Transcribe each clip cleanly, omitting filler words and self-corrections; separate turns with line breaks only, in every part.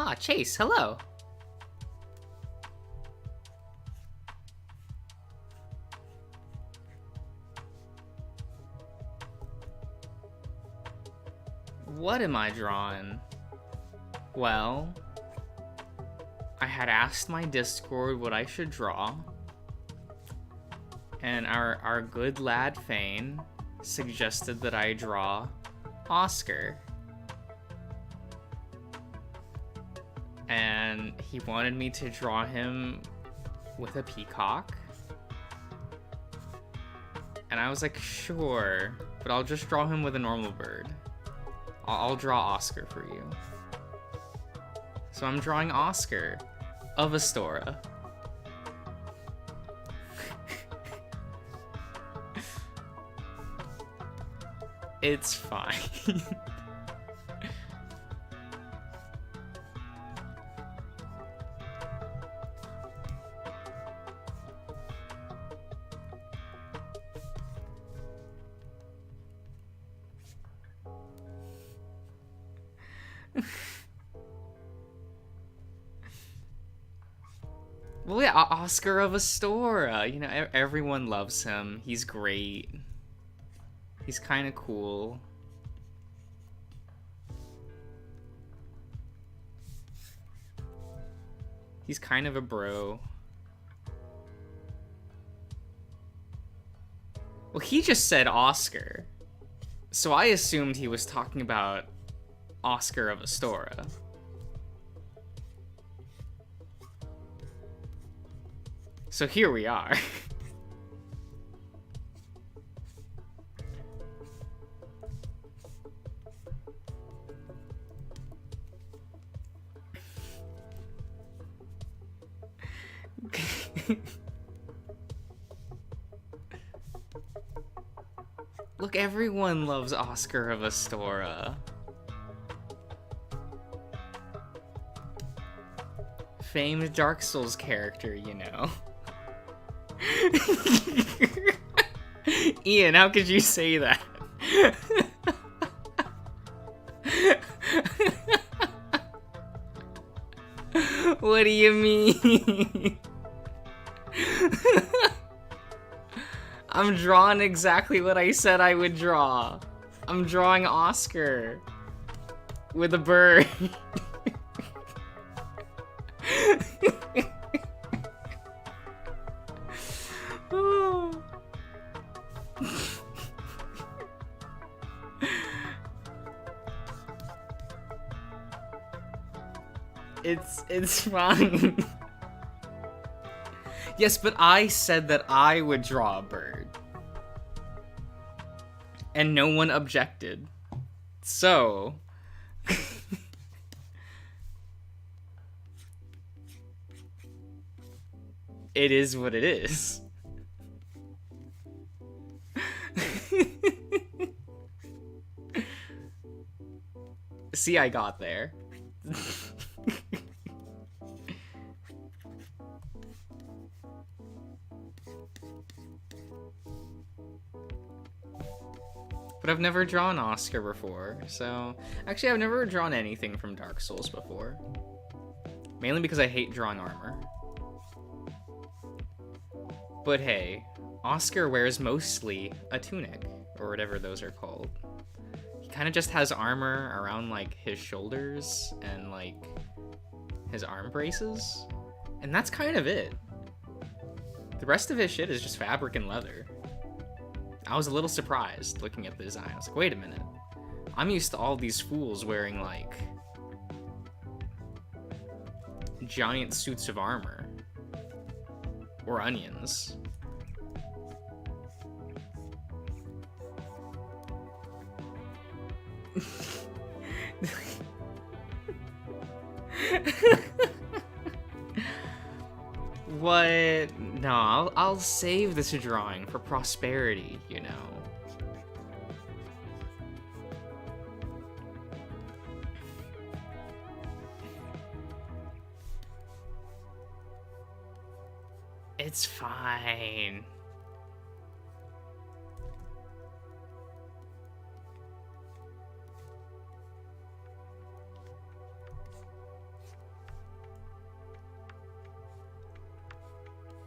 Ah, Chase, hello. What am I drawing? Well, I had asked my Discord what I should draw, and our good lad Fane suggested that I draw Oscar. And he wanted me to draw him with a peacock. And I was like, sure, but I'll just draw him with a normal bird. I'll draw Oscar for you. So I'm drawing Oscar of Astora. It's fine. Well, yeah, Oscar of Astora. You know, everyone loves him. He's great. He's kind of cool. He's kind of a bro. Well, he just said Oscar. So I assumed he was talking about Oscar of Astora. So here we are. Look, everyone loves Oscar of Astora. Famed Dark Souls character, you know. Ian, how could you say that? What do you mean? I'm drawing exactly what I said I would draw. I'm drawing Oscar with a bird. It's fine. Yes, but I said that I would draw a bird. And no one objected. So... it is what it is. See, I got there. But I've never drawn Oscar before, so... Actually, I've never drawn anything from Dark Souls before. Mainly because I hate drawing armor. But hey, Oscar wears mostly a tunic, or whatever those are called. He kind of just has armor around, like, his shoulders and, like, his arm braces. And that's kind of it. The rest of his shit is just fabric and leather. I was a little surprised looking at the design. I was like, wait a minute. I'm used to all these fools wearing, like, giant suits of armor. Or onions. What? No, I'll save this drawing for prosperity, you know. It's fine.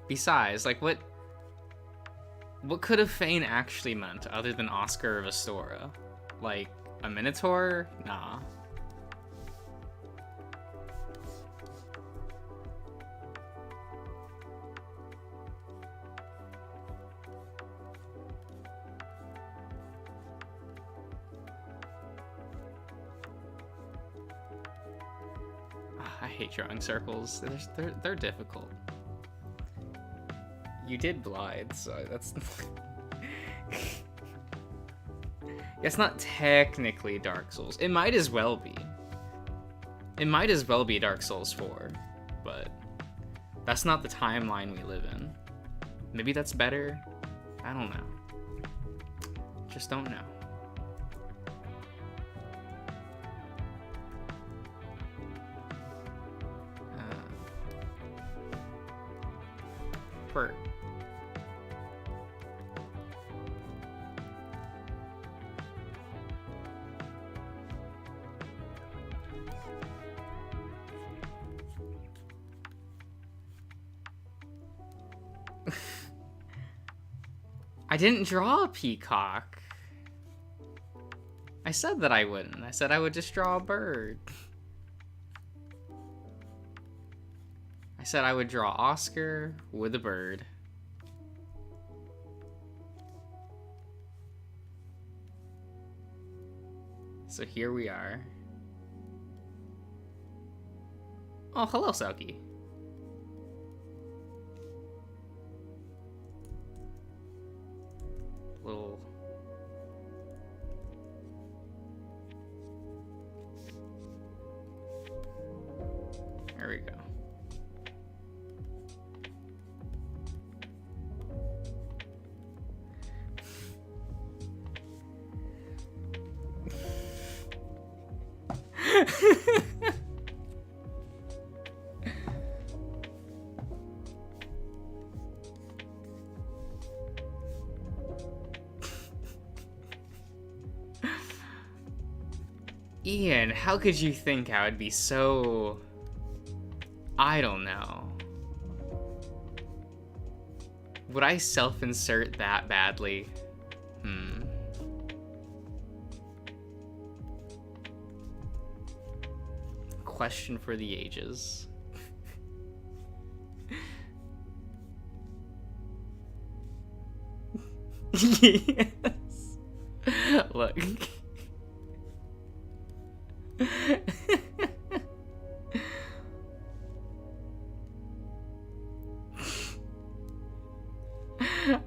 Besides, like, what could a Fane actually meant other than Oscar of Astora? Like, a Minotaur? Nah. I hate drawing circles. They're difficult. You did Blithe, so that's... It's not technically Dark Souls. It might as well be. It might as well be Dark Souls 4, but that's not the timeline we live in. Maybe that's better? I don't know. Just don't know. Bird. I didn't draw a peacock. I said that I wouldn't. I said I would just draw a bird. I said I would draw Oscar with a bird. So here we are. Oh, hello, Selkie. Little... There we go. Ian, how could you think I would be so... I don't know. Would I self-insert that badly? Question for the ages. Yes. Look.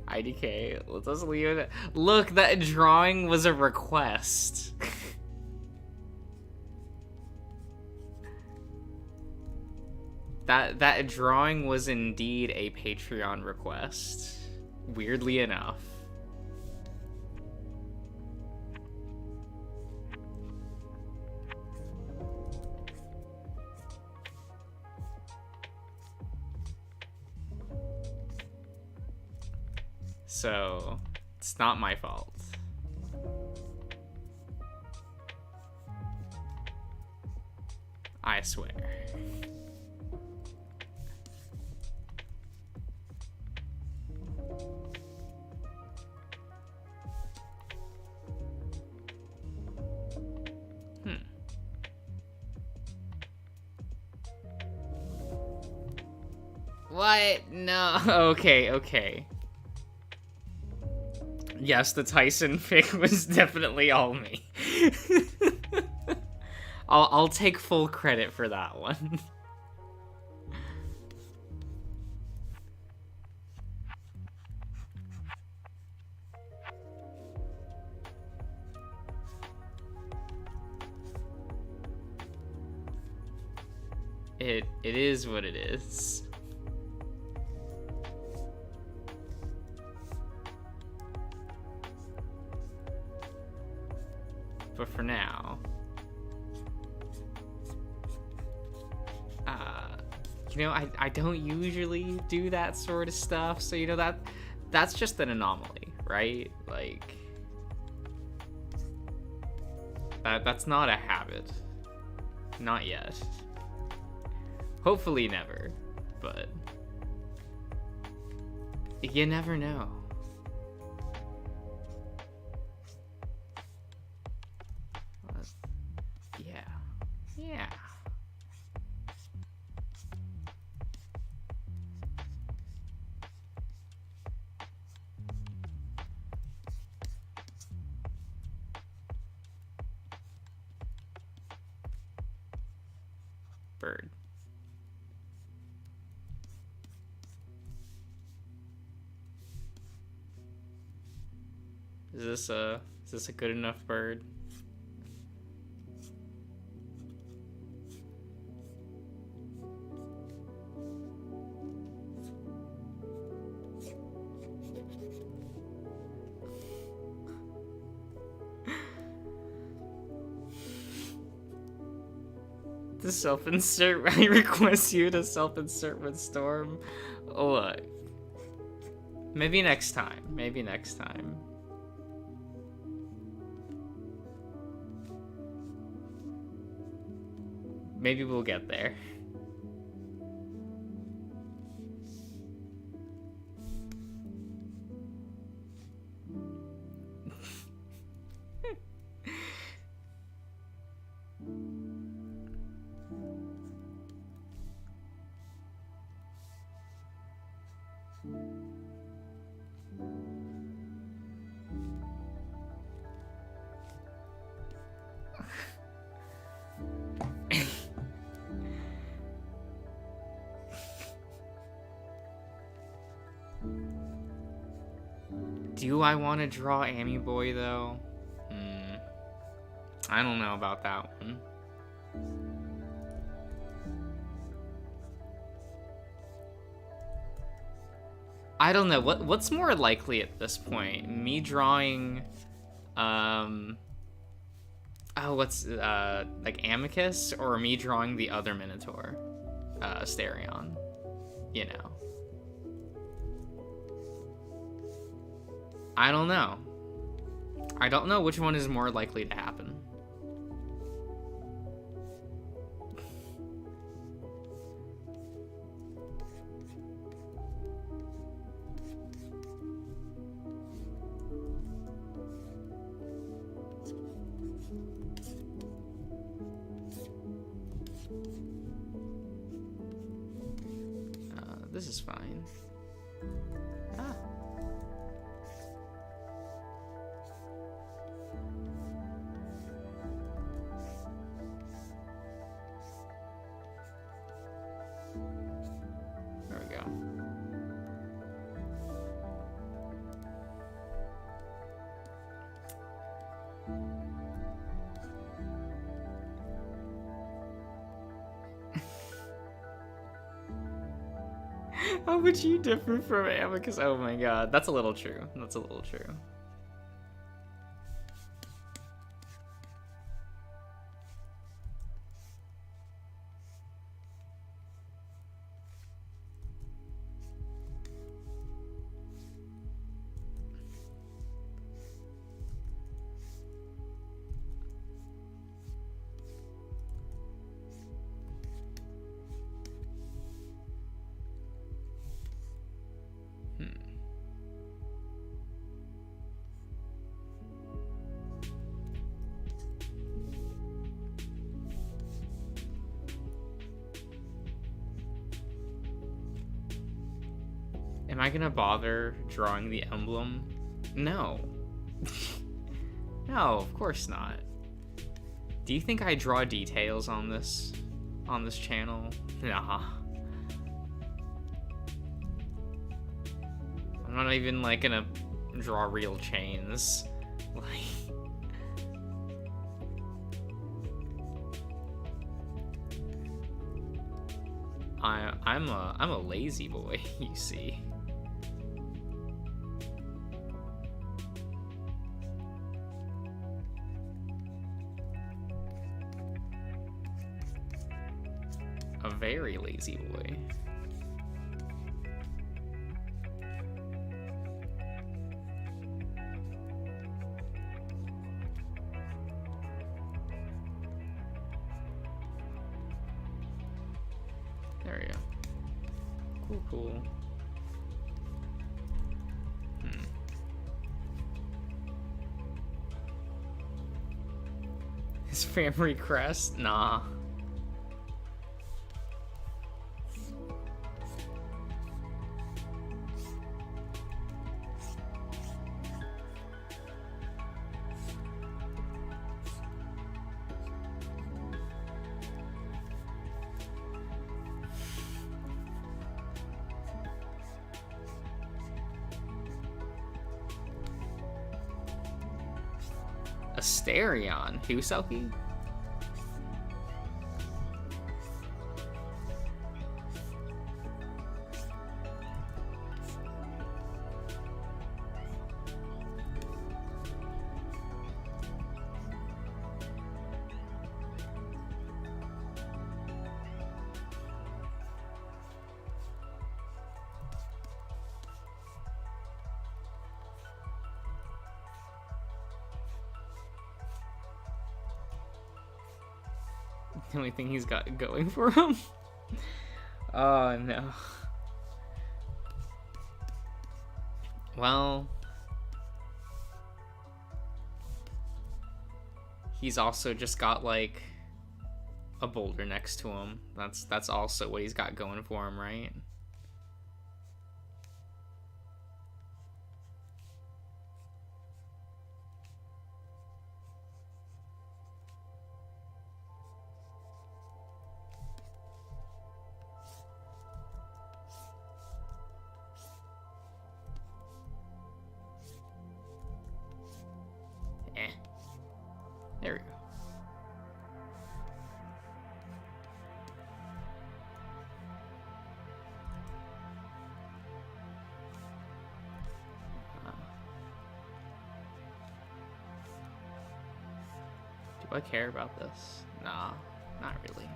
IDK, let's leave it. Look, that drawing was a request. That drawing was indeed a Patreon request. Weirdly enough. So, it's not my fault. I swear. What? No. Okay. Yes, the Tyson pick was definitely all me. I'll take full credit for that one. It is what it is. But for now, you know, I don't usually do that sort of stuff, so you know that's just an anomaly, right? Like that's not a habit, not yet. Hopefully never, but You never know. Yeah. Yeah. Bird. Is this a good enough bird? To self-insert, I request you to self-insert with Storm. Look. Maybe next time. Maybe next time. Maybe we'll get there. Do I want to draw Amy Boy though? I don't know about that one. I don't know. What's more likely at this point? Me drawing like Amicus, or me drawing the other Minotaur, Asterion, you know. I don't know. I don't know which one is more likely to happen. This is fine. Ah. There we go. How would you differ from Amicus? Oh my god, that's a little true. That's a little true. Am I gonna bother drawing the emblem? No. No, of course not. Do you think I draw details on this channel? Nah. I'm not even like gonna draw real chains. Like I'm a lazy boy, you see. A very lazy boy. There we go. Cool. His family crest? Nah. Asterion? Who, Selkie? The only thing he's got going for him. Oh no. Well, he's also just got like a boulder next to him. That's also what he's got going for him, right? There we go. Do I care about this? Nah, not really.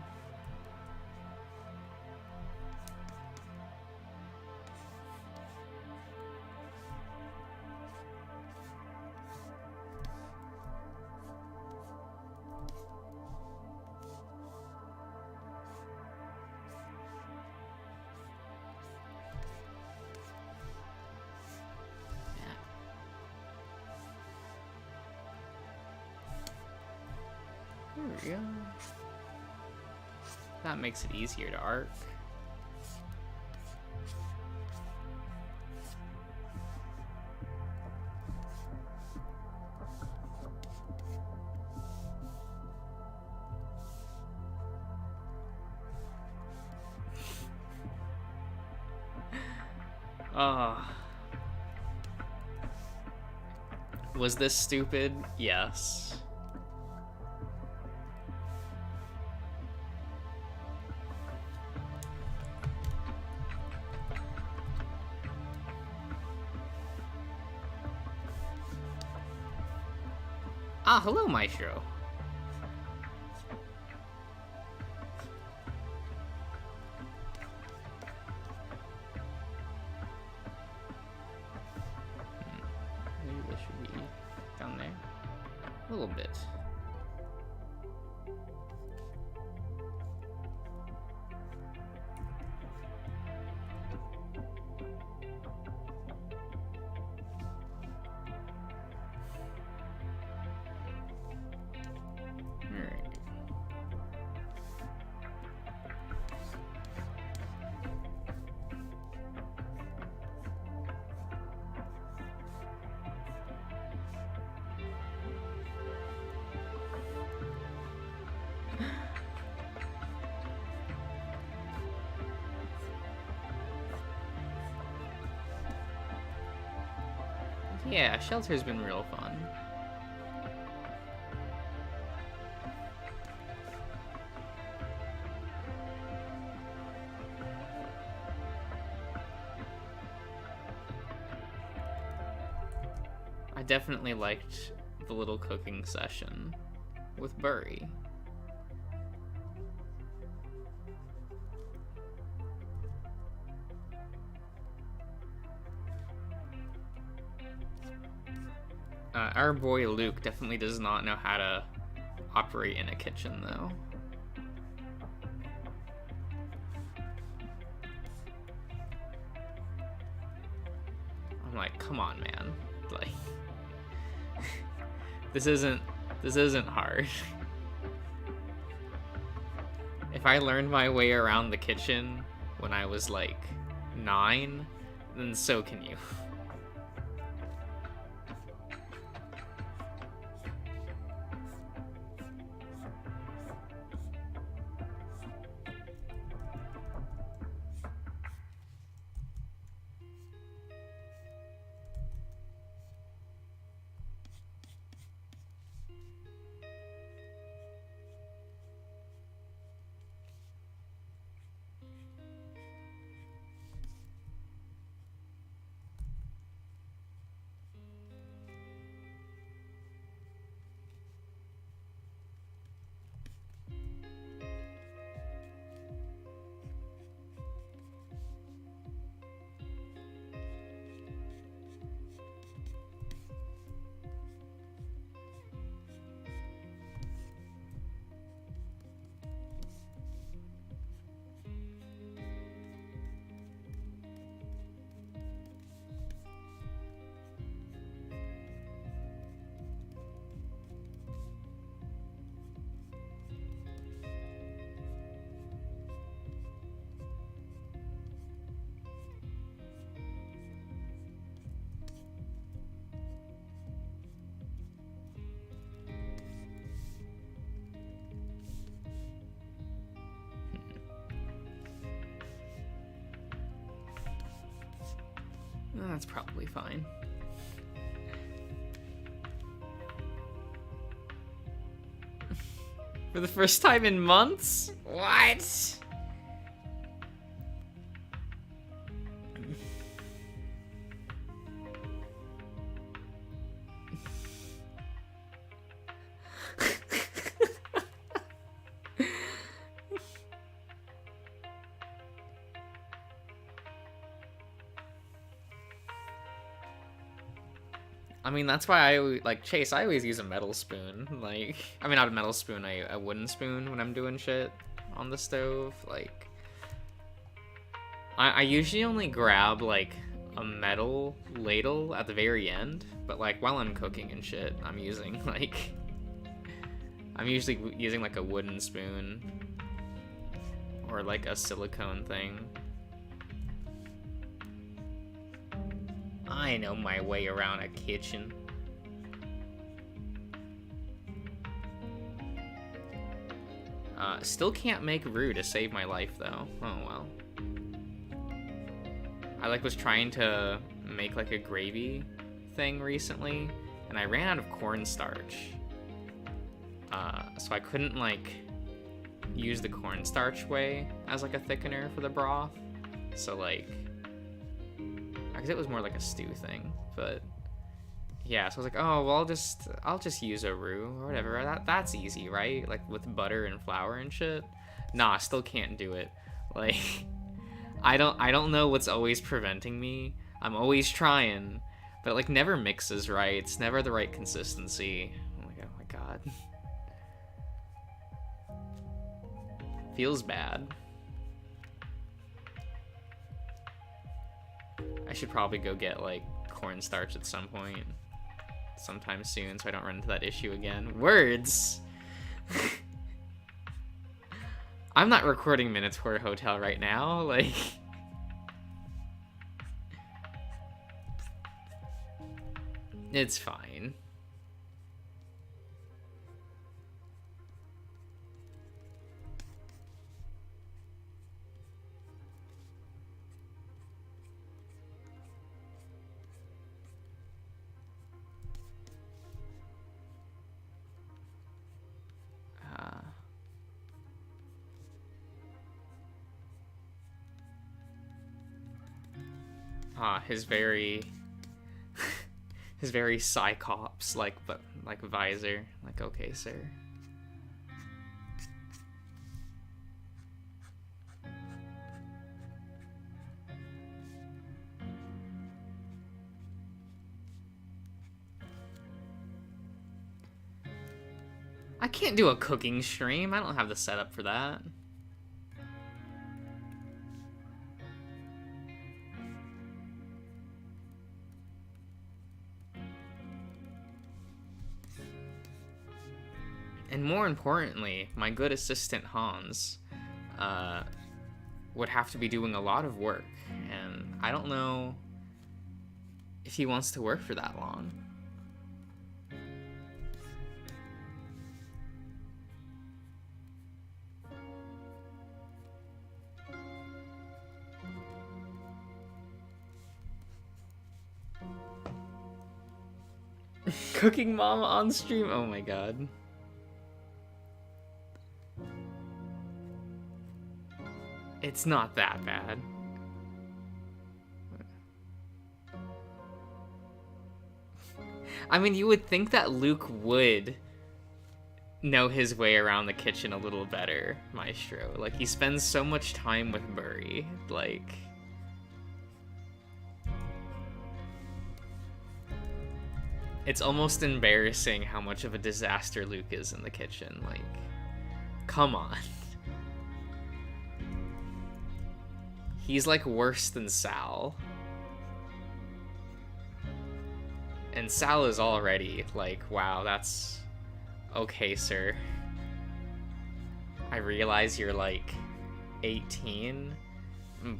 There we go. That makes it easier to arc. Was this stupid? Yes. Ah, hello, Maestro. Maybe this should be down there. A little bit. Yeah, Shelter's been real fun. I definitely liked the little cooking session with Burry. Our boy Luke definitely does not know how to operate in a kitchen, though. I'm like, come on, man. Like, this isn't hard. If I learned my way around the kitchen when I was like 9, then so can you. That's probably fine. For the first time in months? What? I mean, that's why like, Chase, I always use a metal spoon. Like, I mean, not a metal spoon, a wooden spoon when I'm doing shit on the stove. Like, I usually only grab, like, a metal ladle at the very end. But, like, while I'm cooking and shit, I'm using, like... I'm usually using, like, a wooden spoon. Or, like, a silicone thing. I know my way around a kitchen. Still can't make roux to save my life, though. Oh, well. I, like, was trying to make, like, a gravy thing recently, and I ran out of cornstarch. So I couldn't, like, use the cornstarch whey as, like, a thickener for the broth. So, like... because it was more like a stew thing, but yeah, so I was like, oh well, I'll just use a roux or whatever. That's easy, right? Like with butter and flour and shit. Nah, still can't do it. Like I don't know what's always preventing me. I'm always trying, but it, like, never mixes right. It's never the right consistency. Oh my god. Feels bad. I should probably go get, like, cornstarch at some point. Sometime soon, so I don't run into that issue again. Words! I'm not recording Minotaur Hotel right now, like... It's fine. His very... his very Cyclops, like visor. Like, okay, sir. I can't do a cooking stream. I don't have the setup for that. And more importantly, my good assistant Hans would have to be doing a lot of work, and I don't know if he wants to work for that long. Cooking mama on stream? Oh my god. It's not that bad. I mean, you would think that Luke would know his way around the kitchen a little better, Maestro. Like, he spends so much time with Murray. Like... It's almost embarrassing how much of a disaster Luke is in the kitchen. Like, come on. He's like worse than Sal. And Sal is already like, wow, that's okay, sir. I realize you're like 18,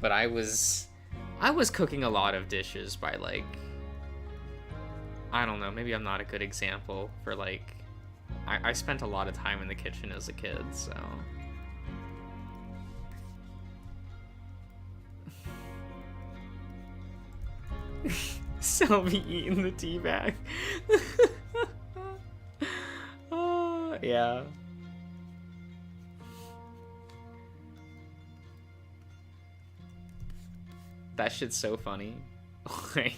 but I was cooking a lot of dishes by like, I don't know, maybe I'm not a good example for like, I spent a lot of time in the kitchen as a kid, so. Selby eating the tea bag. Oh, yeah. That shit's so funny. Okay.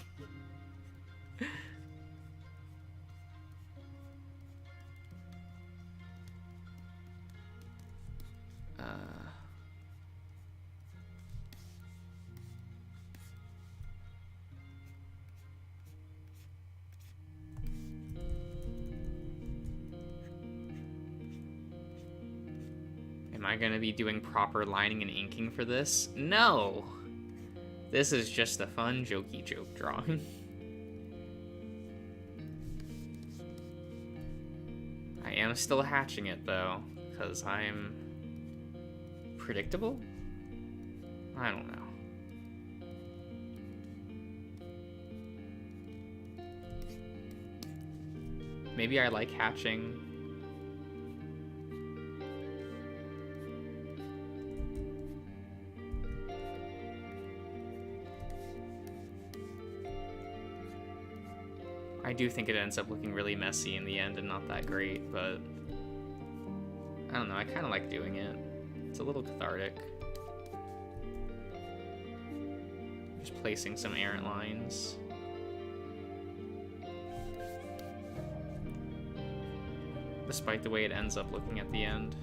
Am I gonna be doing proper lining and inking for this? No! This is just a fun, jokey joke drawing. I am still hatching it, though, because I'm predictable? I don't know. Maybe I like hatching. I do think it ends up looking really messy in the end and not that great, but I don't know, I kind of like doing it. It's a little cathartic. Just placing some errant lines. Despite the way it ends up looking at the end.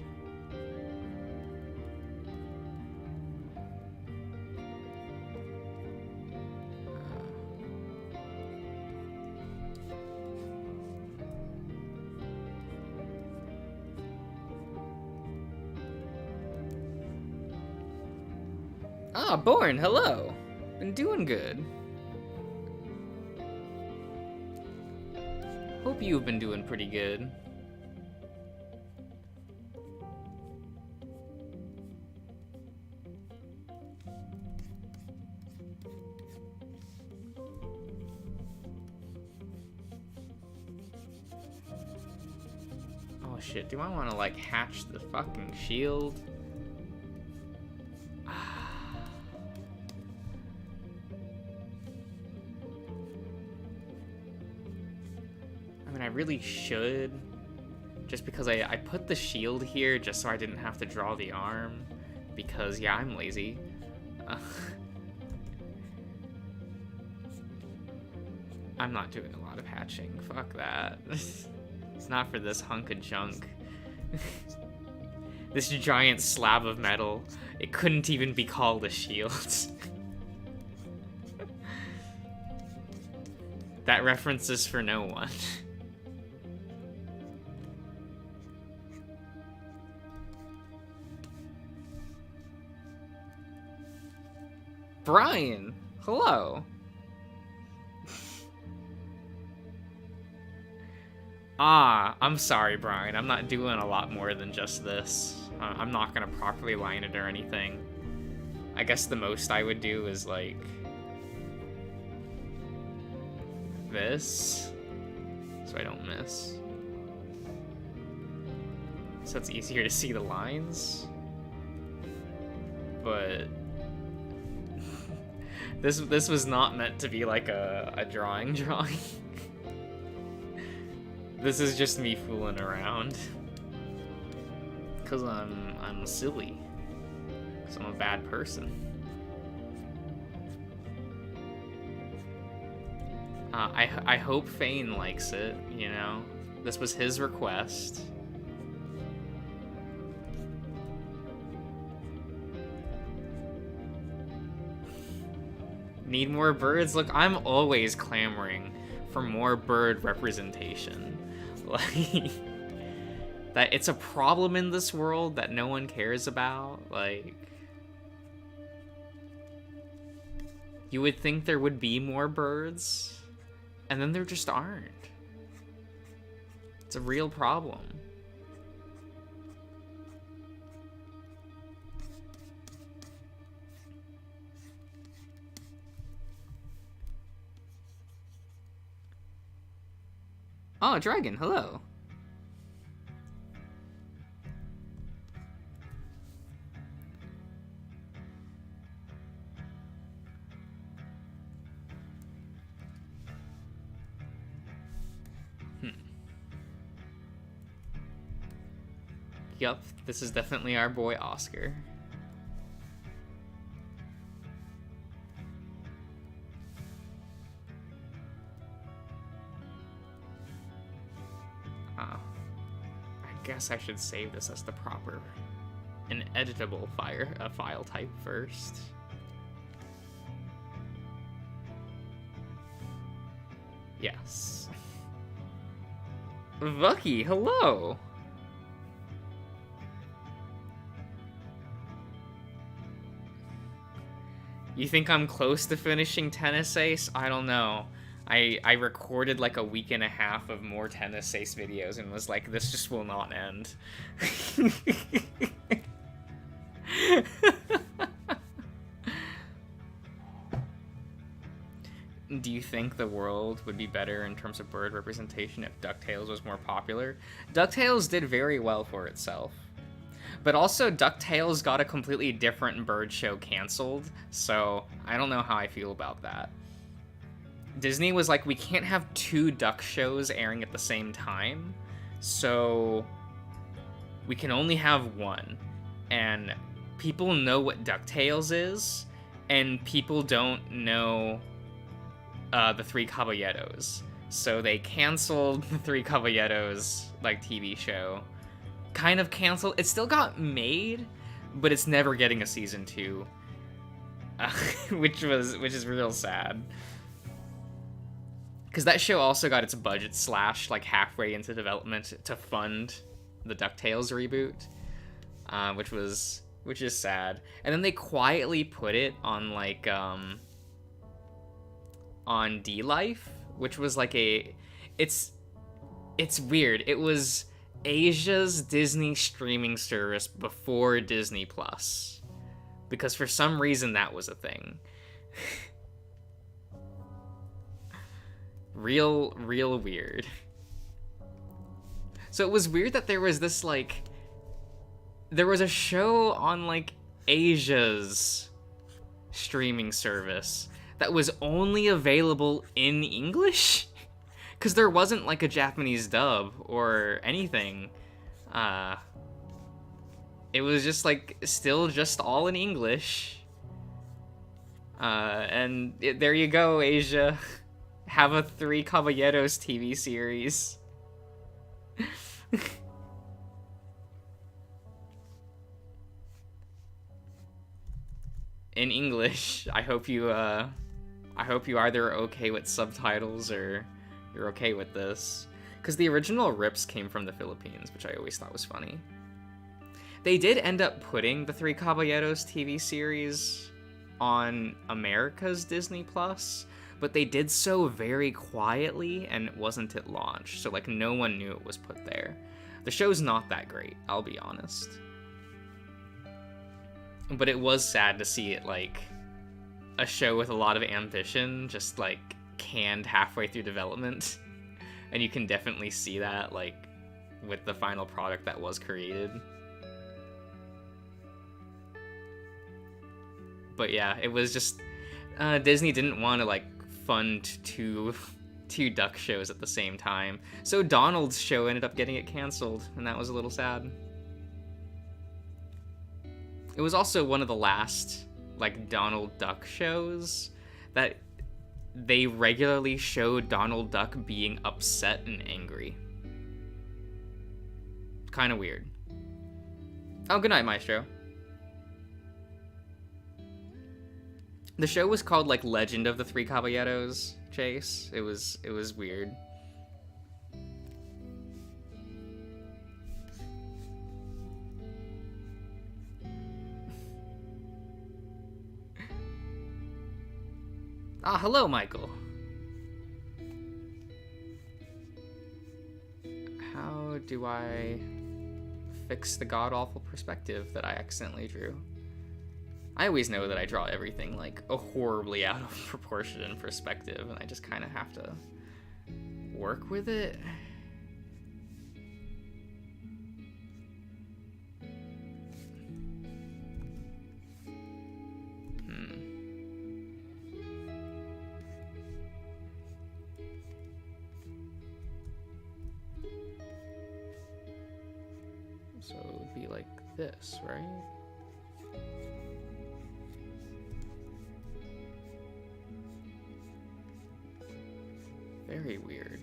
Ah, Born, hello. Been doing good. Hope you've been doing pretty good. Oh shit, do I want to like hatch the fucking shield? I really should, just because I put the shield here just so I didn't have to draw the arm, because yeah, I'm lazy. I'm not doing a lot of hatching, fuck that. It's not for this hunk of junk. This giant slab of metal, it couldn't even be called a shield. That reference is for no one. Brian, hello. I'm sorry, Brian. I'm not doing a lot more than just this. I'm not gonna properly line it or anything. I guess the most I would do is like this, so I don't miss. So it's easier to see the lines. But this was not meant to be like a drawing. This is just me fooling around. Cause I'm silly. Cause I'm a bad person. I hope Fane likes it, you know? This was his request. Need more birds? Look, I'm always clamoring for more bird representation. Like, that it's a problem in this world that no one cares about. Like, you would think there would be more birds, and then there just aren't. It's a real problem. Oh, Dragon, hello. Yup, this is definitely our boy Oscar. I guess I should save this as the proper, an editable file type first. Yes. Vucky, hello! You think I'm close to finishing Tennis Ace? I don't know. I recorded like a week and a half of more Tennis Ace videos and was like, this just will not end. Do you think the world would be better in terms of bird representation if DuckTales was more popular? DuckTales did very well for itself. But also, DuckTales got a completely different bird show canceled, so I don't know how I feel about that. Disney was like, we can't have two duck shows airing at the same time, so we can only have one. And people know what DuckTales is, and people don't know the Three Caballeros. So they canceled the Three Caballeros, like, TV show. Kind of canceled. It still got made, but it's never getting a season 2. Which is real sad. Because that show also got its budget slashed like halfway into development to fund the DuckTales reboot, which is sad. And then they quietly put it on like on D-Life, which was like it's weird. It was Asia's Disney streaming service before Disney Plus, because for some reason that was a thing. Real weird. So it was weird that there was this, like, there was a show on, like, Asia's streaming service that was only available in English? Because there wasn't, like, a Japanese dub or anything. It was just, like, still just all in English. And there you go, Asia. Have a Three Caballeros TV series. In English. I hope you either okay with subtitles or you're okay with this. Because the original rips came from the Philippines, which I always thought was funny. They did end up putting the Three Caballeros TV series on America's Disney Plus, but they did so very quietly and it wasn't at launch, so like no one knew it was put there. The show's not that great, I'll be honest. But it was sad to see it, like, a show with a lot of ambition just, like, canned halfway through development. And you can definitely see that, like, with the final product that was created. But yeah, it was just... Disney didn't want to, like, fund two duck shows at the same time. So Donald's show ended up getting it canceled, and that was a little sad. It was also one of the last, like, Donald Duck shows that they regularly showed Donald Duck being upset and angry. Kind of weird. Oh, good night, Maestro. The show was called, like, Legend of the Three Caballeros, Chase. It was weird. Ah, hello, Michael. How do I fix the god-awful perspective that I accidentally drew? I always know that I draw everything, like, a horribly out of proportion in perspective, and I just kind of have to work with it. So it would be like this, right? Very weird.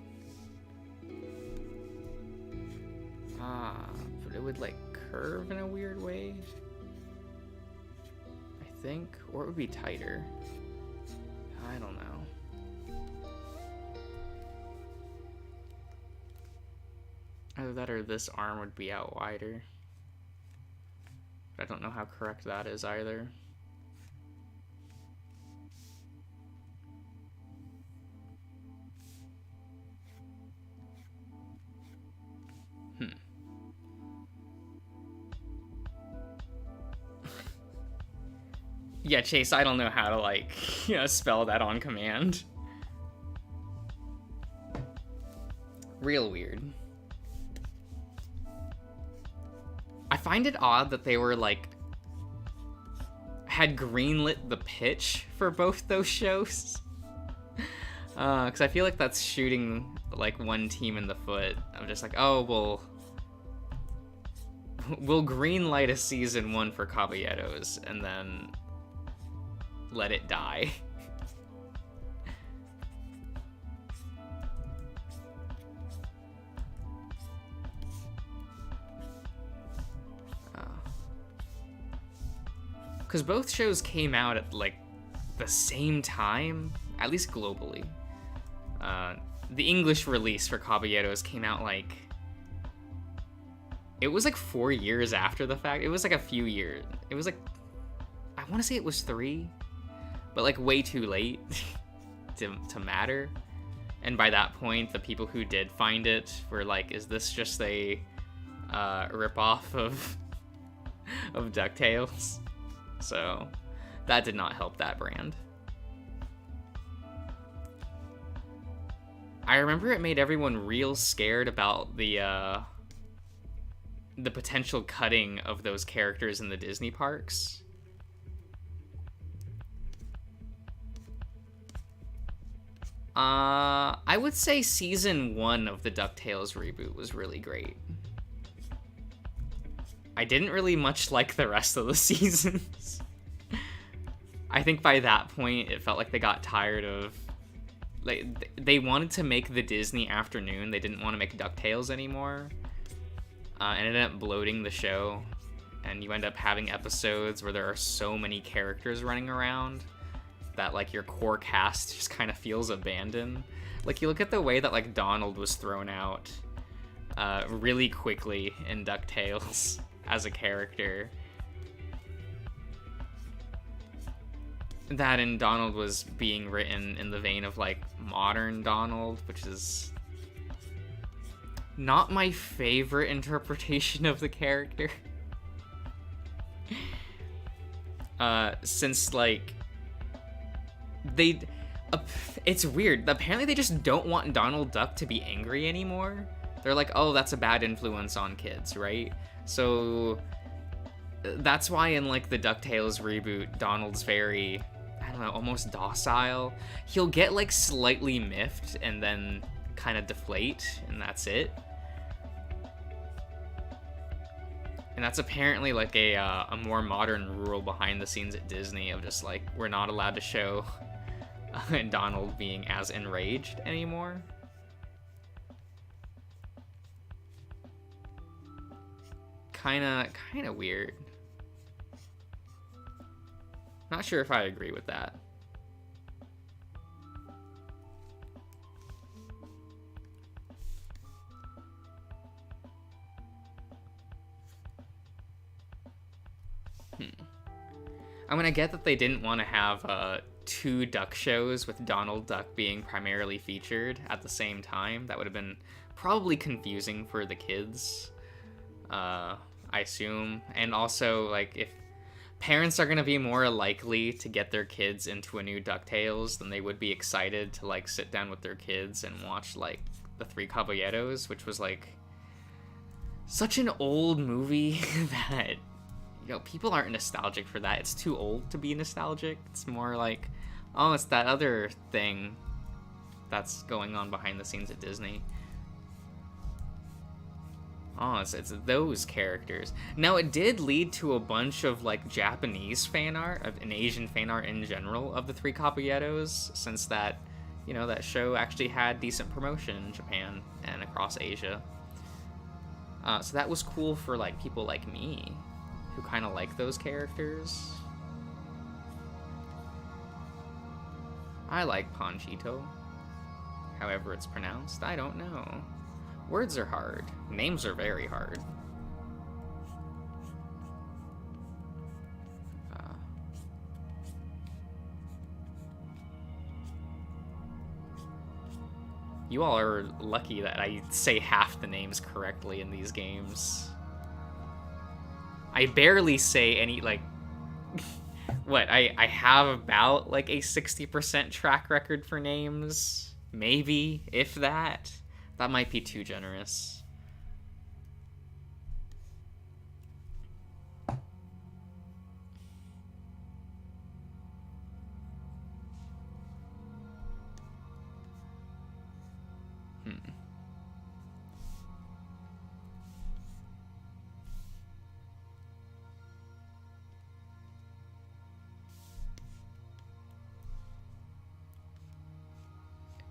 But it would like curve in a weird way, I think, or it would be tighter. I don't know. Either that or this arm would be out wider. But I don't know how correct that is either. Yeah, Chase, I don't know how to, like, spell that on command. Real weird. I find it odd that they were, like, had greenlit the pitch for both those shows. Because I feel like that's shooting, like, one team in the foot. I'm just like, oh, we'll greenlight a season 1 for Caballeros, and then let it die. Because both shows came out at, like, the same time, at least globally. The English release for Caballeros came out, like... It was, like, 4 years after the fact. It was, like, a few years. It was, like... I want to say it was 3. But, like, way too late to matter. And by that point, the people who did find it were like, is this just a ripoff of DuckTales? So that did not help that brand. I remember it made everyone real scared about the potential cutting of those characters in the Disney parks. I would say season 1 of the DuckTales reboot was really great. I didn't really much like the rest of the seasons. I think by that point, it felt like they got tired of... Like, they wanted to make the Disney afternoon. They didn't want to make DuckTales anymore. And it ended up bloating the show. And you end up having episodes where there are so many characters running around that, like, your core cast just kind of feels abandoned. Like, you look at the way that, like, Donald was thrown out really quickly in DuckTales as a character. that and Donald was being written in the vein of like modern Donald, which is not my favorite interpretation of the character. Since like they it's weird. Apparently they just don't want Donald Duck to be angry anymore. They're like, oh, that's a bad influence on kids, right? So that's why in like the DuckTales reboot, Donald's very, I don't know, almost docile. He'll get like slightly miffed and then kind of deflate, and that's it. And that's apparently like a more modern rule behind the scenes at Disney of just like, we're not allowed to show Donald being as enraged anymore. Kinda weird. Not sure if I agree with that. I'm gonna get that they didn't want to have two Duck shows with Donald Duck being primarily featured at the same time. That would have been probably confusing for the kids, I assume. And also, like, if parents are gonna be more likely to get their kids into a new DuckTales, then they would be excited to like sit down with their kids and watch like the Three Caballeros, which was like such an old movie that, you know, people aren't nostalgic for that. It's too old to be nostalgic. It's more like, oh, it's that other thing that's going on behind the scenes at Disney. Oh, it's those characters. Now, it did lead to a bunch of like Japanese fan art, and Asian fan art in general, of the Three Caballeros, since that, you know, that show actually had decent promotion in Japan and across Asia. So that was cool for like people like me, who kind of like those characters. I like Panchito. However it's pronounced, I don't know. Words are hard. Names are very hard. You all are lucky that I say half the names correctly in these games. I barely say any, like... what, I have about, like, a 60% track record for names? Maybe, if that. That might be too generous.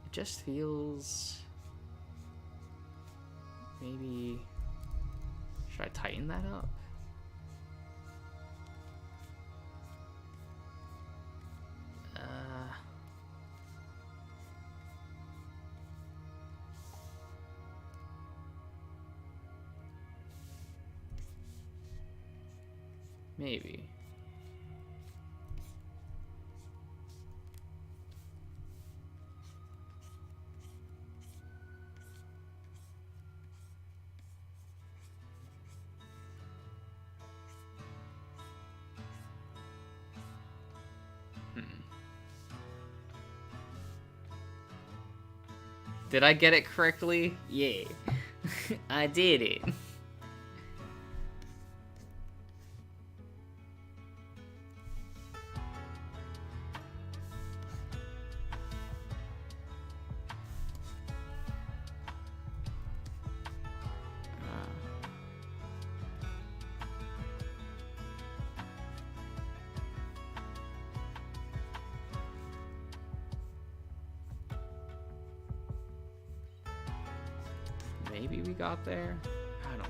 It just feels... maybe... should I tighten that up? Maybe. Did I get it correctly? Yeah. I did it. Maybe we got there? I don't know.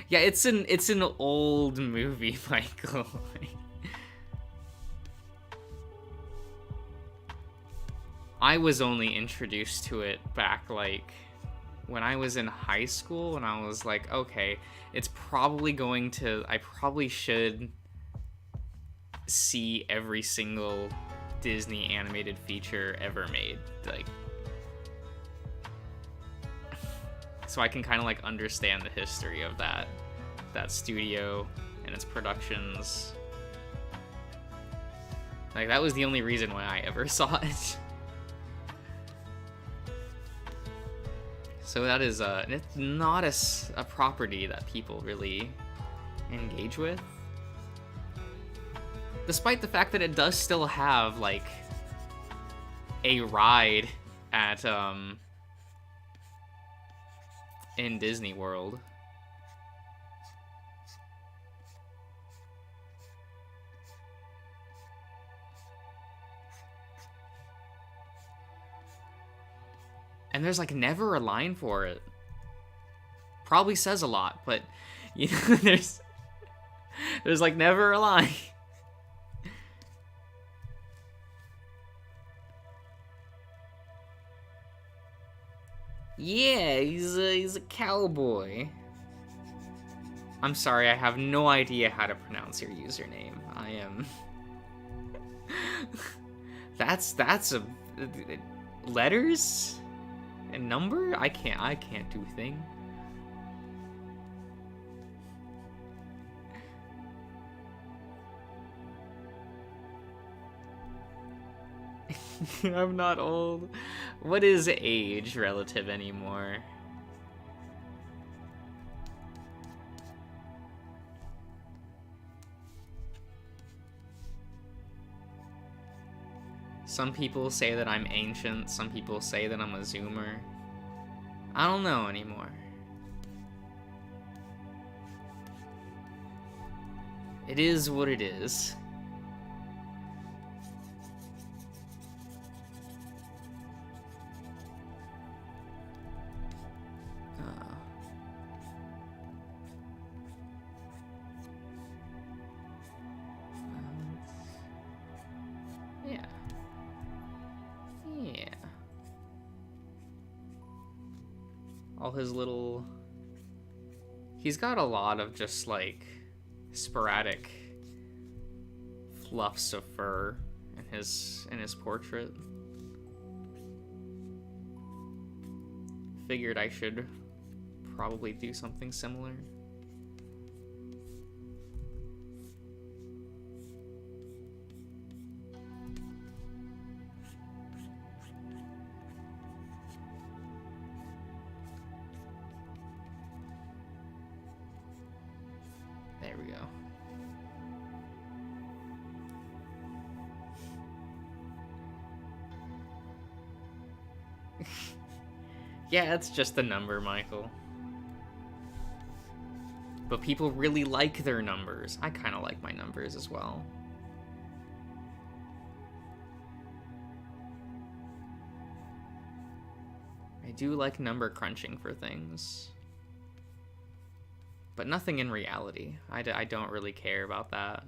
Yeah, it's an old movie, Michael. I was only introduced to it back, like, when I was in high school, and I was like, okay, it's probably going to... I probably should see every single Disney animated feature ever made, like, so I can kind of, like, understand the history of that studio and its productions. Like, that was the only reason why I ever saw it. So that is it's not a property that people really engage with, despite the fact that it does still have, like, a ride at in Disney World. And there's, like, never a line for it. Probably says a lot, but, you know, there's like never a line. Yeah, he's a cowboy. I'm sorry, I have no idea how to pronounce your username. I am... that's a... letters? A number? I can't do thing. I'm not old. What is age relative anymore? Some people say that I'm ancient, some people say that I'm a zoomer. I don't know anymore. It is what it is. All his little... He's got a lot of just, like, sporadic fluffs of fur in his portrait. Figured I should probably do something similar. There we go. Yeah, it's just a number, Michael. But people really like their numbers. I kind of like my numbers as well. I do like number crunching for things. But nothing in reality. I don't really care about that.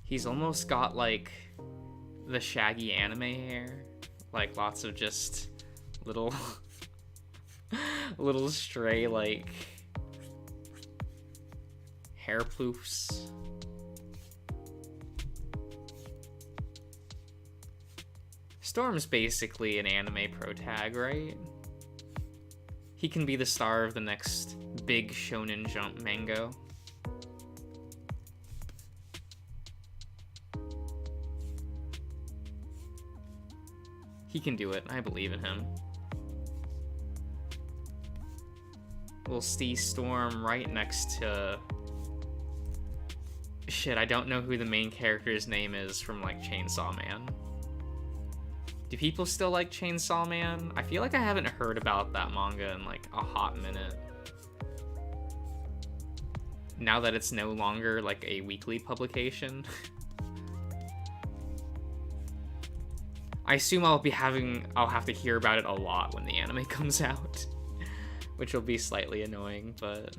He's almost got, like, the Shaggy anime hair. Like, lots of just little... little stray, like, hair ploofs. Storm's basically an anime protag, right? He can be the star of the next big Shonen Jump manga. He can do it. I believe in him. We'll see Storm right next to... Shit, I don't know who the main character's name is from, like, Chainsaw Man. Do people still like Chainsaw Man? I feel like I haven't heard about that manga in, like, a hot minute. now that it's no longer like a weekly publication. I assume I'll have to hear about it a lot when the anime comes out, which will be slightly annoying, but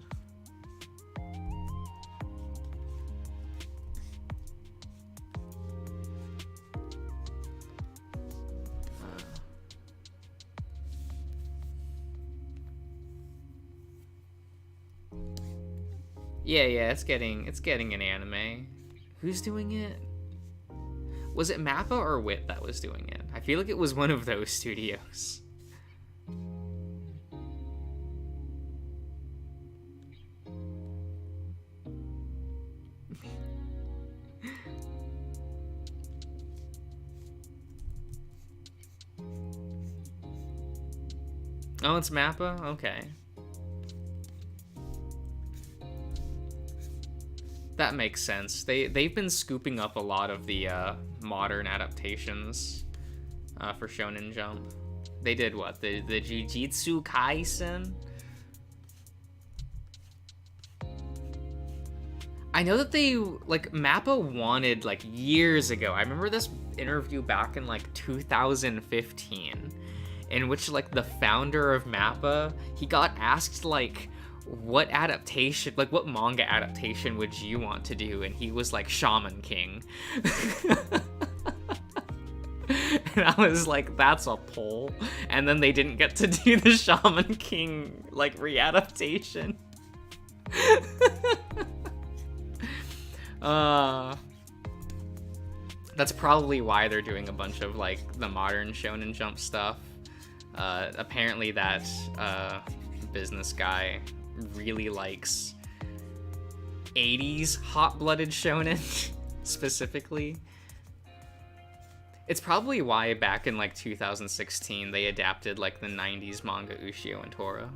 yeah, it's getting an anime. Who's doing it? Was it Mappa or Wit that was doing it? I feel like it was one of those studios. Oh, it's Mappa? Okay. That makes sense. They've been scooping up a lot of the modern adaptations for Shonen Jump. They did what? The Jujutsu Kaisen? I know that they, like, Mappa wanted, like, years ago. I remember this interview back in, like, 2015, in which, like, the founder of Mappa, he got asked, like, what adaptation, like, what manga adaptation would you want to do? And he was like, Shaman King. And I was like, that's a pull. And then they didn't get to do the Shaman King, like, readaptation. That's probably why they're doing a bunch of, like, the modern Shonen Jump stuff. Apparently that business guy really likes 80s hot-blooded shonen specifically. It's probably why back in like 2016 they adapted like the 90s manga Ushio and Tora,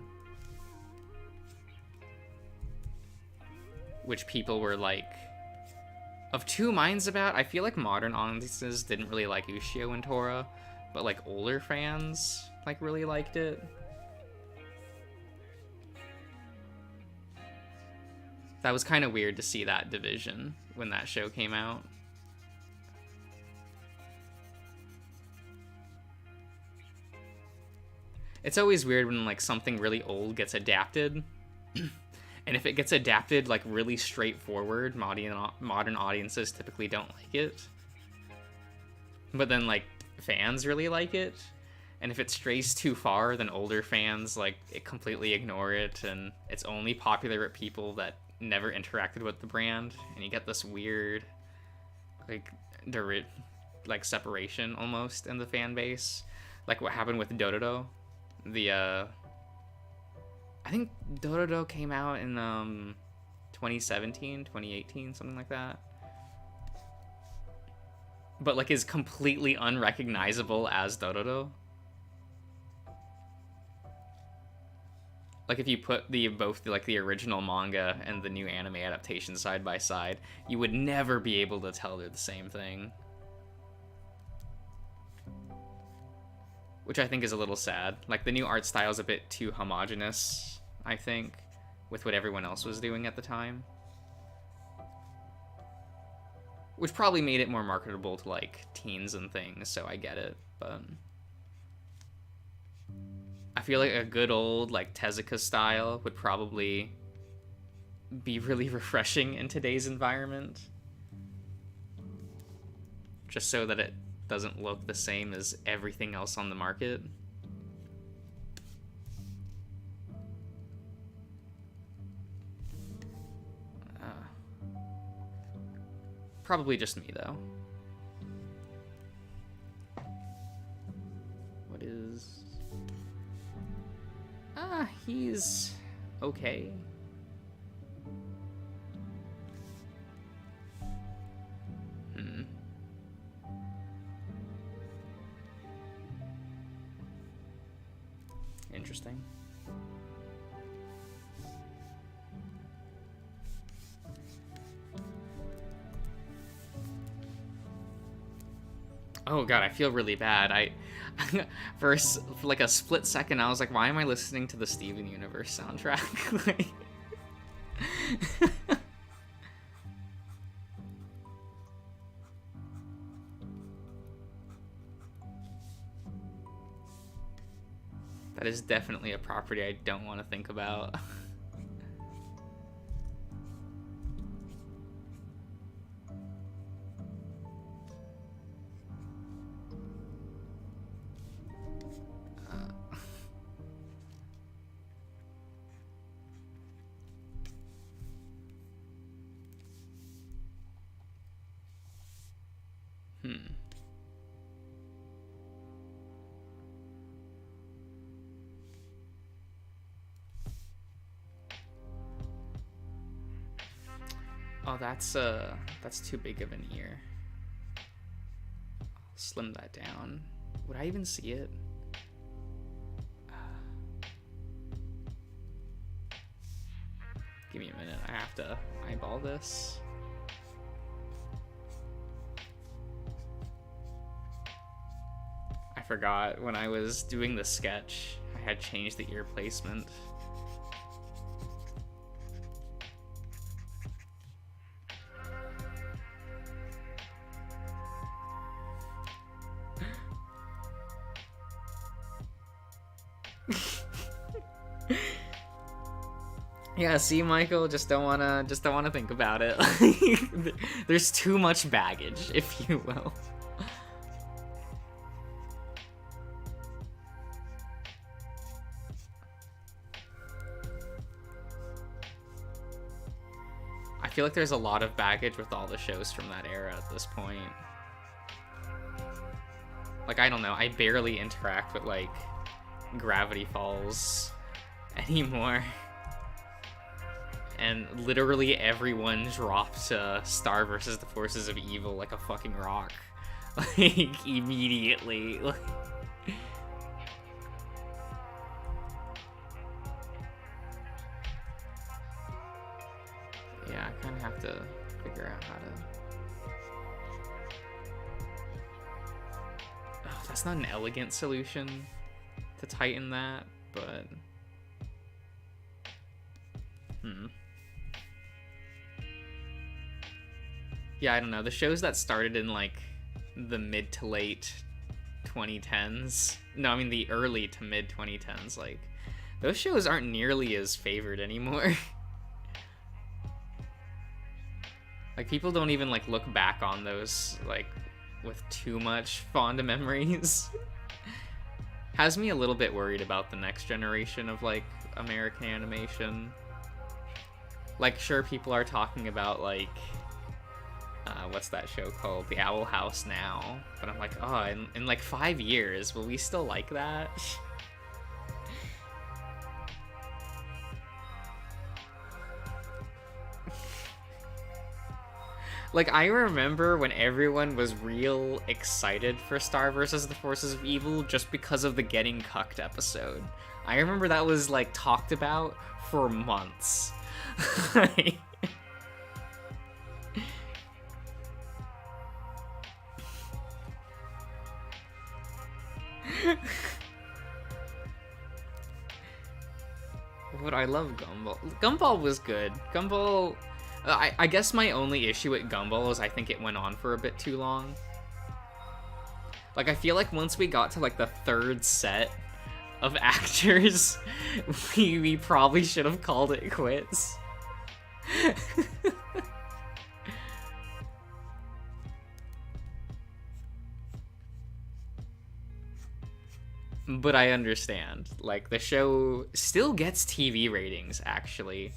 which people were like of two minds about. I feel like modern audiences didn't really like Ushio and Tora, but like older fans like really liked it. That was kind of weird to see that division when that show came out. It's always weird when like something really old gets adapted. And if it gets adapted like really straightforward, modern audiences typically don't like it. But then like fans really like it. And if it strays too far, then older fans like it completely ignore it, and it's only popular with people that never interacted with the brand, and you get this weird like separation almost in the fan base, like what happened with Dororo. I think Dororo came out in 2017, 2018, something like that, but like is completely unrecognizable as Dororo. Like, if you put both the original manga and the new anime adaptation side by side, you would never be able to tell they're the same thing. Which I think is a little sad. Like, the new art style is a bit too homogenous, I think, with what everyone else was doing at the time. Which probably made it more marketable to, like, teens and things, so I get it, but I feel like a good old, like, Tezuka style would probably be really refreshing in today's environment. Just so that it doesn't look the same as everything else on the market. Probably just me, though. What is... he's okay. Interesting. Oh god, I feel really bad. For like a split second, I was like, why am I listening to the Steven Universe soundtrack? Like... That is definitely a property I don't want to think about. Oh, that's too big of an ear. I'll slim that down. Would I even see it? Give me a minute. I have to eyeball this. I forgot when I was doing the sketch, I had changed the ear placement. Yeah, see, Michael, just don't wanna think about it. There's too much baggage, if you will. I feel like there's a lot of baggage with all the shows from that era at this point. Like, I don't know, I barely interact with, like, Gravity Falls anymore. And literally everyone dropped Star versus the Forces of Evil like a fucking rock. Like, immediately. Yeah, I kind of have to figure out how to... Oh, that's not an elegant solution to tighten that, but... Yeah, I don't know. The shows that started in, like, the mid to late 2010s... No, I mean the early to mid 2010s, like, those shows aren't nearly as favored anymore. Like, people don't even, like, look back on those, like, with too much fond memories. Has me a little bit worried about the next generation of, like, American animation. Like, sure, people are talking about, like, what's that show called? The Owl House now. But I'm like, oh, in like 5 years, will we still like that? Like, I remember when everyone was real excited for Star versus the Forces of Evil just because of the Getting Cucked episode. I remember that was, like, talked about for months. But I love Gumball. Gumball was good. Gumball... I guess my only issue with Gumball is I think it went on for a bit too long. Like, I feel like once we got to, like, the third set of actors, we probably should have called it quits. But I understand. Like, the show still gets TV ratings, actually.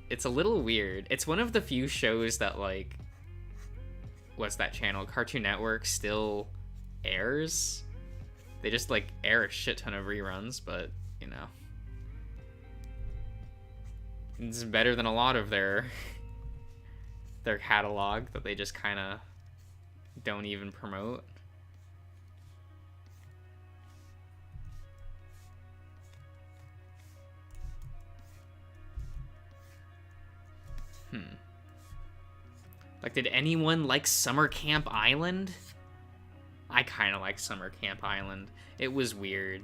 It's a little weird. It's one of the few shows that, like, what's that channel? Cartoon Network still airs. They just, like, air a shit ton of reruns, but, you know. It's better than a lot of their catalog that they just kind of don't even promote. Like, did anyone like Summer Camp Island? I kind of like Summer Camp Island. It was weird.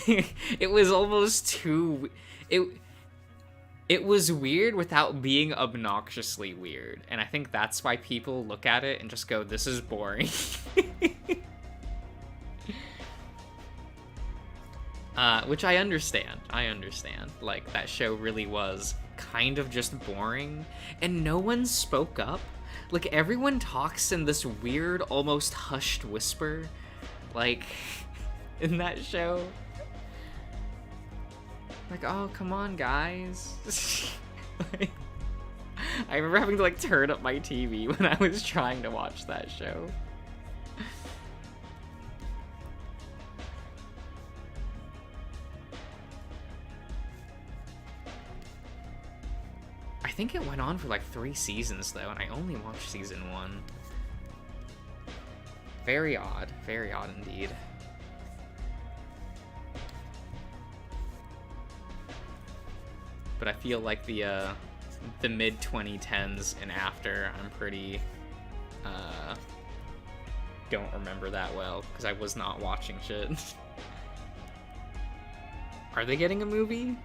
It was almost too... It was weird without being obnoxiously weird. And I think that's why people look at it and just go, this is boring. Which I understand. I understand. Like, that show really was kind of just boring, and no one spoke up. Like, everyone talks in this weird, almost hushed whisper, like, in that show. Like, oh, come on, guys. Like, I remember having to, like, turn up my TV when I was trying to watch that show. I think it went on for like 3 seasons though, and I only watched season 1. Very odd indeed. But I feel like the mid 2010s and after, I'm pretty don't remember that well because I was not watching shit. Are they getting a movie?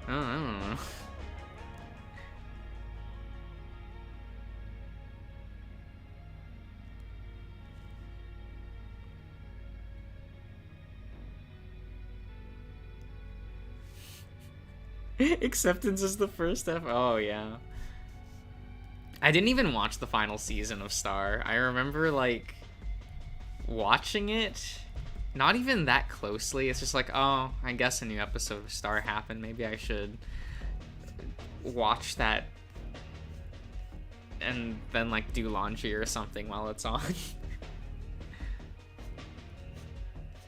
Oh, I don't know. Acceptance is the first step. Oh, yeah. I didn't even watch the final season of Star. I remember, like, watching it, not even that closely. It's just like, oh, I guess a new episode of Star happened. Maybe I should watch that and then, like, do laundry or something while it's on.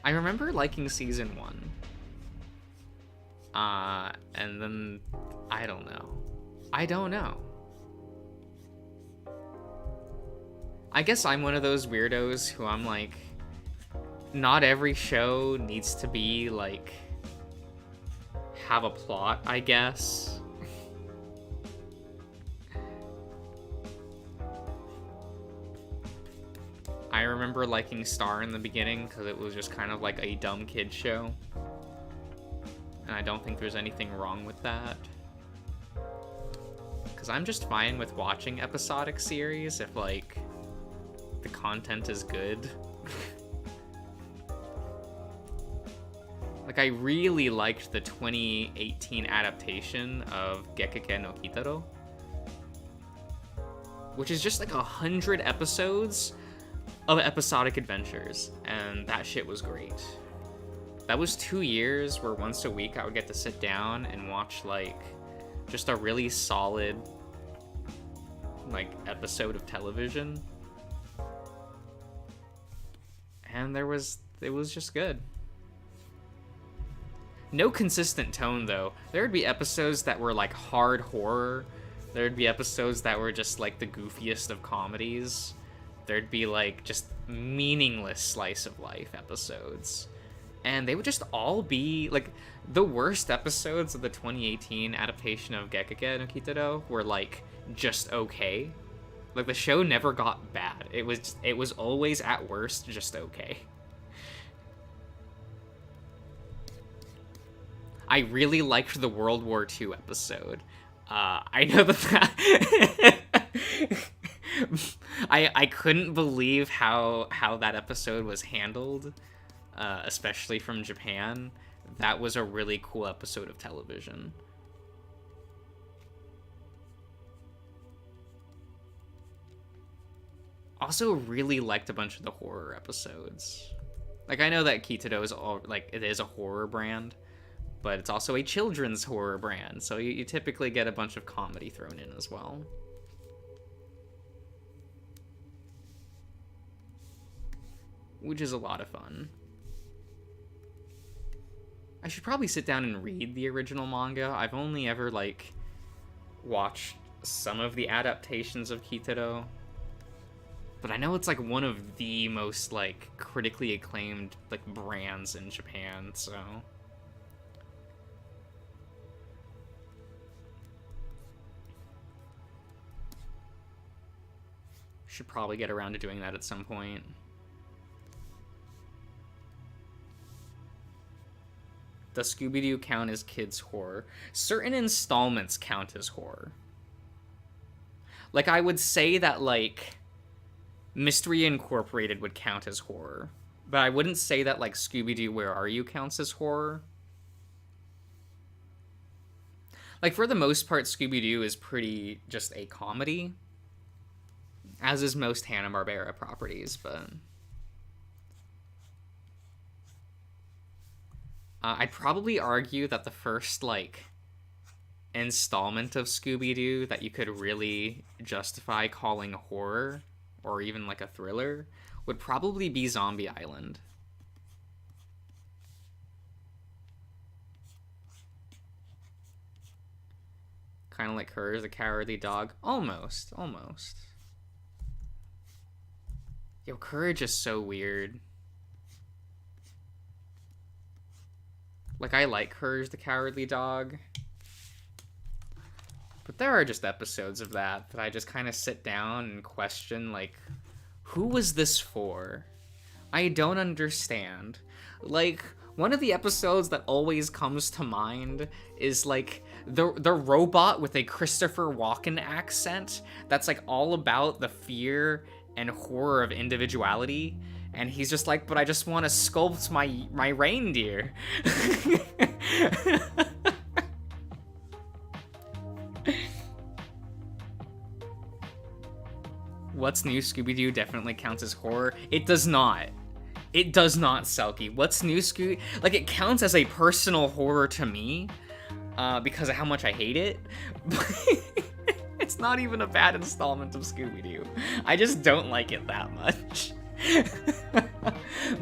I remember liking season 1. And then, I don't know. I guess I'm one of those weirdos who I'm like, not every show needs to be, like, have a plot, I guess. I remember liking Star in the beginning because it was just kind of like a dumb kid show. And I don't think there's anything wrong with that. Because I'm just fine with watching episodic series if, like, the content is good. Like, I really liked the 2018 adaptation of Gekike no Kitaro, which is just like 100 episodes of episodic adventures, and that shit was great. That was 2 years where once a week I would get to sit down and watch, like, just a really solid, like, episode of television. And it was just good. No consistent tone, though. There would be episodes that were, like, hard horror. There would be episodes that were just, like, the goofiest of comedies. There'd be, like, just meaningless slice of life episodes. And they would just all be, like, the worst episodes of the 2018 adaptation of Gekike no Kitaro were, like, just okay. Like, the show never got bad. It was always, at worst, just okay. I really liked the World War II episode. I know that I couldn't believe how that episode was handled, especially from Japan. That was a really cool episode of television. Also really liked a bunch of the horror episodes. Like, I know that Kitaro is all, like, it is a horror brand, but it's also a children's horror brand, so you typically get a bunch of comedy thrown in as well. Which is a lot of fun. I should probably sit down and read the original manga. I've only ever, like, watched some of the adaptations of Kitaro. But I know it's, like, one of the most, like, critically acclaimed, like, brands in Japan, so... Should probably get around to doing that at some point. Does Scooby-Doo count as kids' horror? Certain installments count as horror. Like, I would say that, like... Mystery Incorporated would count as horror. But I wouldn't say that, like, Scooby-Doo Where Are You counts as horror. Like, for the most part, Scooby-Doo is pretty just a comedy. As is most Hanna-Barbera properties, but... I'd probably argue that the first, like, installment of Scooby-Doo that you could really justify calling horror, or even, like, a thriller, would probably be Zombie Island. Kind of like Courage the Cowardly Dog. Almost. Yo, Courage is so weird. Like, I like Courage the Cowardly Dog. But there are just episodes of that I just kind of sit down and question, like, who was this for? I don't understand. Like, one of the episodes that always comes to mind is, like, the robot with a Christopher Walken accent that's, like, all about the fear and horror of individuality. And he's just like, but I just want to sculpt my reindeer. What's New Scooby-Doo definitely counts as horror. It does not. It does not, Selkie. What's New Scooby... Like, it counts as a personal horror to me, because of how much I hate it. It's not even a bad installment of Scooby-Doo. I just don't like it that much.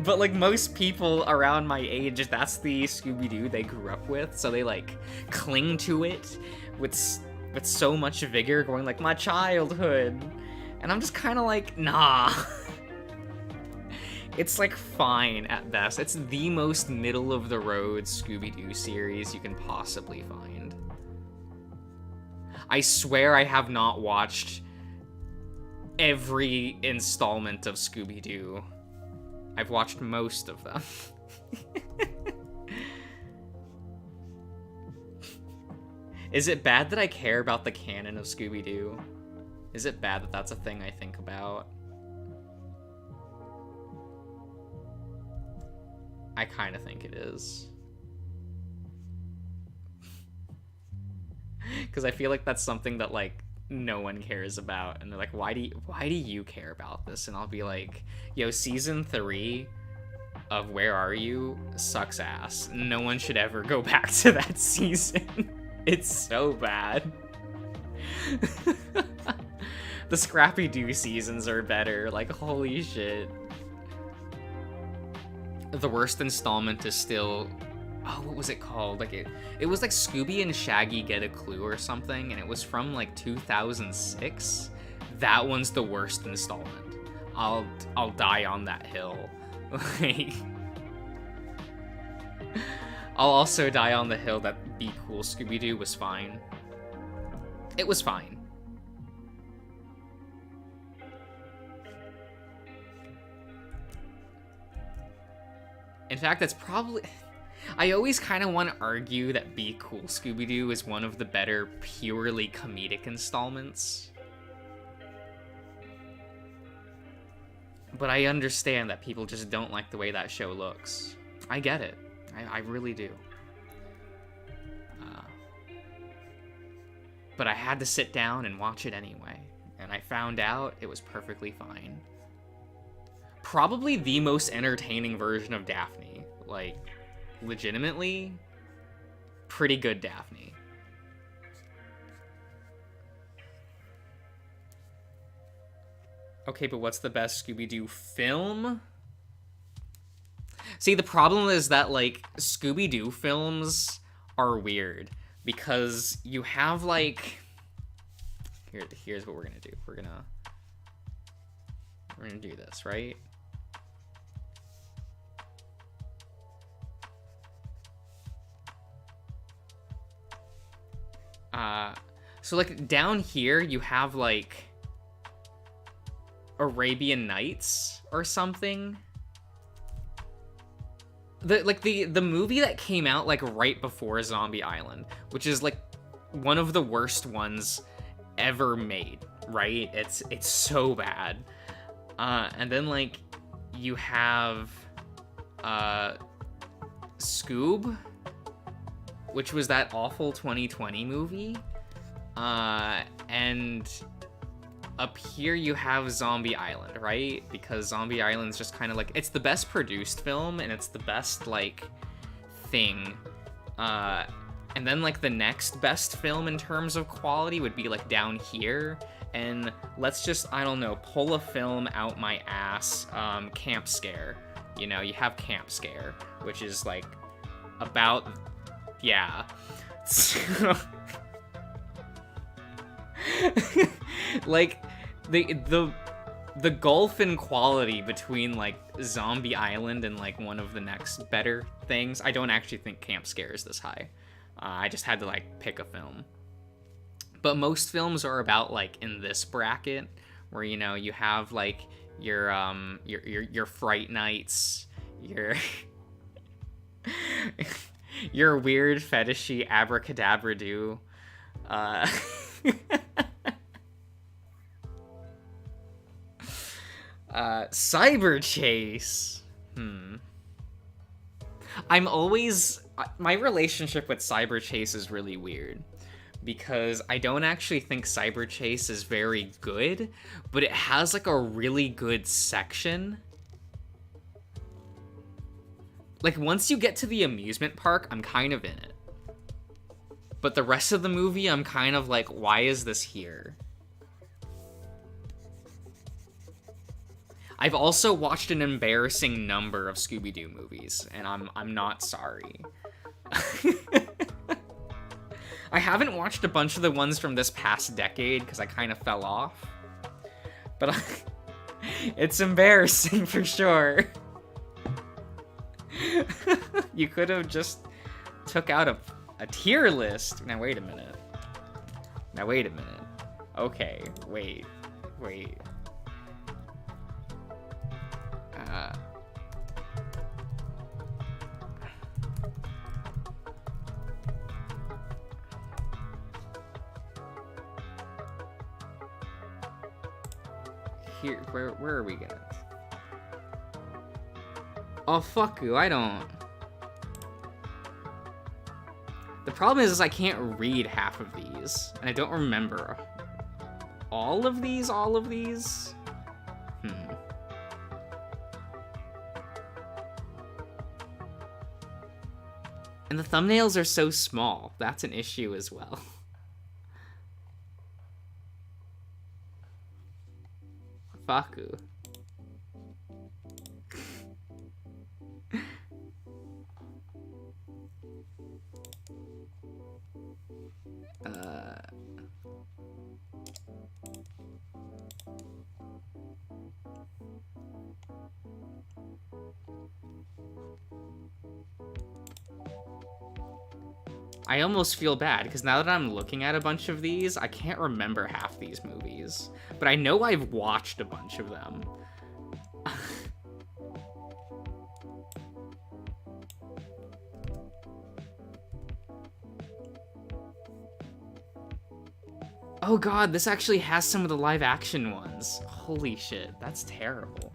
But, like, most people around my age, that's the Scooby-Doo they grew up with, so they, like, cling to it with so much vigor, going like, my childhood. And I'm just kind of like, nah. It's, like, fine at best. It's the most middle-of-the-road Scooby-Doo series you can possibly find. I swear I have not watched every installment of Scooby-Doo. I've watched most of them. Is it bad that I care about the canon of Scooby-Doo? Is it bad that that's a thing I think about? I kind of think it is. Because I feel like that's something that, like, no one cares about, and they're like, why do you care about this? And I'll be like, yo, season 3 of Where Are You sucks ass. No one should ever go back to that season. It's so bad. The Scrappy-Doo seasons are better, like, holy shit. The worst installment is still... Oh, what was it called? Like, it was like Scooby and Shaggy Get a Clue or something, and it was from, like, 2006. That one's the worst installment. I'll die on that hill. Like... I'll also die on the hill that Be Cool Scooby-Doo was fine. It was fine. In fact, that's probably... I always kind of want to argue that Be Cool Scooby-Doo is one of the better purely comedic installments. But I understand that people just don't like the way that show looks. I get it. I really do. But I had to sit down and watch it anyway. And I found out it was perfectly fine. Probably the most entertaining version of Daphne. Like, legitimately, pretty good Daphne. Okay, but what's the best Scooby-Doo film? See, the problem is that, like, Scooby-Doo films are weird. Because you have, like... Here's what we're gonna do. We're gonna do this, right? So, like, down here, you have, like, Arabian Nights or something. The movie that came out, like, right before Zombie Island, which is, like, one of the worst ones ever made, right? It's so bad. And then, like, you have Scoob, which was that awful 2020 movie. And up here you have Zombie Island, right? Because Zombie Island's just kind of like, it's the best produced film, and it's the best, like, thing. And then, like, the next best film in terms of quality would be, like, down here. And let's just, I don't know, pull a film out my ass. Camp Scare. You know, you have Camp Scare, which is, like, about, yeah. Like, the gulf in quality between, like, Zombie Island and, like, one of the next better things. I don't actually think Camp Scare is this high. I just had to, like, pick a film. But most films are about, like, in this bracket, where, you know, you have, like, your Fright Nights, your weird fetishy Abracadabra do. Cyber Chase. I'm always... My relationship with Cyber Chase is really weird, because I don't actually think Cyber Chase is very good, but it has, like, a really good section. Like, once you get to the amusement park, I'm kind of in it. But the rest of the movie, I'm kind of like, why is this here? I've also watched an embarrassing number of Scooby-Doo movies, and I'm not sorry. I haven't watched a bunch of the ones from this past decade because I kind of fell off. But it's embarrassing for sure. You could have just took out a tier list. Now wait a minute. Okay, wait. Here, where are we going? Oh, fuck you, I don't... The problem is I can't read half of these, and I don't remember all of these? And the thumbnails are so small. That's an issue as well. Faku. I almost feel bad, because now that I'm looking at a bunch of these, I can't remember half these movies. But I know I've watched a bunch of them. Oh god, this actually has some of the live action ones. Holy shit, that's terrible.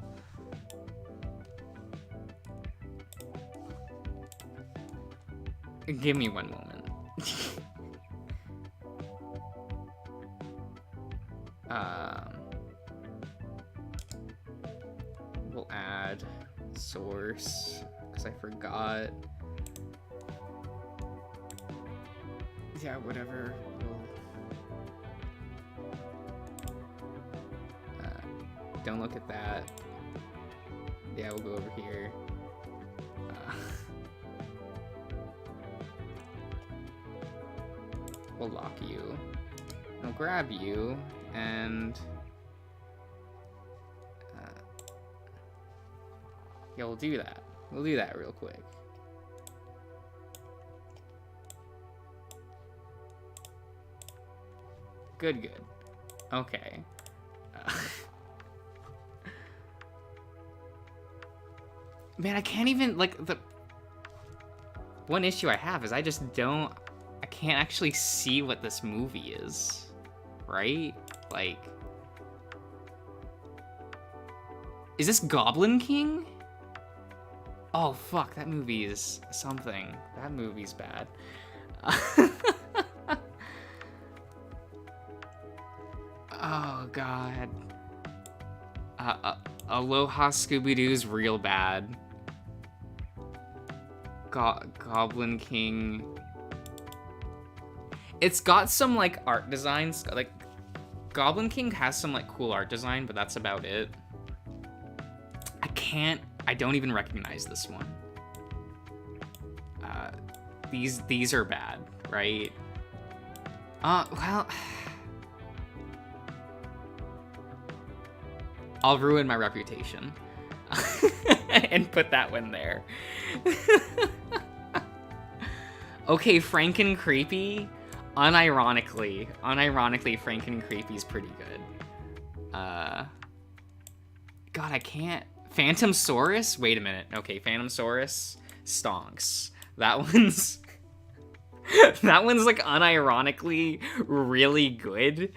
Give me one moment. We'll add source, because I forgot. Yeah, whatever. Don't look at that. Yeah, we'll go over here. We'll lock you. I'll grab you, and yeah, we'll do that. We'll do that real quick. Good. Okay. Man, I can't even, like, the one issue I have is I can't actually see what this movie is, right? Like, Is this Goblin King? Oh, fuck, that movie is something. That movie's bad. Oh, God. Aloha Scooby-Doo's real bad. Goblin King. It's got some, like, art designs. Like, Goblin King has some, like, cool art design, but that's about it. I don't even recognize this one. These are bad, right? Well... I'll ruin my reputation. And put that one there. Okay, Franken Creepy. Unironically, Franken Creepy's pretty good. God, I can't... Phantom Saurus? Wait a minute. Okay, Phantom Saurus stonks. That one's... that one's, like, unironically really good.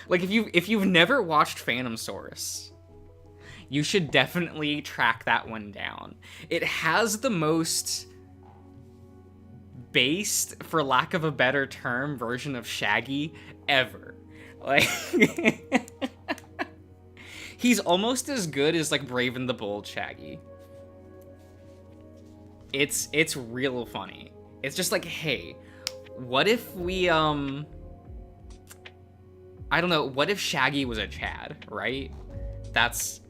Like, if you've never watched Phantom Saurus, you should definitely track that one down. It has the most based, for lack of a better term, version of Shaggy ever. Like, he's almost as good as, like, Brave and the Bold Shaggy. It's real funny. It's just like, hey, what if we, I don't know, what if Shaggy was a Chad, right? That's...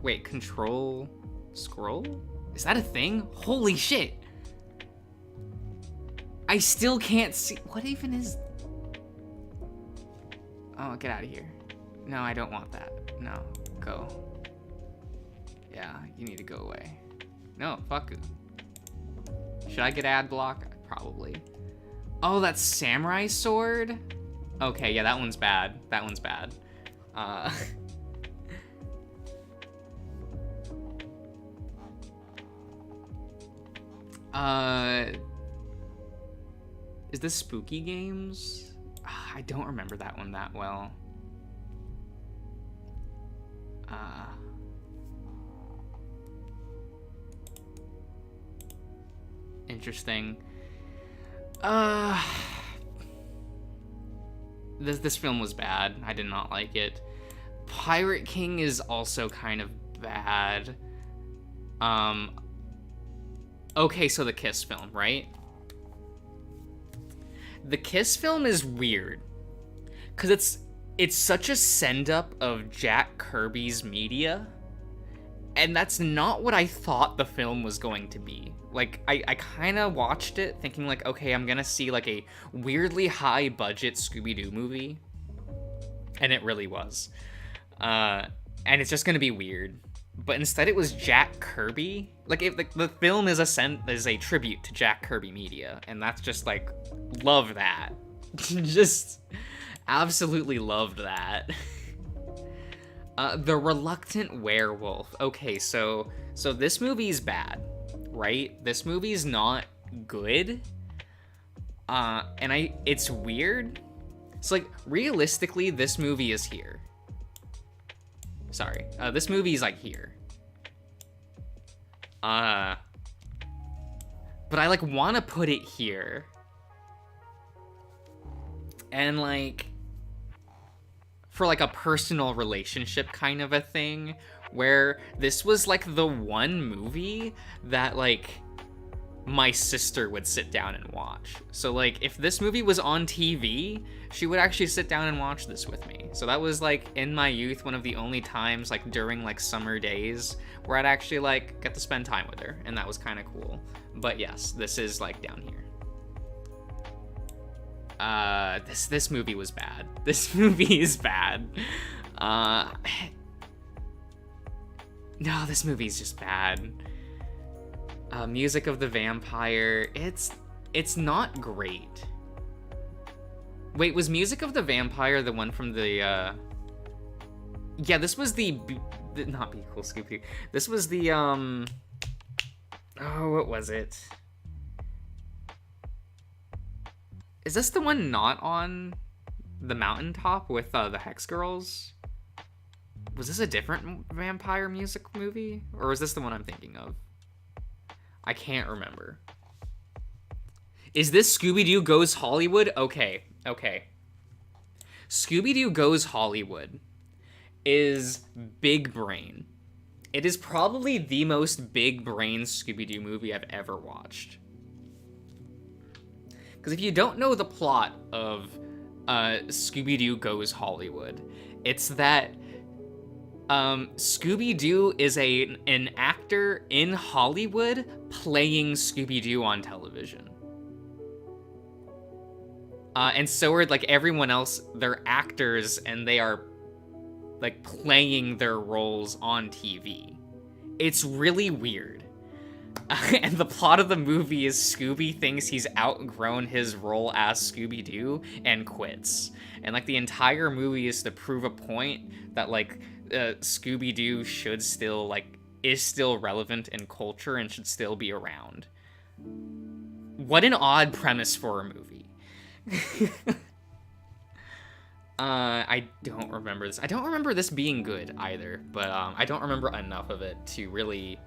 Wait, Control Scroll? Is that a thing? Holy shit! I still can't see... What even is... Oh, get out of here. No, I don't want that. No, go. Yeah, you need to go away. No, fuck it. Should I get ad block? Probably. Oh, that's Samurai Sword? Okay, yeah, that one's bad. That one's bad. Is this Spooky Games? I don't remember that one that well. Interesting. This film was bad. I did not like it. Pirate King is also kind of bad. Okay, so the Kiss film, right? The Kiss film is weird. Because it's such a send-up of Jack Kirby's media. And that's not what I thought the film was going to be. Like, I kind of watched it thinking, like, okay, I'm gonna see, like, a weirdly high-budget Scooby-Doo movie. And it really was. And it's just gonna be weird. But instead it was Jack Kirby. Like, the film is a tribute to Jack Kirby media. And that's just, like, love that. Just absolutely loved that. The Reluctant Werewolf. Okay, so this movie's bad, right? This movie's not good. And it's weird. It's like, realistically, this movie is here. Sorry. This movie is, like, here. But I, like, want to put it here. And, like, for, like, a personal relationship kind of a thing, where this was, like, the one movie that, like, my sister would sit down and watch. So, like, if this movie was on TV, she would actually sit down and watch this with me. So that was, like, in my youth, one of the only times, like, during, like, summer days where I'd actually, like, get to spend time with her, and that was kind of cool. But yes, this is, like, down here. This movie was bad. This movie is bad. No, this movie's just bad. Music of the Vampire, it's not great. Wait, was Music of the Vampire the one from the, yeah, this was not Be Cool Scooby. This was the, oh, what was it? Is this the one not on the mountaintop with the Hex Girls. Was this a different vampire music movie? Or was this the one I'm thinking of? I can't remember. Is this Scooby-Doo Goes Hollywood? Okay. Scooby-Doo Goes Hollywood is big brain. It is probably the most big brain Scooby-Doo movie I've ever watched. Because if you don't know the plot of Scooby-Doo Goes Hollywood, it's that Scooby-Doo is an actor in Hollywood playing Scooby-Doo on television. And so are, like, everyone else, they're actors, and they are, like, playing their roles on TV. It's really weird. And the plot of the movie is Scooby thinks he's outgrown his role as Scooby-Doo and quits. And, like, the entire movie is to prove a point that, like, Scooby-Doo should still, like, is still relevant in culture and should still be around. What an odd premise for a movie. I don't remember this. I don't remember this being good either, but I don't remember enough of it to really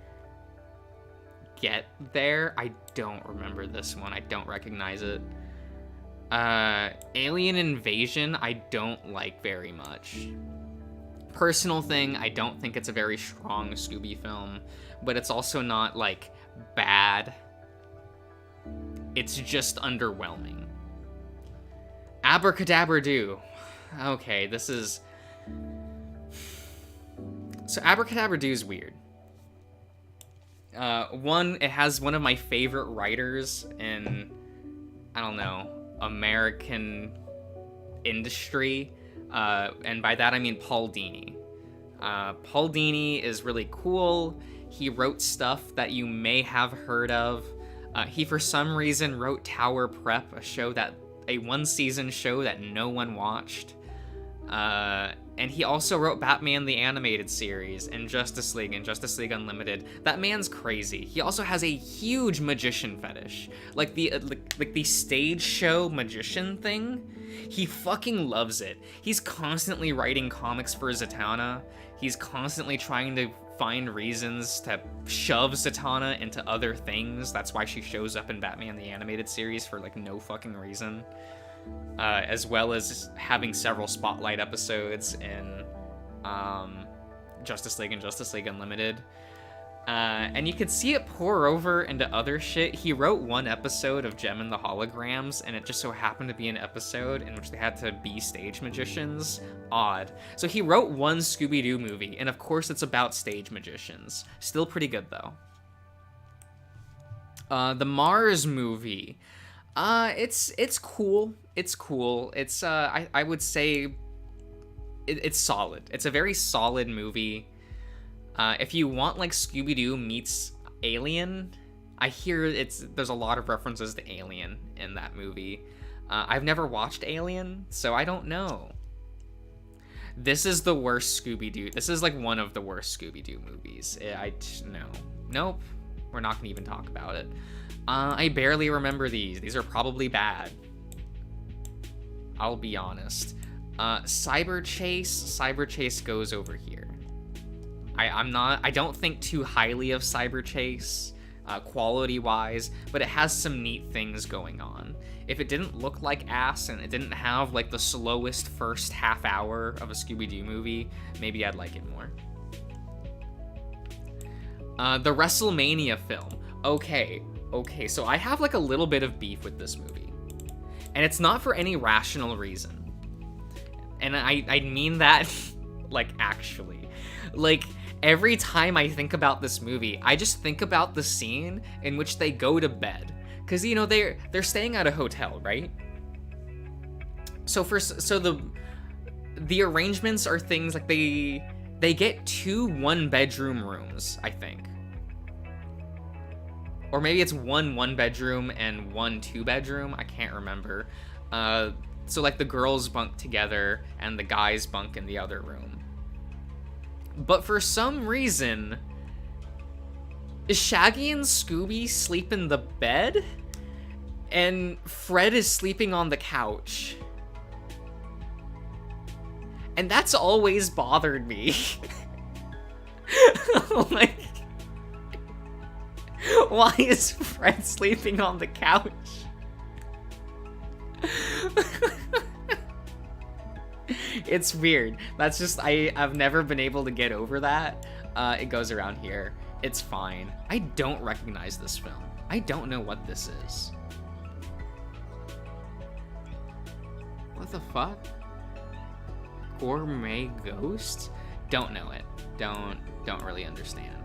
get there. I don't remember this one. I don't recognize it. Alien Invasion, I don't like very much. Personal thing, I don't think it's a very strong Scooby film, but it's also not, like, bad. It's just underwhelming. Abracadabra-Doo. Okay, this is... So Abracadabra-Doo is weird. One, it has one of my favorite writers in, I don't know, American industry. And by that I mean Paul Dini. Paul Dini is really cool. He wrote stuff that you may have heard of. He, for some reason, wrote Tower Prep, a one-season show that no one watched. And he also wrote Batman the Animated Series and Justice League and Justice League Unlimited. That man's crazy. He also has a huge magician fetish. Like the stage show magician thing. He fucking loves it. He's constantly writing comics for Zatanna. He's constantly trying to find reasons to shove Zatanna into other things. That's why she shows up in Batman the Animated Series for, like, no fucking reason. As well as having several spotlight episodes in Justice League and Justice League Unlimited. And you could see it pour over into other shit. He wrote one episode of Gem and the Holograms, and it just so happened to be an episode in which they had to be stage magicians. Odd. So he wrote one Scooby-Doo movie, and of course it's about stage magicians. Still pretty good, though. The Mars movie. It's cool. It's cool. It's, I would say it's solid. It's a very solid movie. If you want, like, Scooby-Doo meets Alien, I hear there's a lot of references to Alien in that movie. I've never watched Alien, so I don't know. This is the worst Scooby-Doo. This is, like, one of the worst Scooby-Doo movies. No. Nope. We're not gonna even talk about it. I barely remember these. These are probably bad. I'll be honest. Cyber Chase goes over here. I don't think too highly of Cyber Chase, quality-wise, but it has some neat things going on. If it didn't look like ass and it didn't have, like, the slowest first half hour of a Scooby-Doo movie, maybe I'd like it more. The WrestleMania film. Okay, so I have, like, a little bit of beef with this movie. And it's not for any rational reason. And I mean that, like, actually. Like, every time I think about this movie, I just think about the scene in which they go to bed. Because, you know, they're staying at a hotel, right? So the arrangements are things like they get 2 one-bedroom rooms, I think. Or maybe it's 1 one-bedroom and 1 two-bedroom. I can't remember. So, like, the girls bunk together and the guys bunk in the other room. But for some reason, Shaggy and Scooby sleep in the bed, and Fred is sleeping on the couch. And that's always bothered me. Like, why is Fred sleeping on the couch? It's weird. That's just, I've never been able to get over that. It goes around here. It's fine. I don't recognize this film. I don't know what this is. What the fuck? Gourmet Ghost? Don't know it. Don't really understand.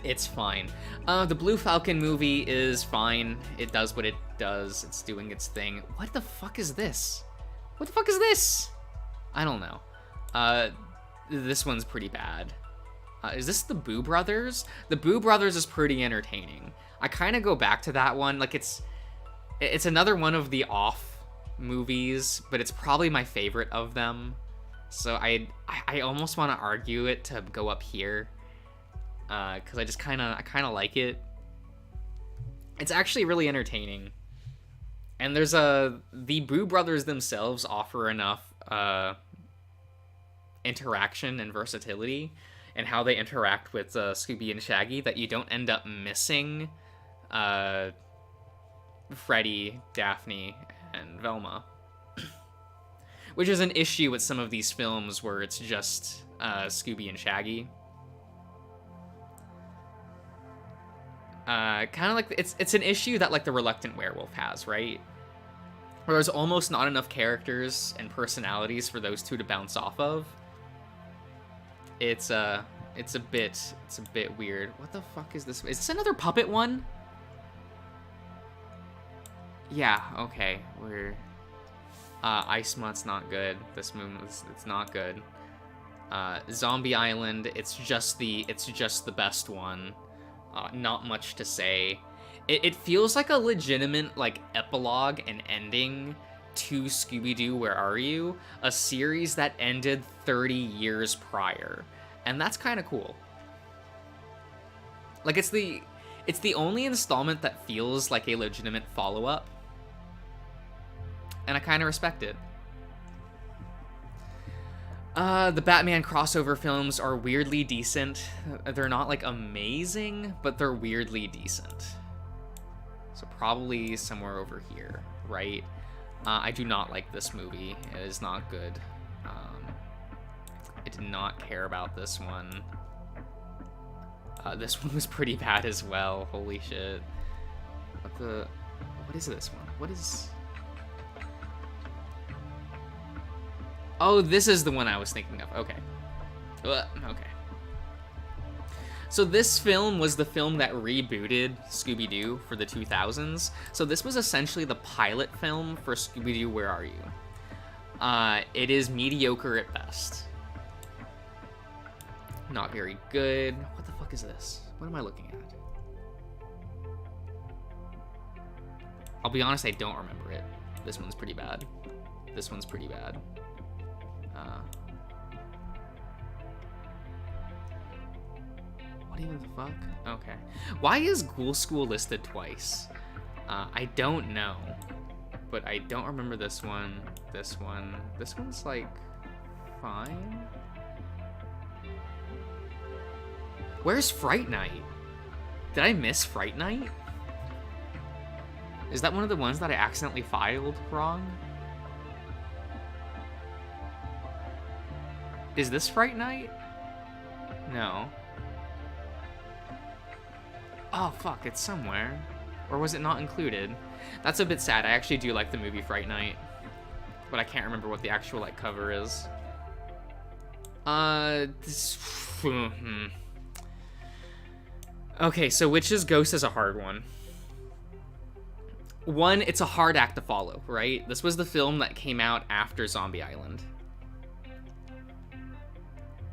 It's fine. The Blue Falcon movie is fine. It does what it does. It's doing its thing. What the fuck is this? What the fuck is this? I don't know. This one's pretty bad. Is this the Boo Brothers? The Boo Brothers is pretty entertaining. I kind of go back to that one. Like, it's another one of the off movies, but it's probably my favorite of them. So I almost want to argue it to go up here. Because I kind of like it. It's actually really entertaining. And there's the Boo Brothers themselves offer enough interaction and versatility and how they interact with Scooby and Shaggy that you don't end up missing Freddy, Daphne, and Velma. Which is an issue with some of these films where it's just Scooby and Shaggy. Kind of like it's an issue that like the Reluctant Werewolf has, right? Where there's almost not enough characters and personalities for those two to bounce off of. It's a bit weird. What the fuck is this? Is this another puppet one? Yeah, okay. We're Ice Mutt's not good. This moon it's not good. Zombie Island, it's just the best one. Not much to say. It feels like a legitimate like epilogue and ending to Scooby-Doo Where Are You? A series that ended 30 years prior. And that's kind of cool. Like it's the only installment that feels like a legitimate follow-up. And I kind of respect it. The Batman crossover films are weirdly decent. They're not, like, amazing, but they're weirdly decent. So probably somewhere over here, right? I do not like this movie. It is not good. I did not care about this one. This one was pretty bad as well. Holy shit. What is this one? What is... Oh, this is the one I was thinking of. Okay. Okay. So this film was the film that rebooted Scooby-Doo for the 2000s. So this was essentially the pilot film for Scooby-Doo Where Are You? It is mediocre at best. Not very good. What the fuck is this? What am I looking at? I'll be honest, I don't remember it. This one's pretty bad. This one's pretty bad. What even the fuck? Okay. Why is Ghoul School listed twice? I don't know. But I don't remember this one. This one. This one's like fine. Where's Fright Night? Did I miss Fright Night? Is that one of the ones that I accidentally filed wrong? Is this Fright Night? No. Oh, fuck, it's somewhere. Or was it not included? That's a bit sad. I actually do like the movie Fright Night. But I can't remember what the actual, like, cover is. Okay, so Witch's Ghost is a hard one. One, it's a hard act to follow, right? This was the film that came out after Zombie Island.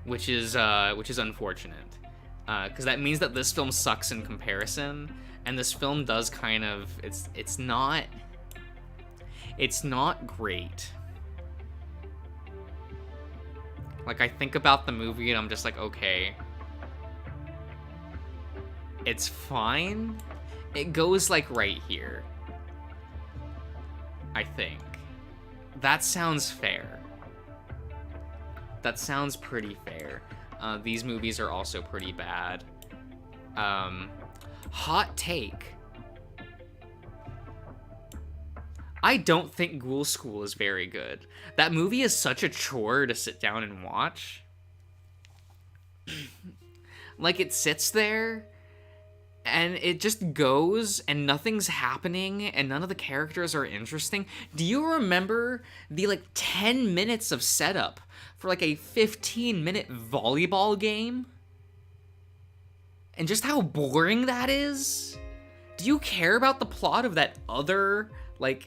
Which is unfortunate, because that means that this film sucks in comparison, and this film does kind of it's not great. Like, I think about the movie and I'm just like, okay, it's fine. It goes like right here, I think, That sounds fair. That sounds pretty fair. These movies are also pretty bad. Hot take. I don't think Ghoul School is very good. That movie is such a chore to sit down and watch. Like, it sits there and it just goes and nothing's happening and none of the characters are interesting. Do you remember the 10 minutes of setup for a 15-minute volleyball game? And just how boring that is? Do you care about the plot of that other,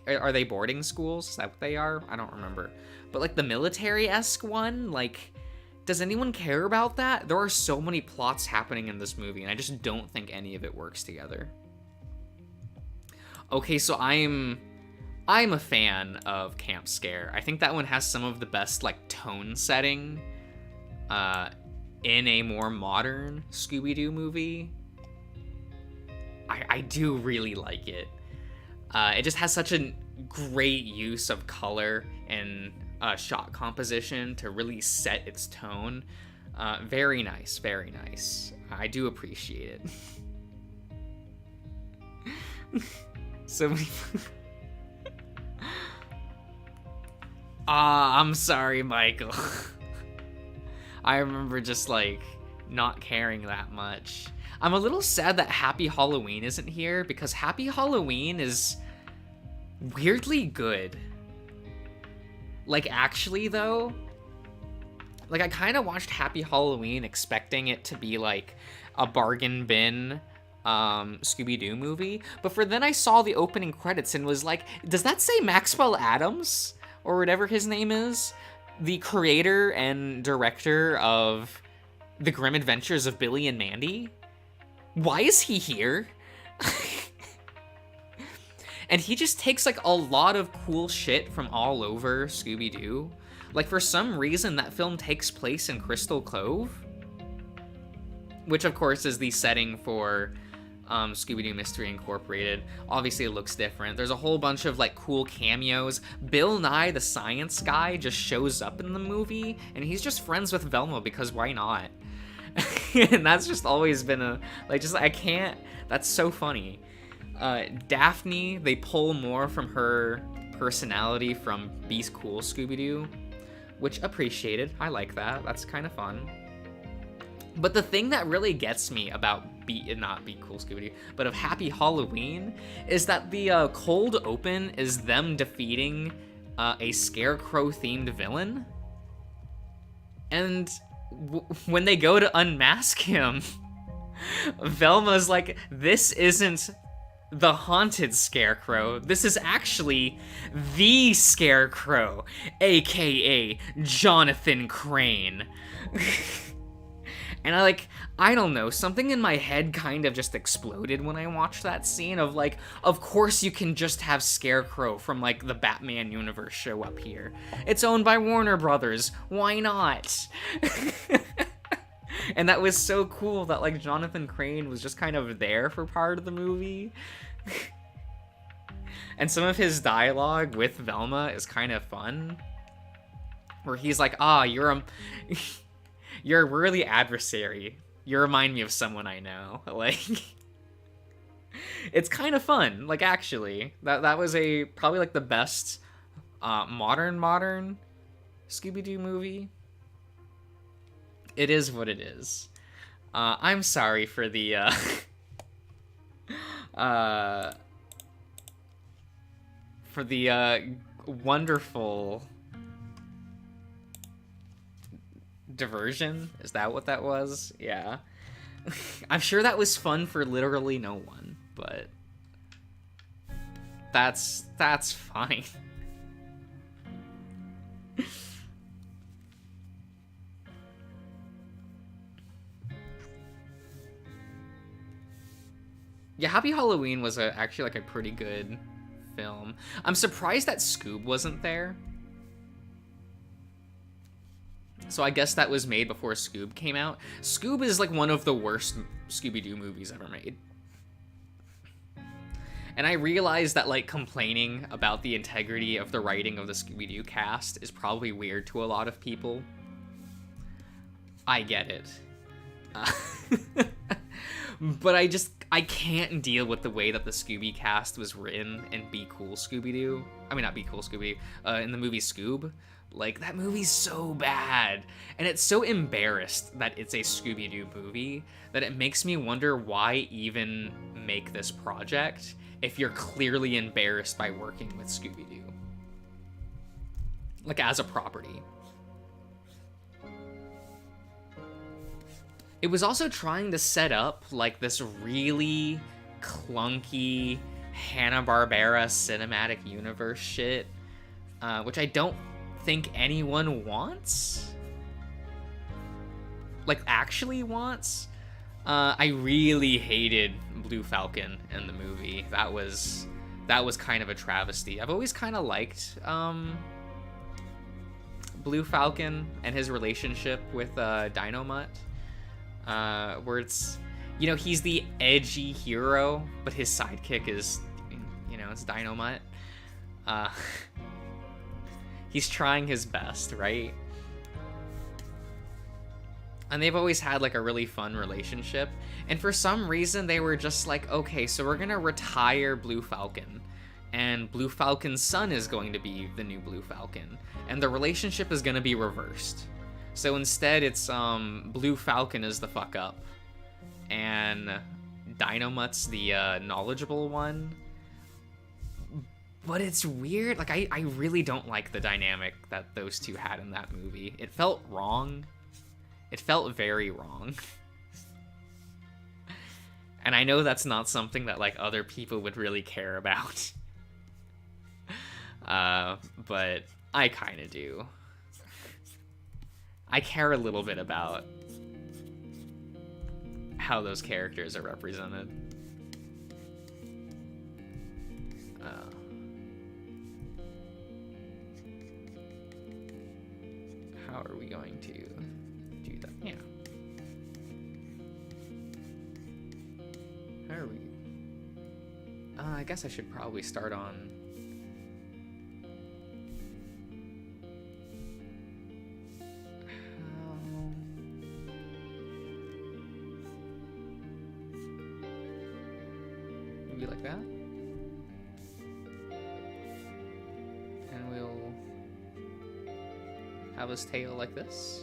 are they boarding schools? Is that what they are? I don't remember. But the military-esque one, does anyone care about that? There are so many plots happening in this movie, and I just don't think any of it works together. Okay, so I'm a fan of Camp Scare. I think that one has some of the best tone setting in a more modern Scooby-Doo movie. I do really like it. It just has such a great use of color and shot composition to really set its tone. Very nice, very nice. I do appreciate it. So many... I'm sorry, Michael. I remember just not caring that much. I'm a little sad that Happy Halloween isn't here because Happy Halloween is weirdly good. Actually, though, I kind of watched Happy Halloween expecting it to be a bargain bin Scooby-Doo movie, but then I saw the opening credits and was like, does that say Maxwell Adams? Or whatever his name is? The creator and director of The Grim Adventures of Billy and Mandy? Why is he here? And he just takes a lot of cool shit from all over Scooby-Doo. For some reason, that film takes place in Crystal Cove, which of course is the setting for Scooby-Doo Mystery Incorporated. Obviously, it looks different. There's a whole bunch of cool cameos. Bill Nye the Science Guy just shows up in the movie, and he's just friends with Velma because why not? And that's just always been I can't. That's so funny. Daphne, they pull more from her personality from Be Cool Scooby-Doo, which appreciated. I like that. That's kind of fun. But the thing that really gets me about not Be Cool Scooby-Doo, but of Happy Halloween, is that the cold open is them defeating a scarecrow-themed villain. And when they go to unmask him, Velma's like, this isn't the haunted scarecrow. This is actually the Scarecrow, aka Jonathan Crane. And I don't know, something in my head kind of just exploded when I watched that scene of of course you can just have Scarecrow from the Batman universe show up here. It's owned by Warner Brothers. Why not? And that was so cool that Jonathan Crane was just kind of there for part of the movie. And some of his dialogue with Velma is kind of fun. Where he's like, you're a worthy adversary. You remind me of someone I know. It's kind of fun. Actually, that was probably the best modern Scooby-Doo movie. It is what it is. I'm sorry for the wonderful diversion. Is that what that was? Yeah. I'm sure that was fun for literally no one, but that's fine. Yeah, Happy Halloween was actually a pretty good film. I'm surprised that Scoob wasn't there. So I guess that was made before Scoob came out. Scoob is one of the worst Scooby-Doo movies ever made. And I realize that, like, complaining about the integrity of the writing of the Scooby-Doo cast is probably weird to a lot of people. I get it. But I can't deal with the way that the Scooby cast was written in Be Cool Scooby-Doo. I mean, not Be Cool Scooby, in the movie Scoob. Like, that movie's so bad. And it's so embarrassed that it's a Scooby-Doo movie that it makes me wonder why even make this project if you're clearly embarrassed by working with Scooby-Doo. Like, as a property. It was also trying to set up, like, this really clunky Hanna-Barbera cinematic universe shit, which I don't think anyone wants. Like, actually wants. I really hated Blue Falcon in the movie. That was kind of a travesty. I've always kind of liked Blue Falcon and his relationship with Dynomutt. Where it's, you know, he's the edgy hero, but his sidekick is, you know, it's Dynomutt. He's trying his best, right? And they've always had, like, a really fun relationship. And for some reason, they were just like, okay, so we're gonna retire Blue Falcon. And Blue Falcon's son is going to be the new Blue Falcon. And the relationship is gonna be reversed. So instead, it's Blue Falcon is the fuck up, and Dynomutt's the knowledgeable one. But it's weird. Like, I really don't like the dynamic that those two had in that movie. It felt wrong. It felt very wrong. And I know that's not something that, like, other people would really care about. But I kind of do. I care a little bit about how those characters are represented. How are we going to do that? Yeah. How are we? I guess I should probably start on... like that, and we'll have his tail like this.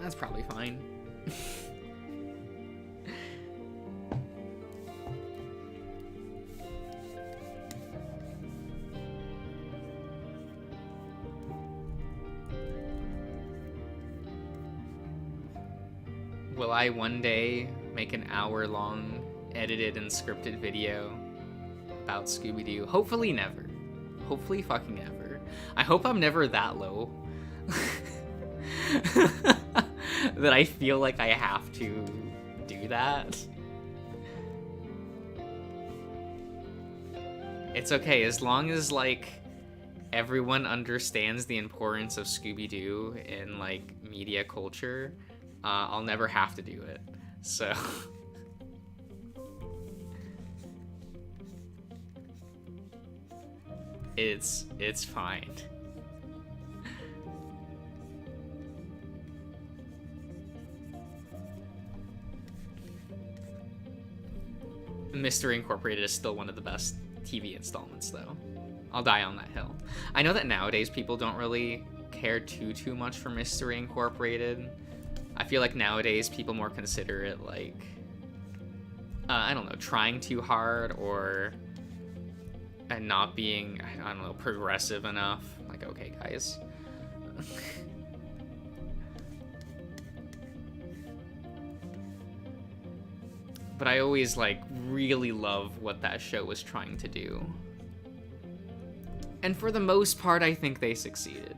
That's probably fine. Will I one day make an hour-long edited and scripted video about Scooby-Doo? Hopefully never. Hopefully fucking never. I hope I'm never that low. That I feel like I have to do that. It's okay, as long as, like, everyone understands the importance of Scooby-Doo in, like, media culture, I'll never have to do it. So... It's fine. Mystery Incorporated is still one of the best TV installments, though. I'll die on that hill. I know that nowadays people don't really care too much for Mystery Incorporated. I feel like nowadays people more consider it like, I don't know, trying too hard or not being, I don't know, progressive enough. Like, okay, guys. But I always, like, really love what that show was trying to do. And for the most part, I think they succeeded.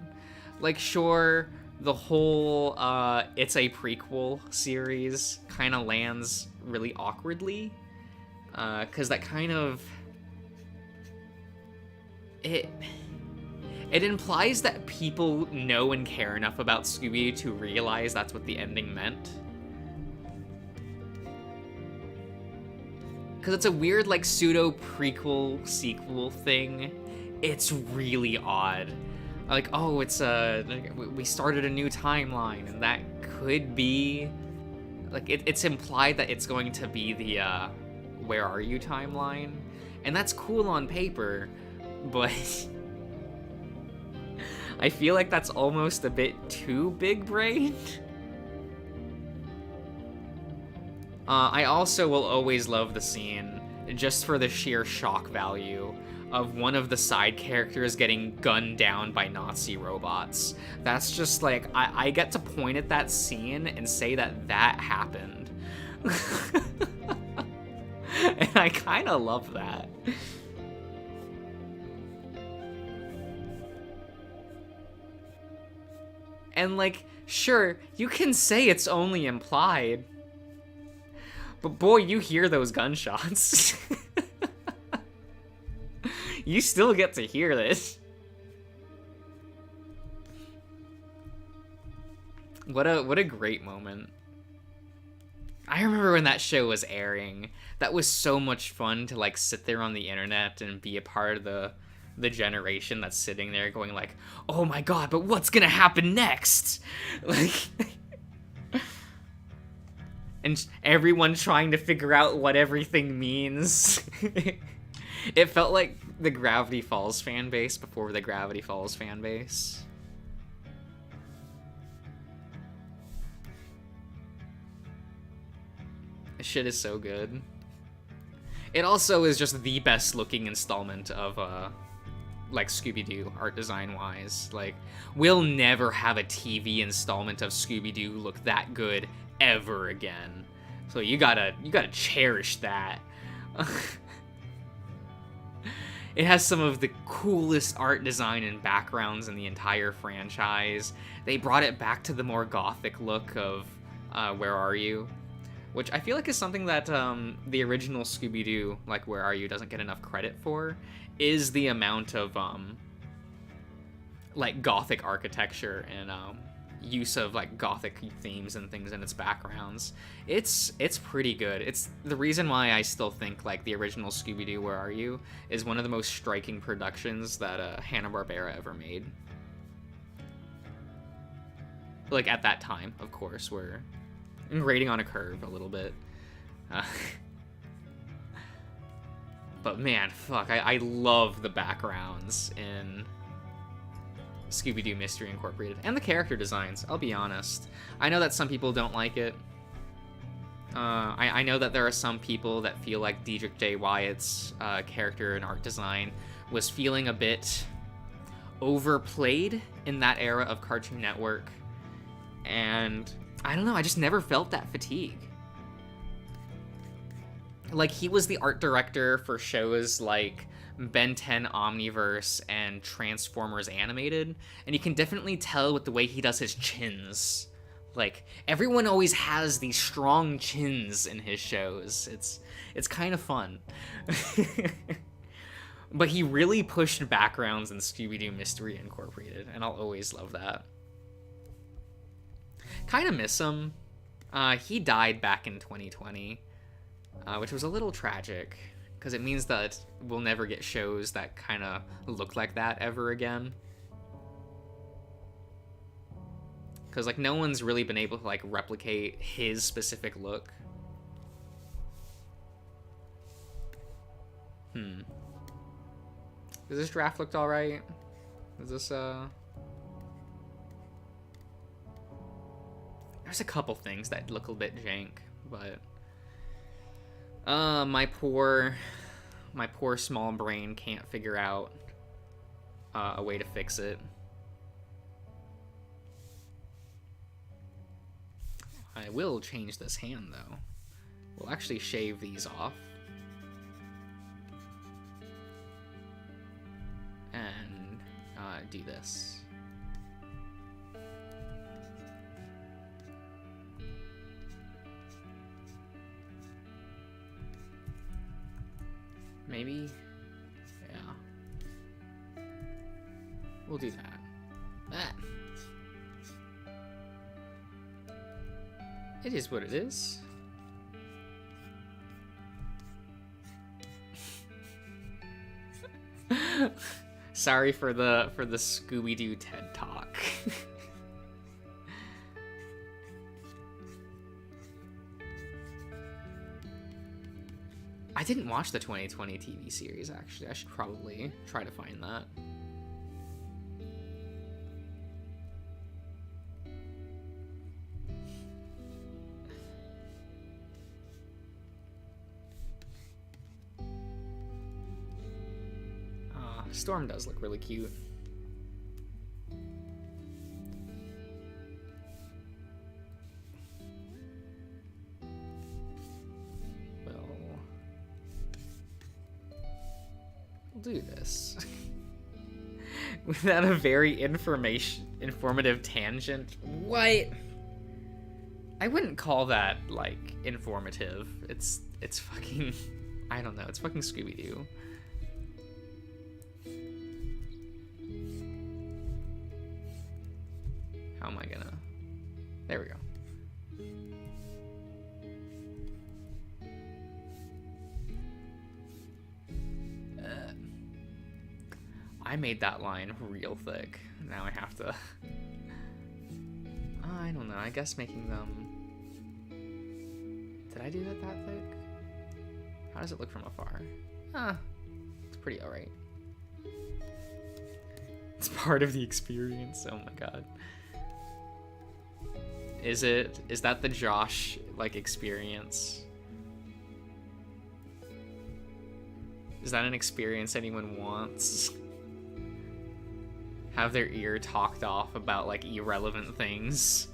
Like, sure, the whole it's a prequel series kind of lands really awkwardly, because that kind of It implies that people know and care enough about Scooby to realize that's what the ending meant. Because it's a weird, like, pseudo prequel sequel thing. It's really odd. Like, oh, it's we started a new timeline, and that could be, like, it's implied that it's going to be the Where Are You timeline, and that's cool on paper, but I feel like that's almost a bit too big brain. I also will always love the scene, just for the sheer shock value, of one of the side characters getting gunned down by Nazi robots. That's just like, I get to point at that scene and say that that happened. And I kind of love that. And like, sure, you can say it's only implied, but boy, you hear those gunshots. You still get to hear this. What a great moment. I remember when that show was airing. That was so much fun to like sit there on the internet and be a part of the generation that's sitting there going like, "Oh my god, but what's gonna happen next?" Like, and everyone trying to figure out what everything means. It felt like the Gravity Falls fan base before the Gravity Falls fan base. This shit is so good. It also is just the best looking installment of like Scooby-Doo art design wise. Like, we'll never have a TV installment of Scooby-Doo look that good ever again. So you gotta cherish that. It has some of the coolest art design and backgrounds in the entire franchise. They brought it back to the more gothic look of Where Are You? Which I feel like is something that the original Scooby-Doo, like Where Are You, doesn't get enough credit for, is the amount of like gothic architecture and use of like gothic themes and things in its backgrounds. It's pretty good. It's the reason why I still think like the original Scooby-Doo Where Are You is one of the most striking productions that Hanna-Barbera ever made. Like at that time, of course, we're grading on a curve a little bit. But man, fuck, I love the backgrounds in Scooby-Doo Mystery Incorporated. And the character designs, I'll be honest. I know that some people don't like it. I know that there are some people that feel like Diedrich J. Wyatt's character and art design was feeling a bit overplayed in that era of Cartoon Network. And I don't know, I just never felt that fatigue. Like, he was the art director for shows like Ben 10 Omniverse and Transformers Animated, and you can definitely tell with the way he does his chins. Like, everyone always has these strong chins in his shows. It's kind of fun. But he really pushed backgrounds in Scooby-Doo Mystery Incorporated, and I'll always love that. Kind of miss him. He died back in 2020, which was a little tragic, because it means that we'll never get shows that kind of look like that ever again. Because, like, no one's really been able to, like, replicate his specific look. Does this draft look alright? Is this, There's a couple things that look a bit jank, but my poor small brain can't figure out a way to fix it. I will change this hand though. We'll actually shave these off. And do this. Maybe? Yeah. We'll do that. Ah. It is what it is. Sorry for the Scooby-Doo TED Talk. I didn't watch the 2020 TV series, actually. I should probably try to find that. Storm does look really cute. Well, we'll do this. Without a very informative tangent. What? I wouldn't call that, like, informative. It's fucking... I don't know. It's fucking Scooby-Doo. How am I gonna... There we go. I made that line real thick. Now I have to... I don't know. I guess making them... Did I do that thick? How does it look from afar? It's pretty alright. It's part of the experience. Oh my god. Is that the Josh, like, experience? Is that an experience anyone wants? Have their ear talked off about, like, irrelevant things?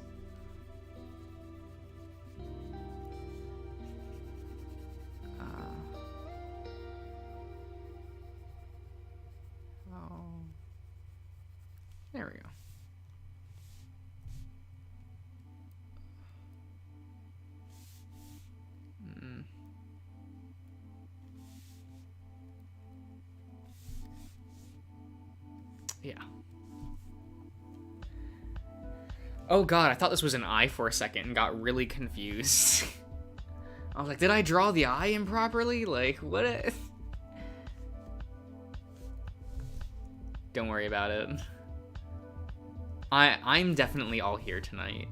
There we go. Yeah. Oh god, I thought this was an eye for a second and got really confused. I was like, did I draw the eye improperly? Like, what? Don't worry about it. I'm definitely all here tonight.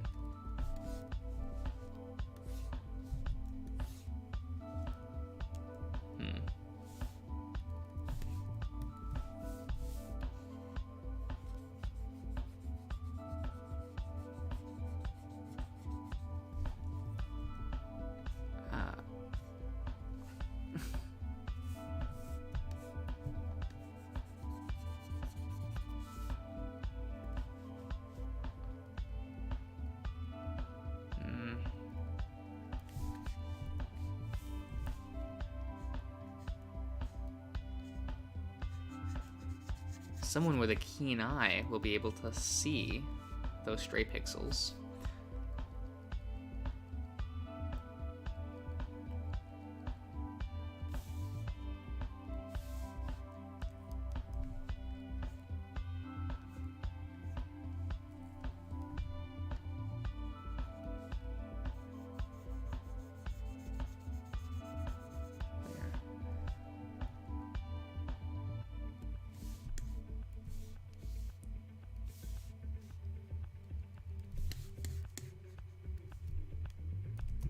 Someone with a keen eye will be able to see those stray pixels.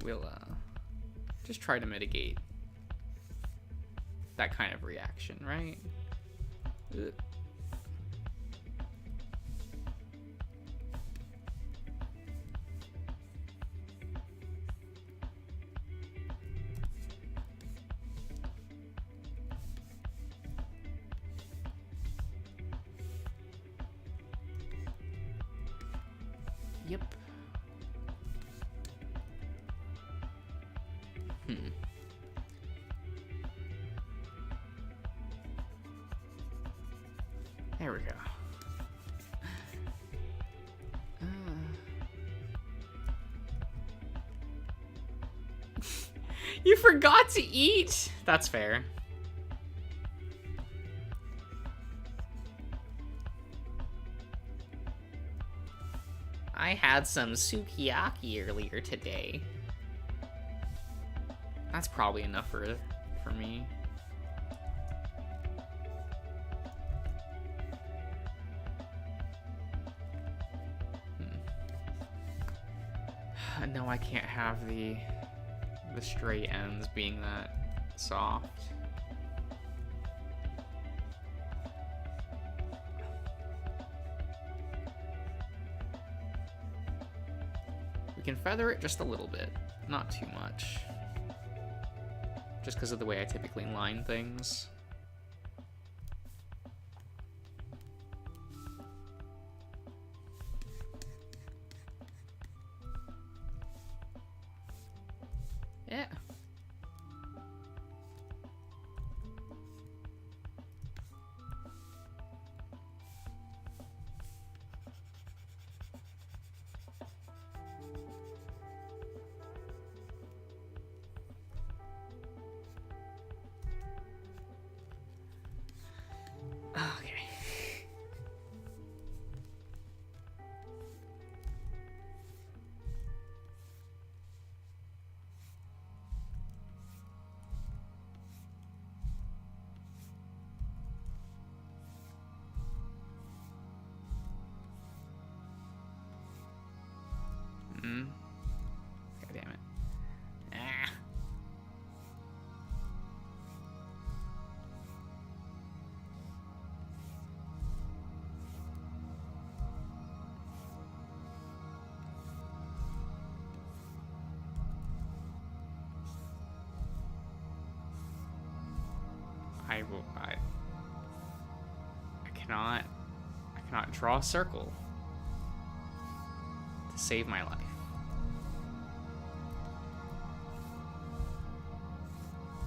We'll just try to mitigate that kind of reaction, right? Ugh. Yep. There we go. You forgot to eat? That's fair. I had some sukiyaki earlier today. That's probably enough for me. No, I can't have the straight ends being that soft. We can feather it just a little bit, not too much. Just because of the way I typically line things. Yeah. Okay. God damn it. Ah. I cannot draw a circle to save my life.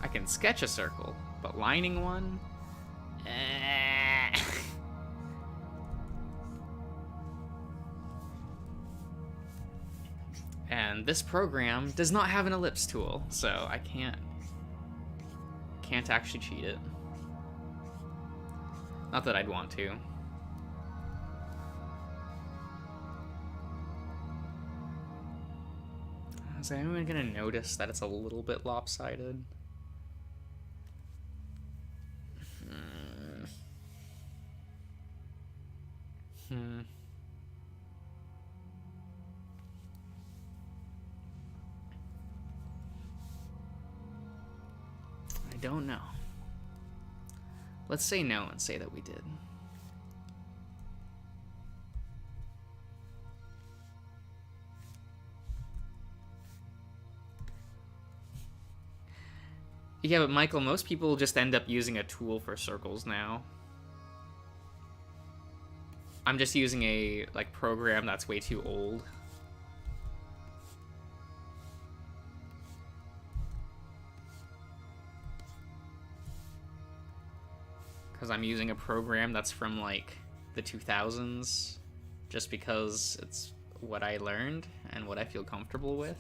I can sketch a circle, but lining one? And this program does not have an ellipse tool, so I can't actually cheat it. Not that I'd want to. Is anyone gonna notice that it's a little bit lopsided? I don't know. Let's say no and say that we did. Yeah, but Michael, most people just end up using a tool for circles now. I'm just using a program that's way too old. Because I'm using a program that's from the 2000s, just because it's what I learned and what I feel comfortable with.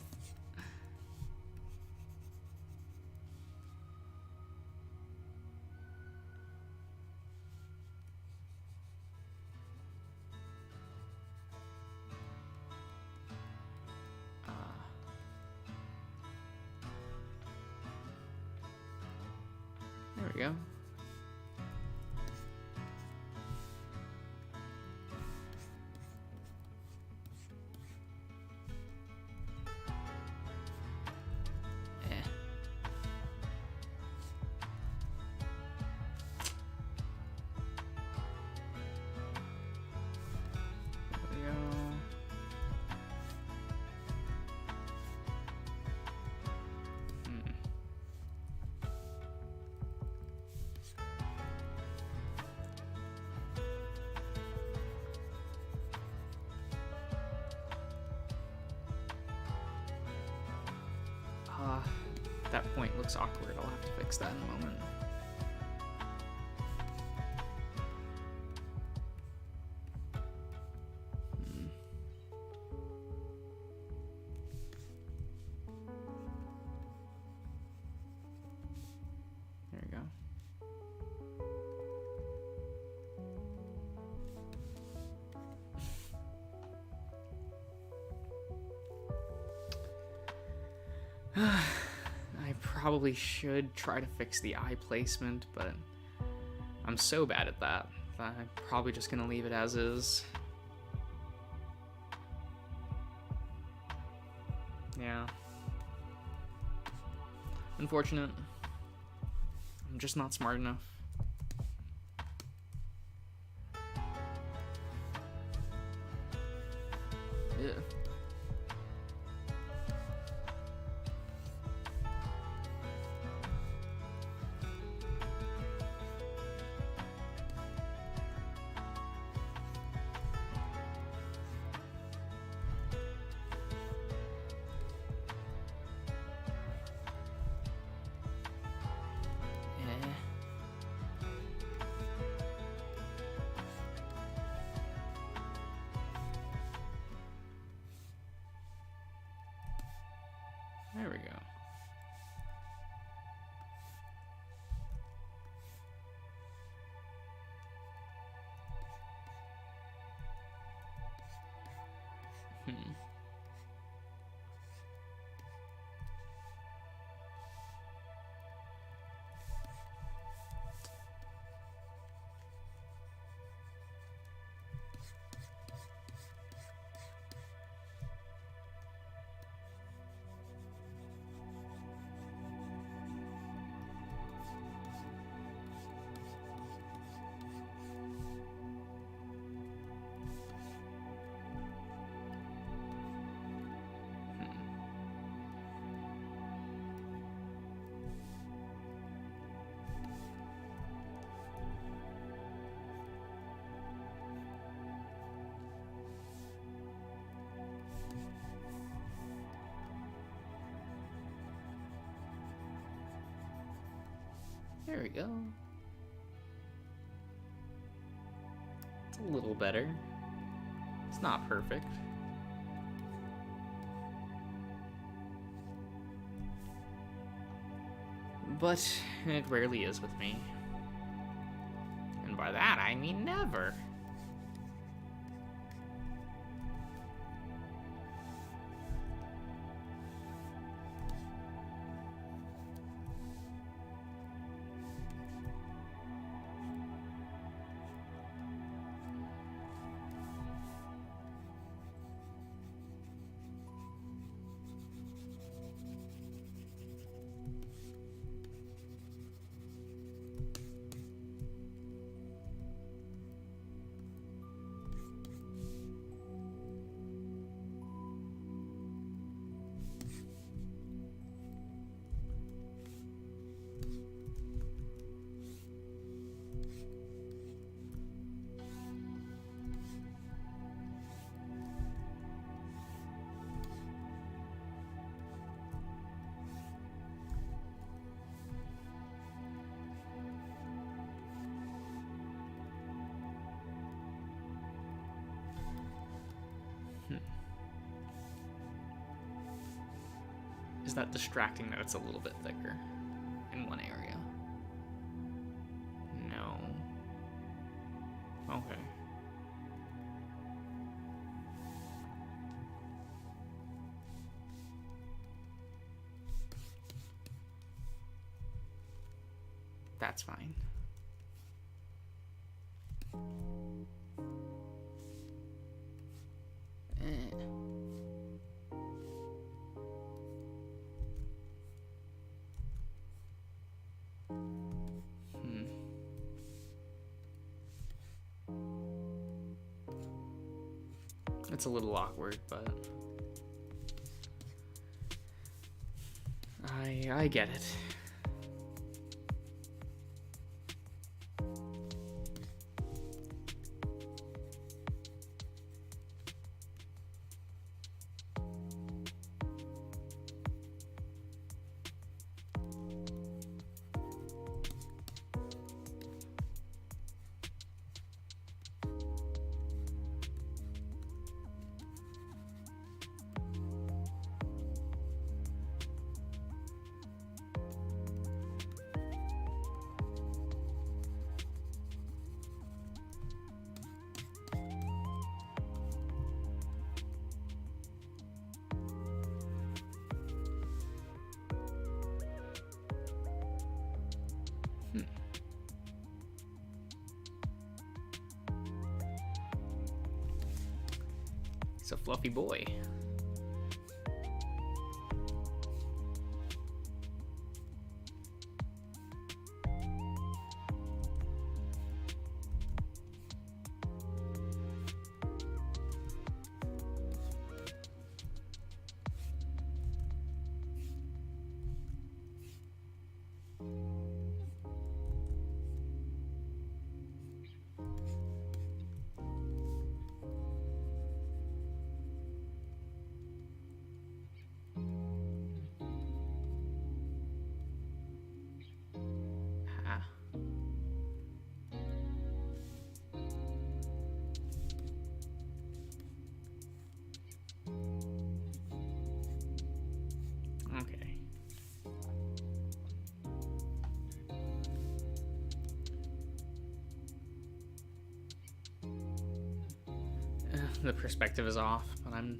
There we go. That point looks awkward. I'll have to fix that in a moment. There we go. I probably should try to fix the eye placement, but I'm so bad at that I'm probably just gonna leave it as is. Yeah. Unfortunate. I'm just not smart enough. Yeah. There we go. There we go. It's a little better. It's not perfect. But it rarely is with me. And by that, I mean never. Is that distracting that it's a little bit thicker in one area? No. Okay. That's fine. It's a little awkward, but I get it. fluffy boy. Okay. The perspective is off, but I'm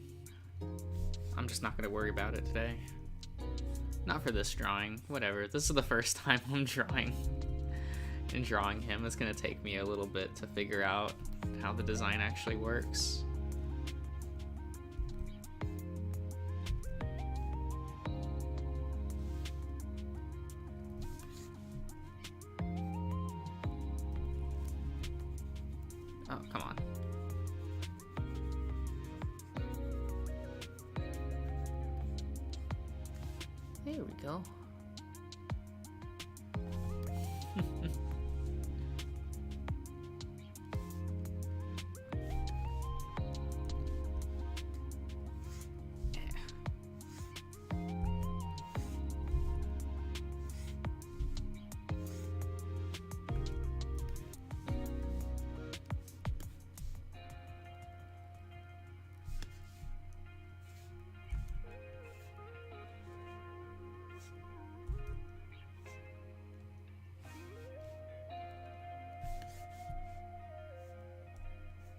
just not gonna worry about it today. Not for this drawing. Whatever. This is the first time I'm drawing. And drawing him, it's gonna take me a little bit to figure out how the design actually works. Oh, come on. There we go.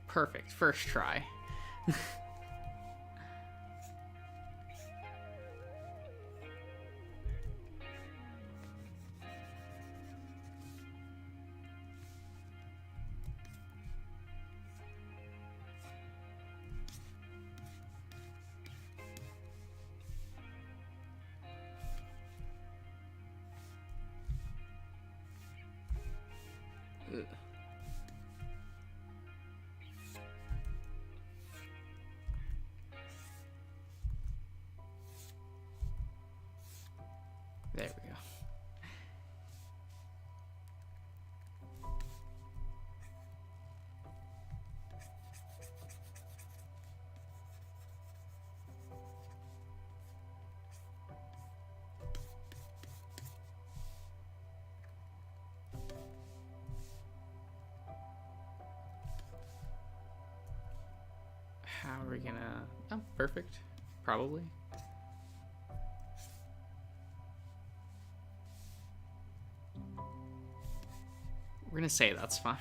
Perfect. First try. Ugh. There we go. How are we gonna... Oh, perfect. Probably. We're gonna say that's fine.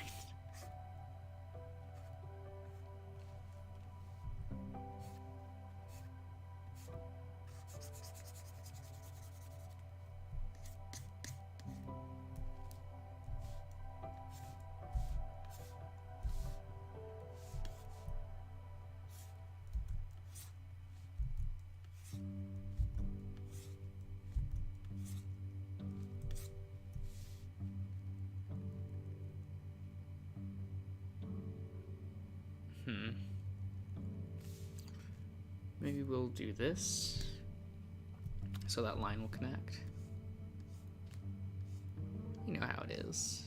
Maybe we'll do this so that line will connect. You know how it is.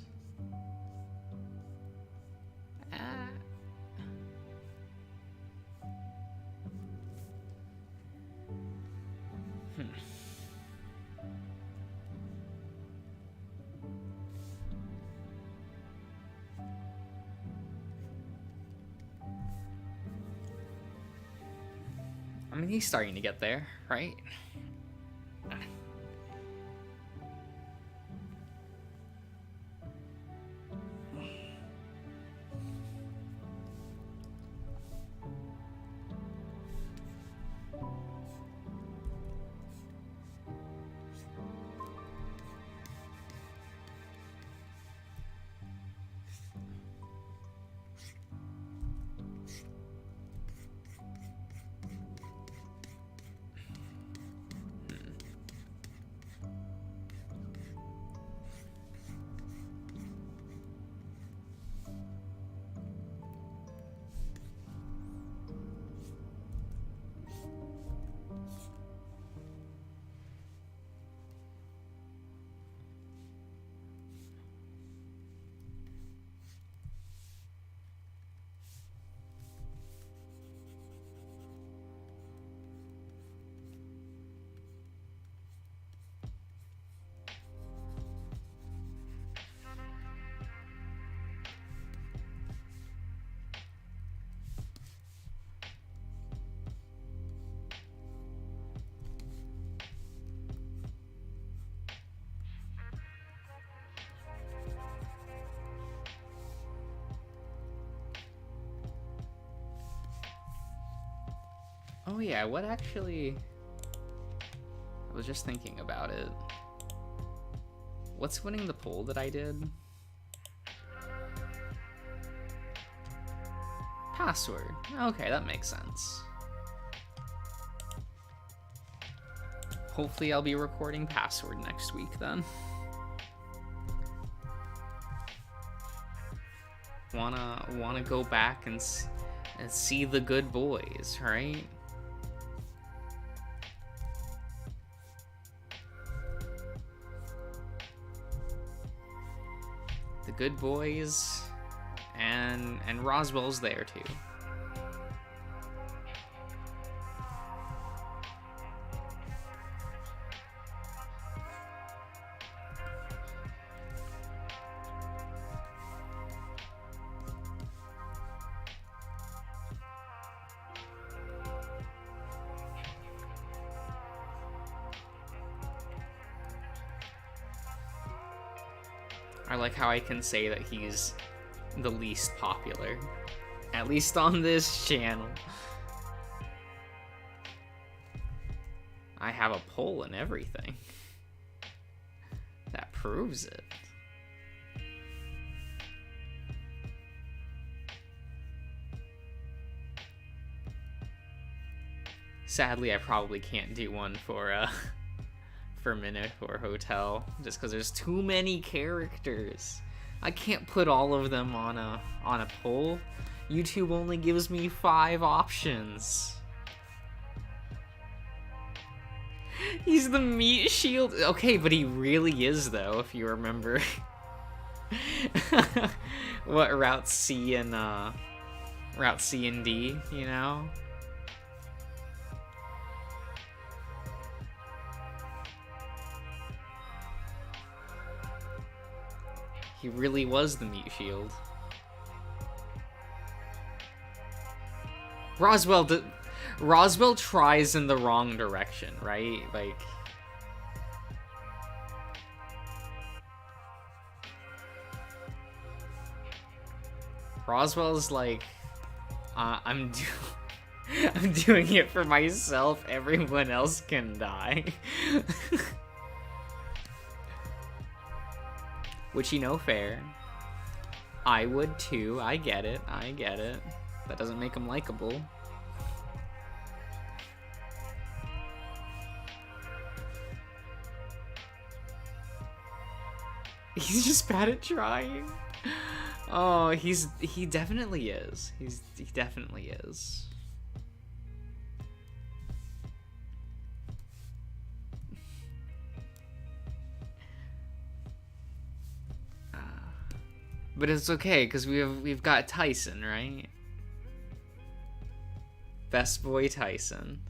I mean, he's starting to get there, right? Oh yeah, what actually... I was just thinking about it. What's winning the poll that I did? Password. Okay, that makes sense. Hopefully I'll be recording Password next week then. Wanna go back and see The Good Boys, right? The Good Boys, and Roswell's there too. I like how I can say that he's the least popular, at least on this channel. I have a poll and everything. That proves it. Sadly, I probably can't do one for Minute or Hotel, just because there's too many characters. I can't put all of them on a poll. YouTube only gives me 5 options. He's the meat shield. Okay, but he really is though, if you remember. What Route C and D, you know? He really was the meat shield. Roswell tries in the wrong direction, right? Like, Roswell's like, I'm doing it for myself. Everyone else can die. Which, you know, fair. I would too. I get it. I get it. That doesn't make him likable. He's just bad at trying. Oh, he definitely is. He definitely is. But it's okay, because we've got Tyson, right? Best boy Tyson.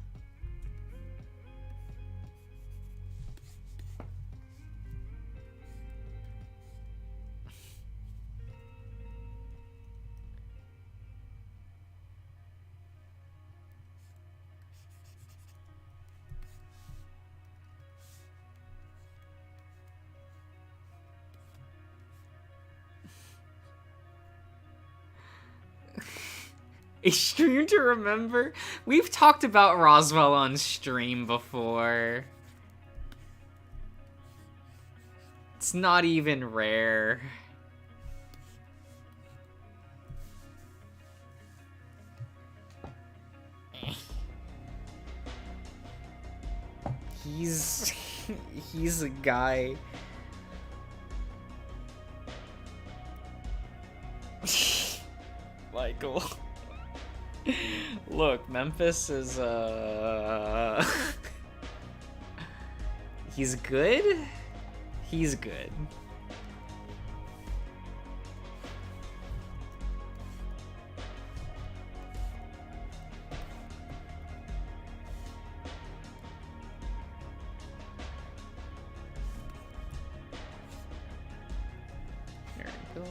A stream to remember? We've talked about Roswell on stream before. It's not even rare. He's a guy. Michael. Look, Memphis is he's good. He's good. There we go.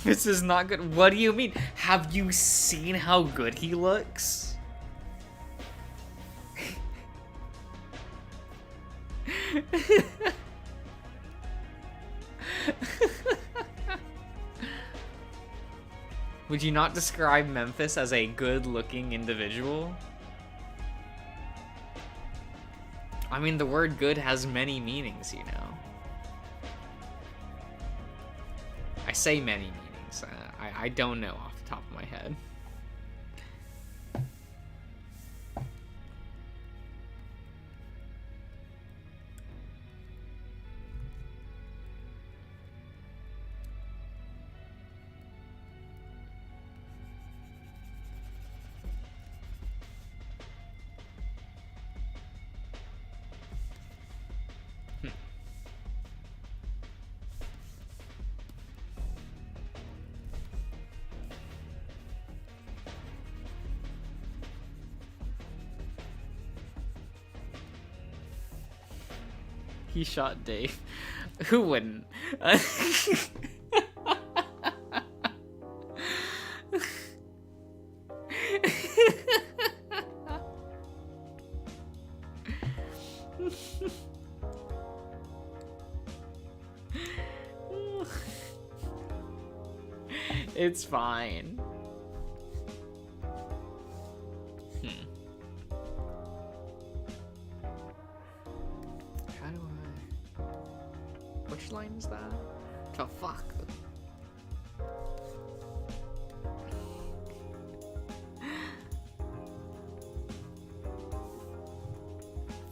This is not good. What do you mean? Have you seen how good he looks? Would you not describe Memphis as a good-looking individual? I mean, the word good has many meanings, you know. I say many meanings. I don't know off the top of my head. He shot Dave. Who wouldn't? It's fine. How do I... Which line is that? Oh, fuck.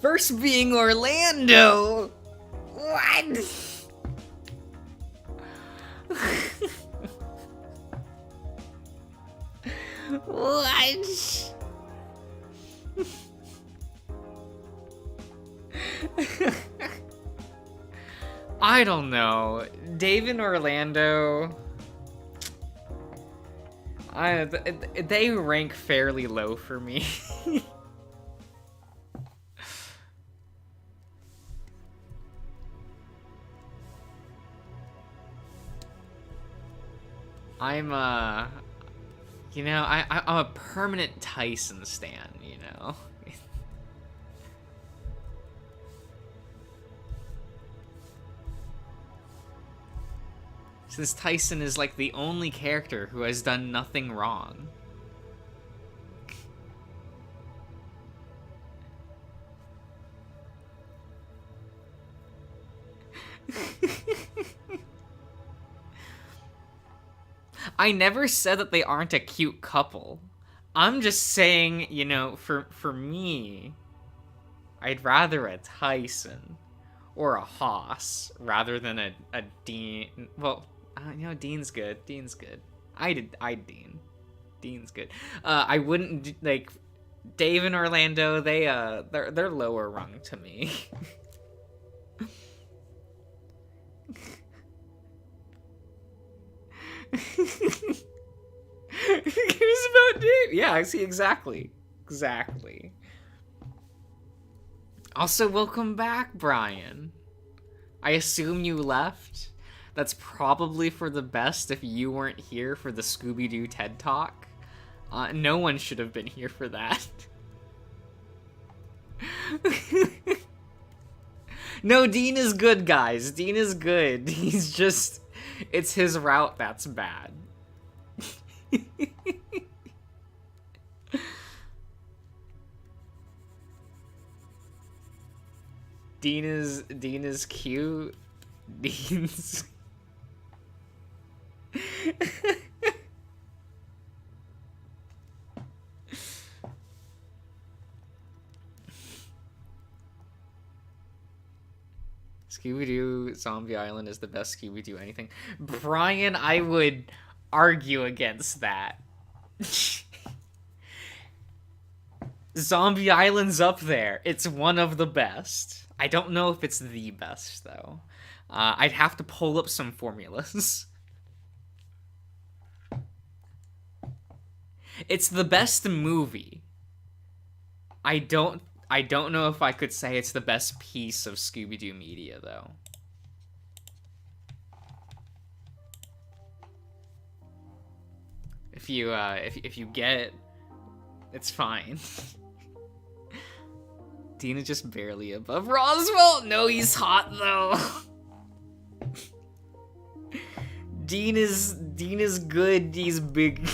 First being Orlando! What? What? I don't know. Dave and Orlando... they rank fairly low for me. I'm you know, I'm a permanent Tyson stan, you know. Since Tyson is like the only character who has done nothing wrong. I never said that they aren't a cute couple. I'm just saying, you know, for me, I'd rather a Tyson or a Haas rather than a Dean. Well, you know, Dean's good. Dean's good. I'd Dean. Dean's good. I wouldn't like Dave and Orlando. They're lower rung to me. Here's about Dave. Yeah, I see exactly. Exactly. Also, welcome back, Brian. I assume you left. That's probably for the best if you weren't here for the Scooby-Doo TED Talk. No one should have been here for that. No, Dean is good, guys. Dean is good. He's just... It's his route that's bad. Dean is cute. Dean's... Scooby-Doo Zombie Island is the best Scooby-Doo anything. Brian, I would argue against that. Zombie Island's up there. It's one of the best. I don't know if it's the best, though. I'd have to pull up some formulas. It's the best movie. I don't know if I could say it's the best piece of Scooby-Doo media, though. If you get it, it's fine. Dean is just barely above Roswell. No, he's hot though. Dean is Dean is good. He's big.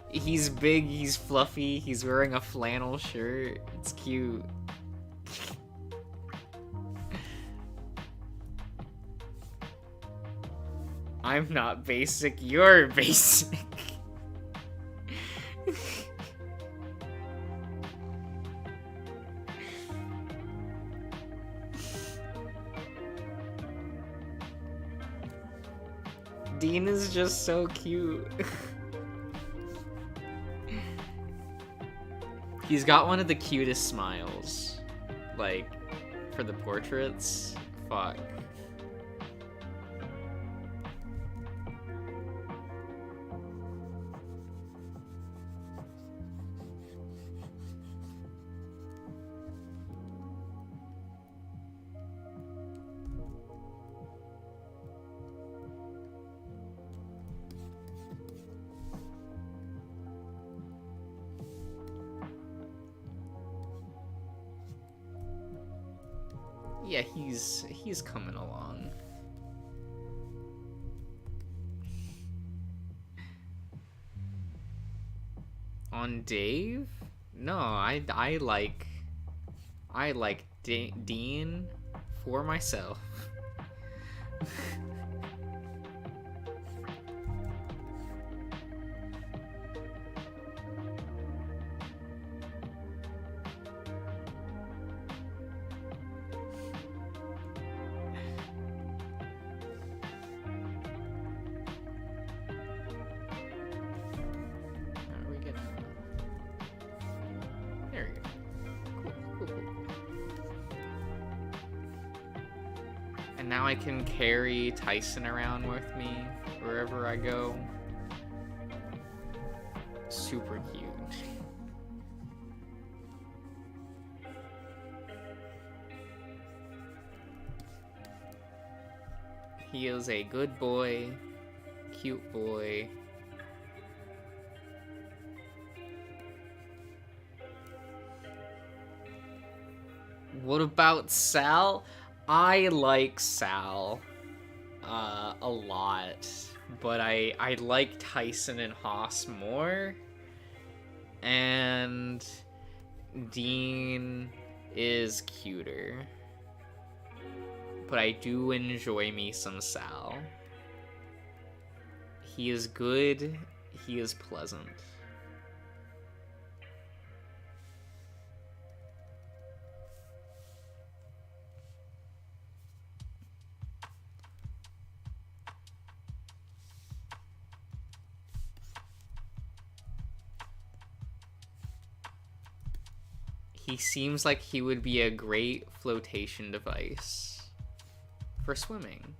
He's big, he's fluffy, he's wearing a flannel shirt. It's cute. I'm not basic, you're basic. Dean is just so cute. He's got one of the cutest smiles. Like, for the portraits. Fuck. Yeah, he's coming along. On Dave? No, I like Dean for myself. And now I can carry Tyson around with me wherever I go. Super cute. He is a good boy, cute boy. What about Sal? I like Sal a lot, but I like Tyson and Haas more, and Dean is cuter, but I do enjoy me some Sal. He is good, he is pleasant. He seems like he would be a great flotation device for swimming.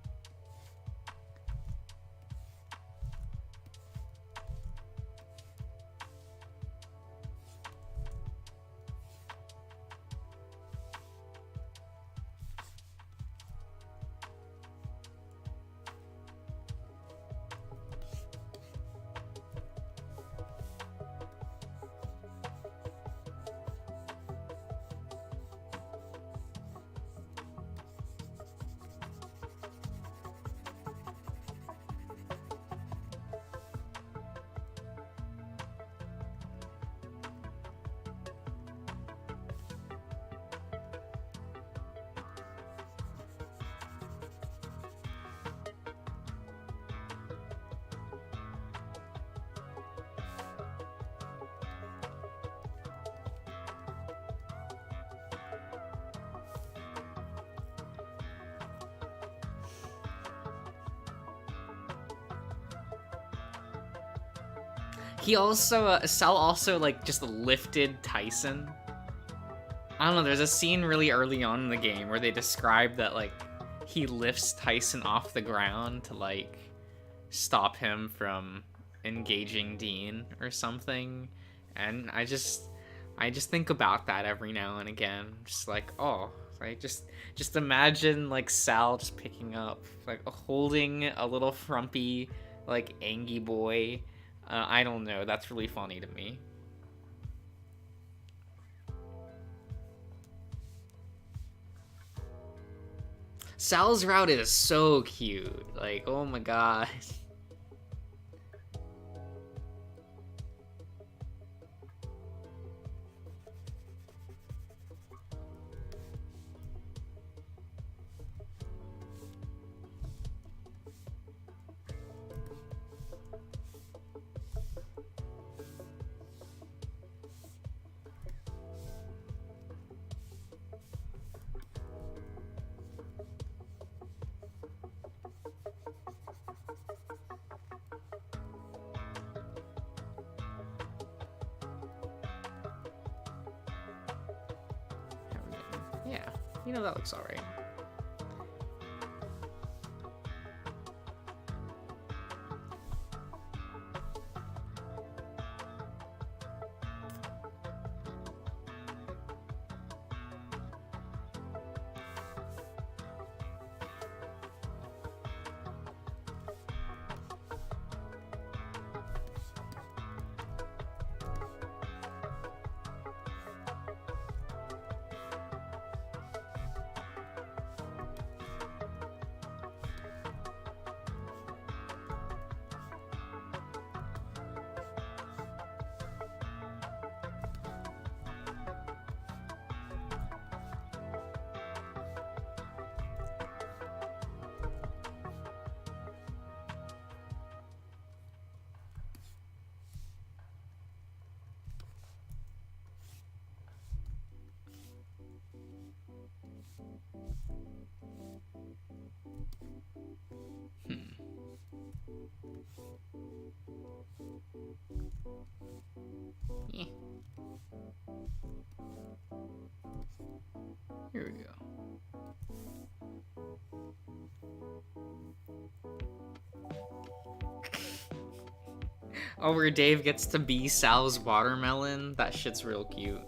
He also, Sal also, like, just lifted Tyson. I don't know, there's a scene really early on in the game where they describe that, like, he lifts Tyson off the ground to, like, stop him from engaging Dean or something. And I just think about that every now and again. Just like, oh, like, just imagine, like, Sal just picking up, like, holding a little frumpy, like, Angie boy. I don't know, that's really funny to me. Sal's route is so cute. Like, oh my god. Yeah, you know, that looks alright. Yeah. Here we go. Oh, where Dave gets to be Sal's watermelon? That shit's real cute.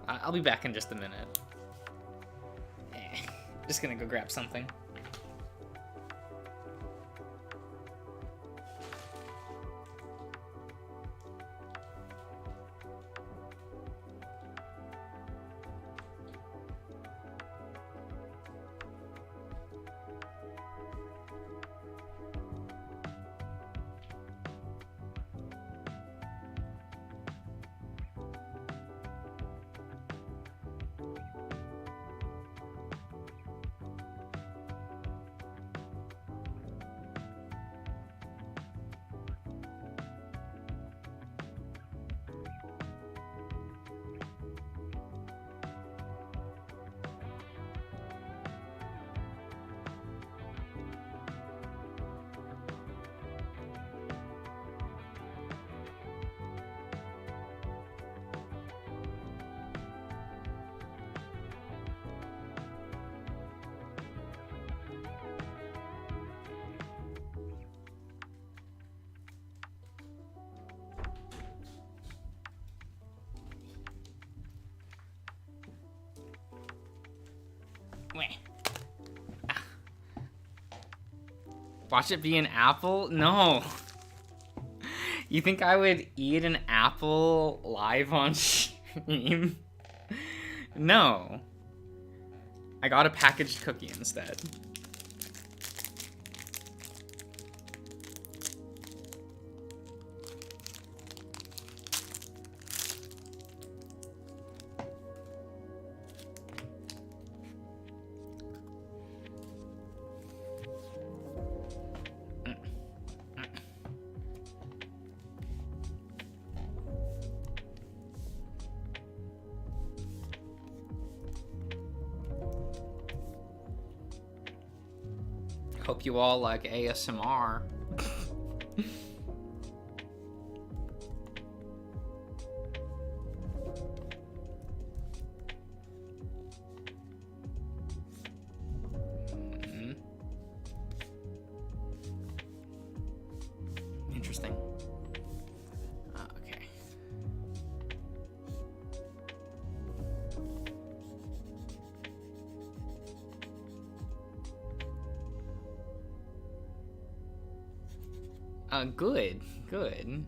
I'll be back in just a minute. Just gonna go grab something. Watch it be an apple? No. You think I would eat an apple live on stream? No. I got a packaged cookie instead. Hope you all like ASMR. Interesting. Okay. Good. Good.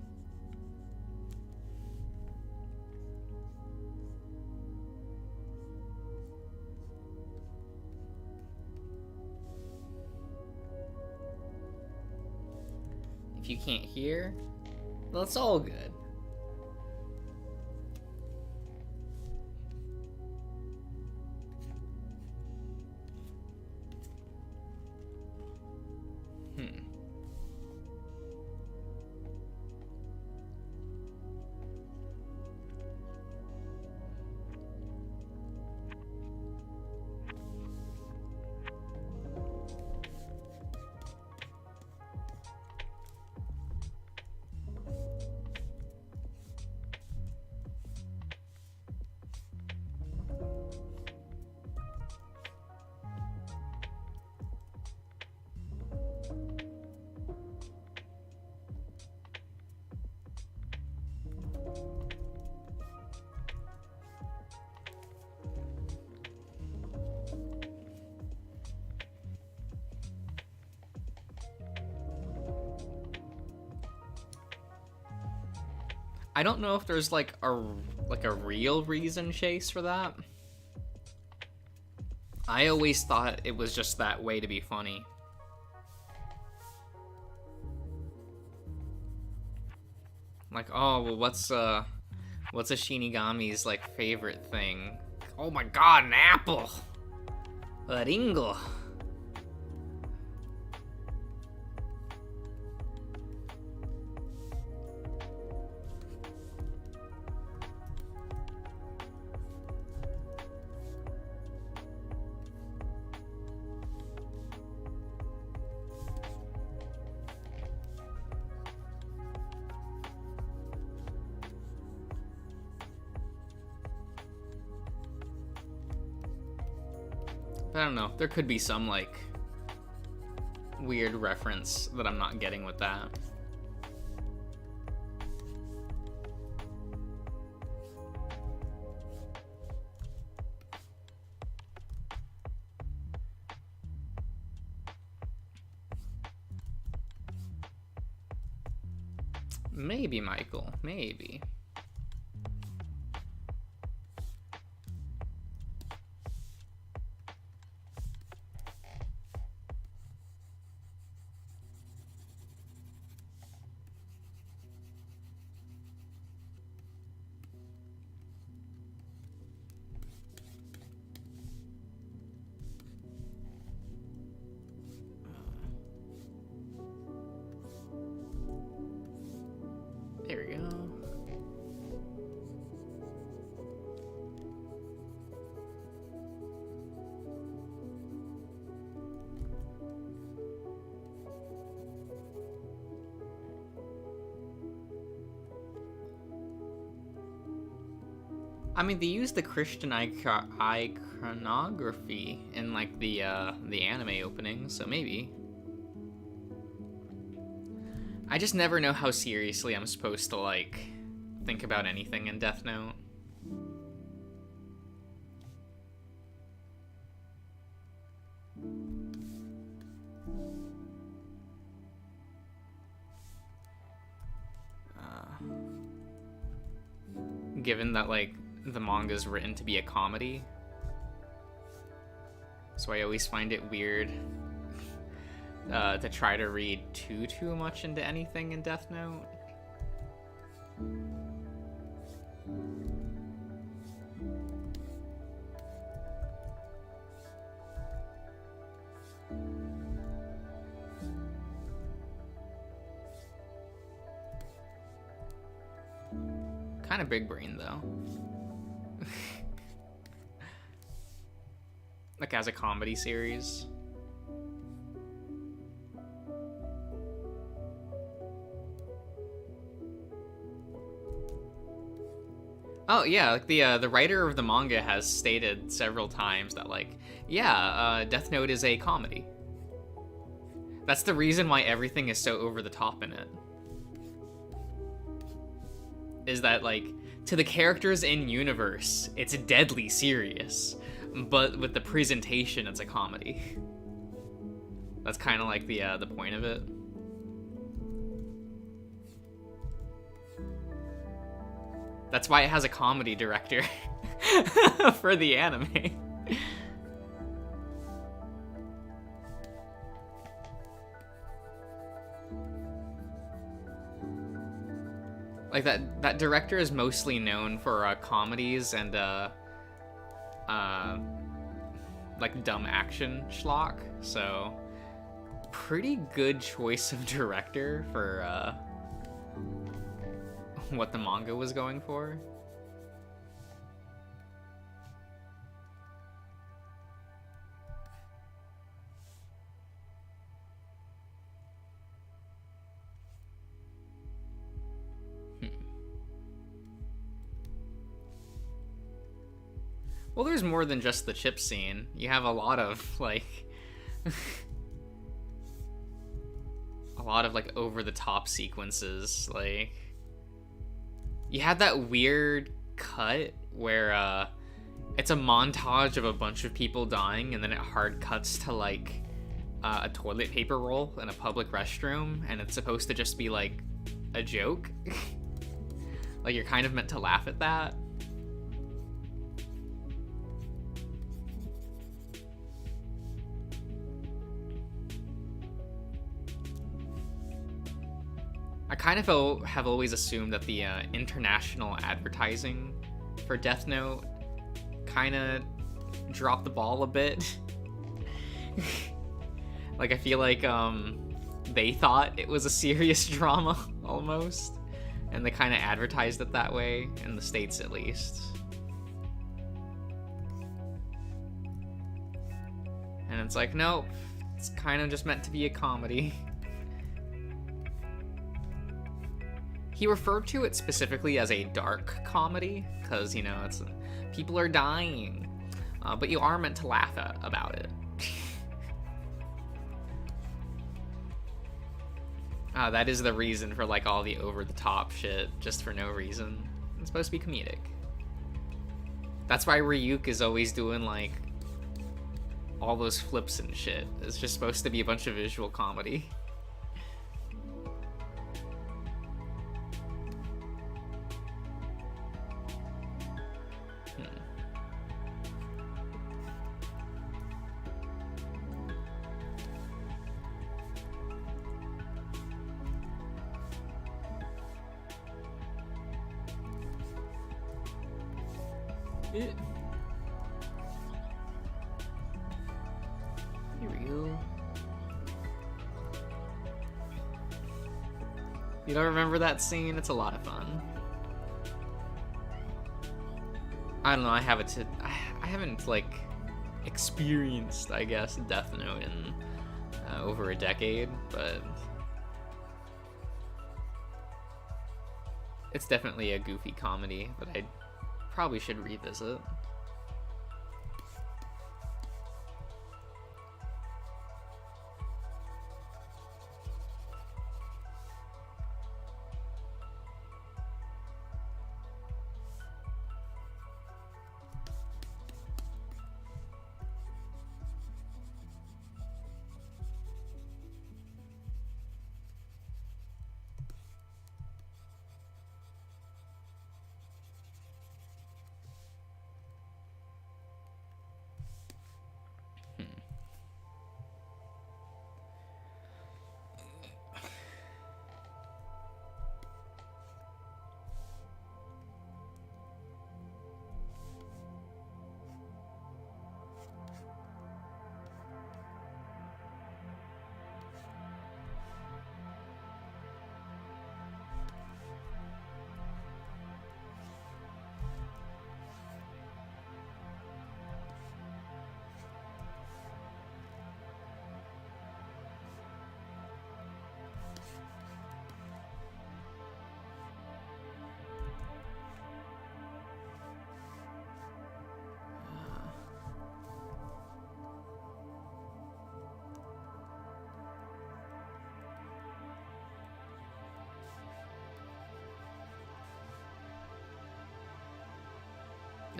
If you can't hear, that's all good. I don't know if there's like a real reason, Chase, for that. I always thought it was just that way to be funny. Like, oh, well, what's a Shinigami's like favorite thing? Oh my god, an apple! A ringo. I don't know. There could be some, like, weird reference that I'm not getting with that. Maybe, Michael. Maybe. There we go. I mean, they use the Christian iconography in like the anime opening, so maybe. I just never know how seriously I'm supposed to like think about anything in Death Note. given that like the manga's written to be a comedy. So I always find it weird to try to read too much into anything in Death Note. Kind of big brain though. Like as a comedy series. Oh yeah, like the writer of the manga has stated several times that like, yeah, Death Note is a comedy. That's the reason why everything is so over the top in it. Is that like, to the characters in universe, it's deadly serious, but with the presentation, it's a comedy. That's kind of like the point of it. That's why it has a comedy director for the anime. Like that director is mostly known for comedies and like dumb action schlock. So pretty good choice of director for what the manga was going for. Well, there's more than just the chip scene. You have a lot of like a lot of like over the top sequences. Like you had that weird cut where it's a montage of a bunch of people dying, and then it hard cuts to like a toilet paper roll in a public restroom, and it's supposed to just be like a joke. Like you're kind of meant to laugh at that. I kind of have always assumed that the international advertising for Death Note kind of dropped the ball a bit. Like I feel like they thought it was a serious drama almost, and they kind of advertised it that way in the States at least. And it's like, nope, it's kind of just meant to be a comedy. He referred to it specifically as a dark comedy because, you know, it's people are dying, but you are meant to laugh about it. That is the reason for like all the over-the-top shit, just for no reason. It's supposed to be comedic. That's why Ryuk is always doing like all those flips and shit. It's just supposed to be a bunch of visual comedy. You don't remember that scene? It's a lot of fun. I don't know, I haven't like experienced, I guess, Death Note in over a decade, but it's definitely a goofy comedy that I probably should revisit.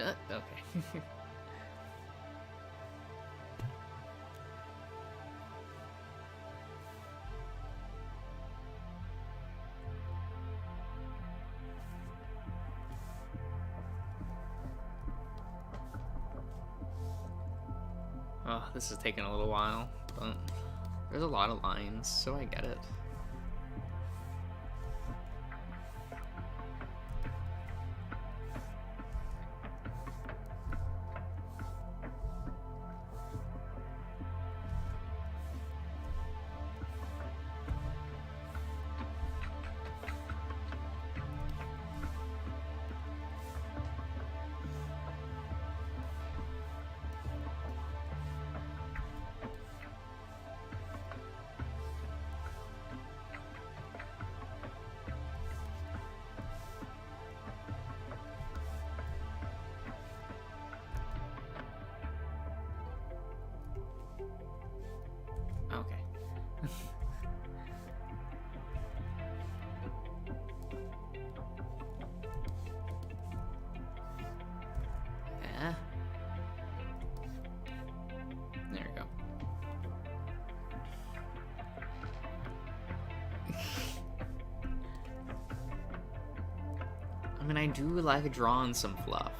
Okay. Oh, this is taking a little while, but there's a lot of lines, so I get it. Okay. Yeah. There we go. I mean, I do like drawing some fluff.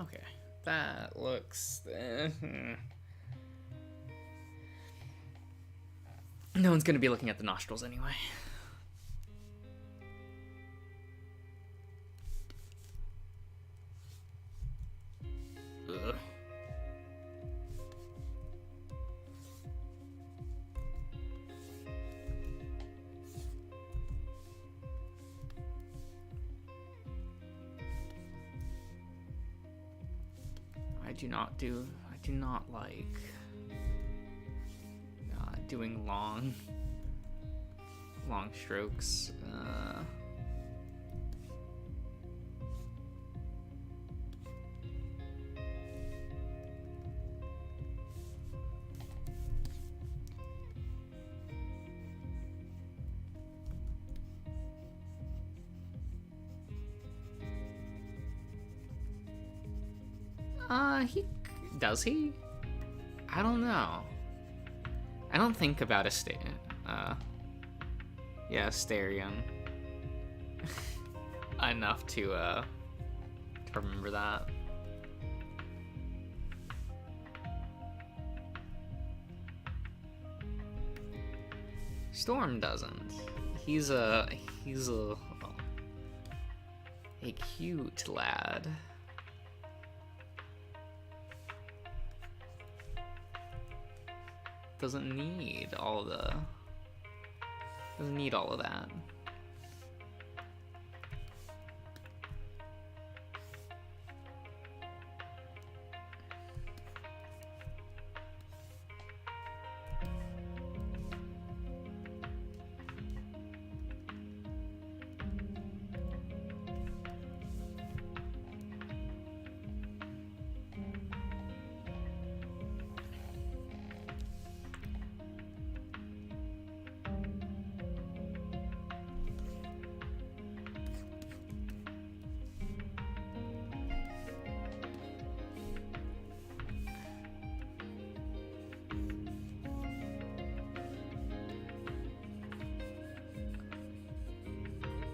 Okay, that looks... No one's gonna be looking at the nostrils anyway. Ugh. I do not like doing long strokes. Does he? I don't know. I don't think about Asterion enough to remember that. Storm doesn't. He's a cute lad. Doesn't need all of that.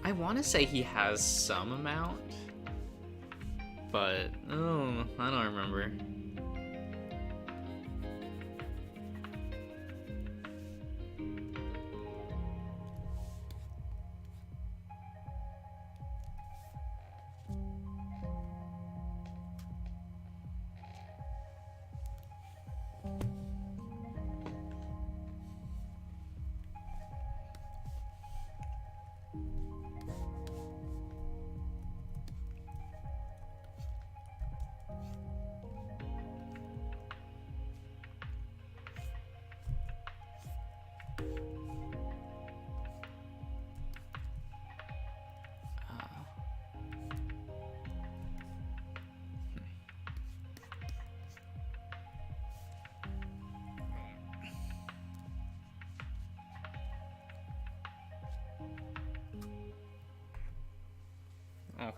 I want to say he has some amount, but oh, I don't remember. Okay.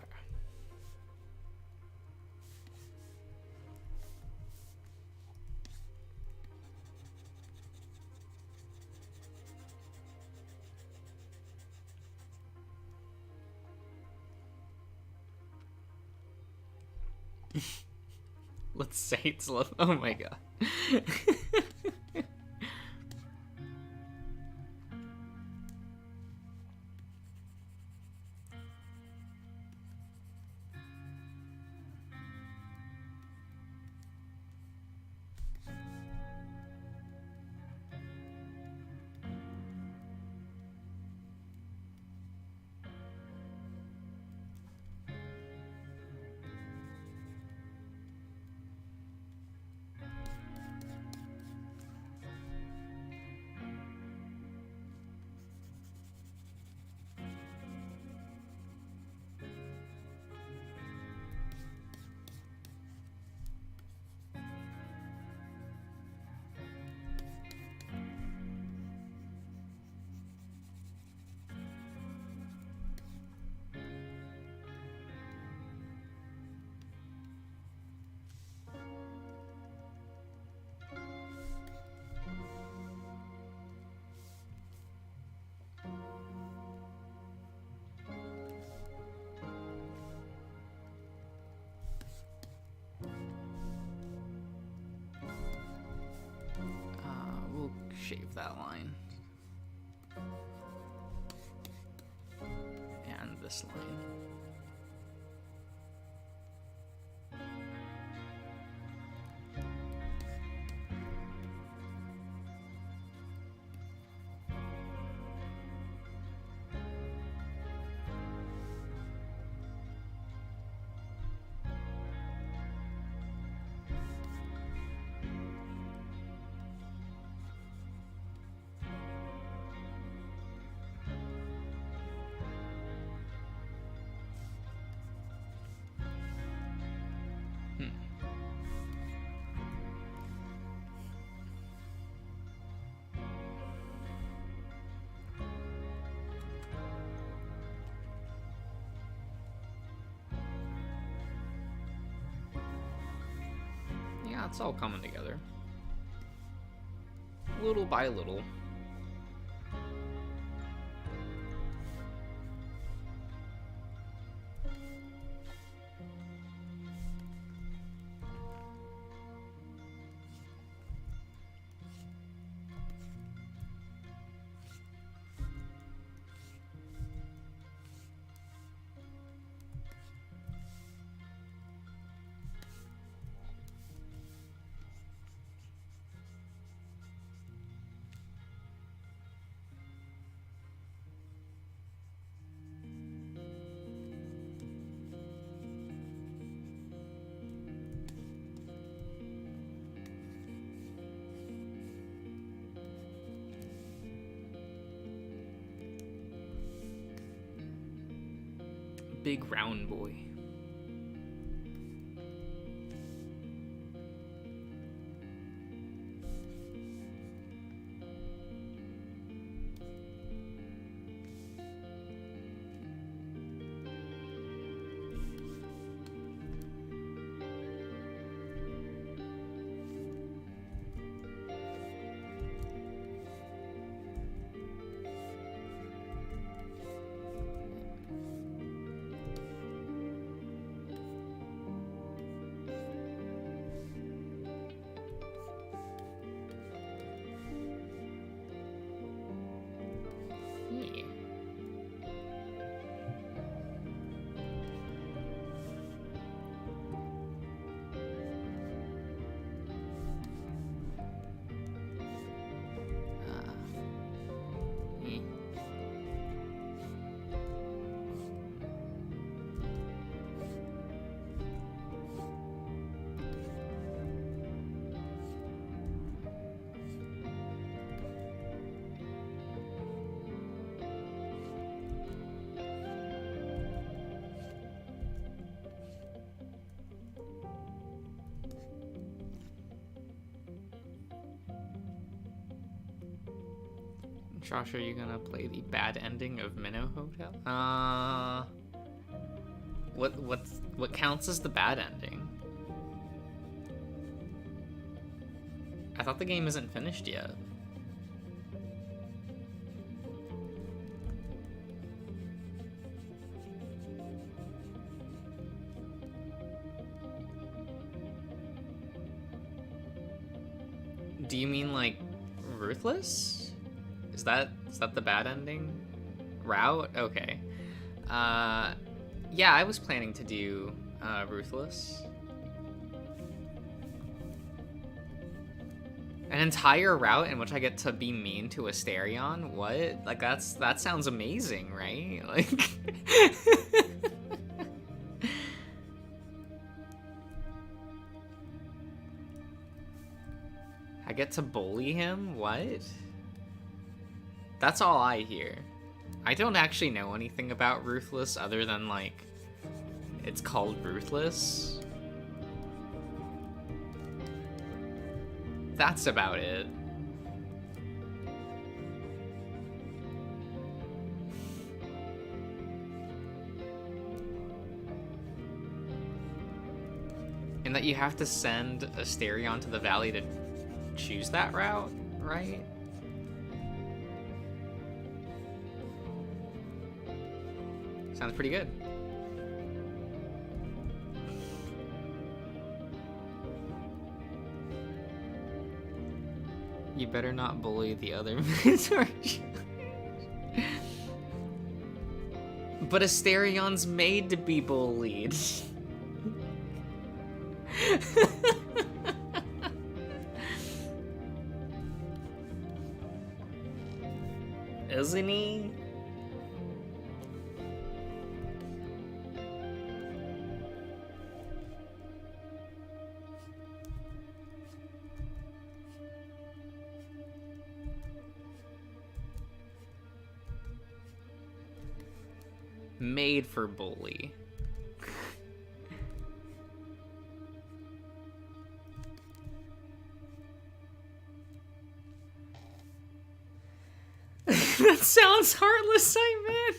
Let's say it's love. Oh my god. We'll shave that line. And this line. Yeah, it's all coming together. Little by little. Big round boy. Josh, are you gonna play the bad ending of Minnow Hotel? What counts as the bad ending? I thought the game isn't finished yet. Do you mean like Ruthless? Is that the bad ending route? Okay. Yeah, I was planning to do Ruthless. An entire route in which I get to be mean to Asterion? What? Like that sounds amazing, right? Like I get to bully him? What? That's all I hear. I don't actually know anything about Ruthless other than, like, it's called Ruthless. That's about it. And that you have to send Asterion to the valley to choose that route, right? Sounds pretty good. You better not bully the other Minotaur. But Asterion's made to be bullied. Isn't he? Made for bully. That sounds heartless, I mean.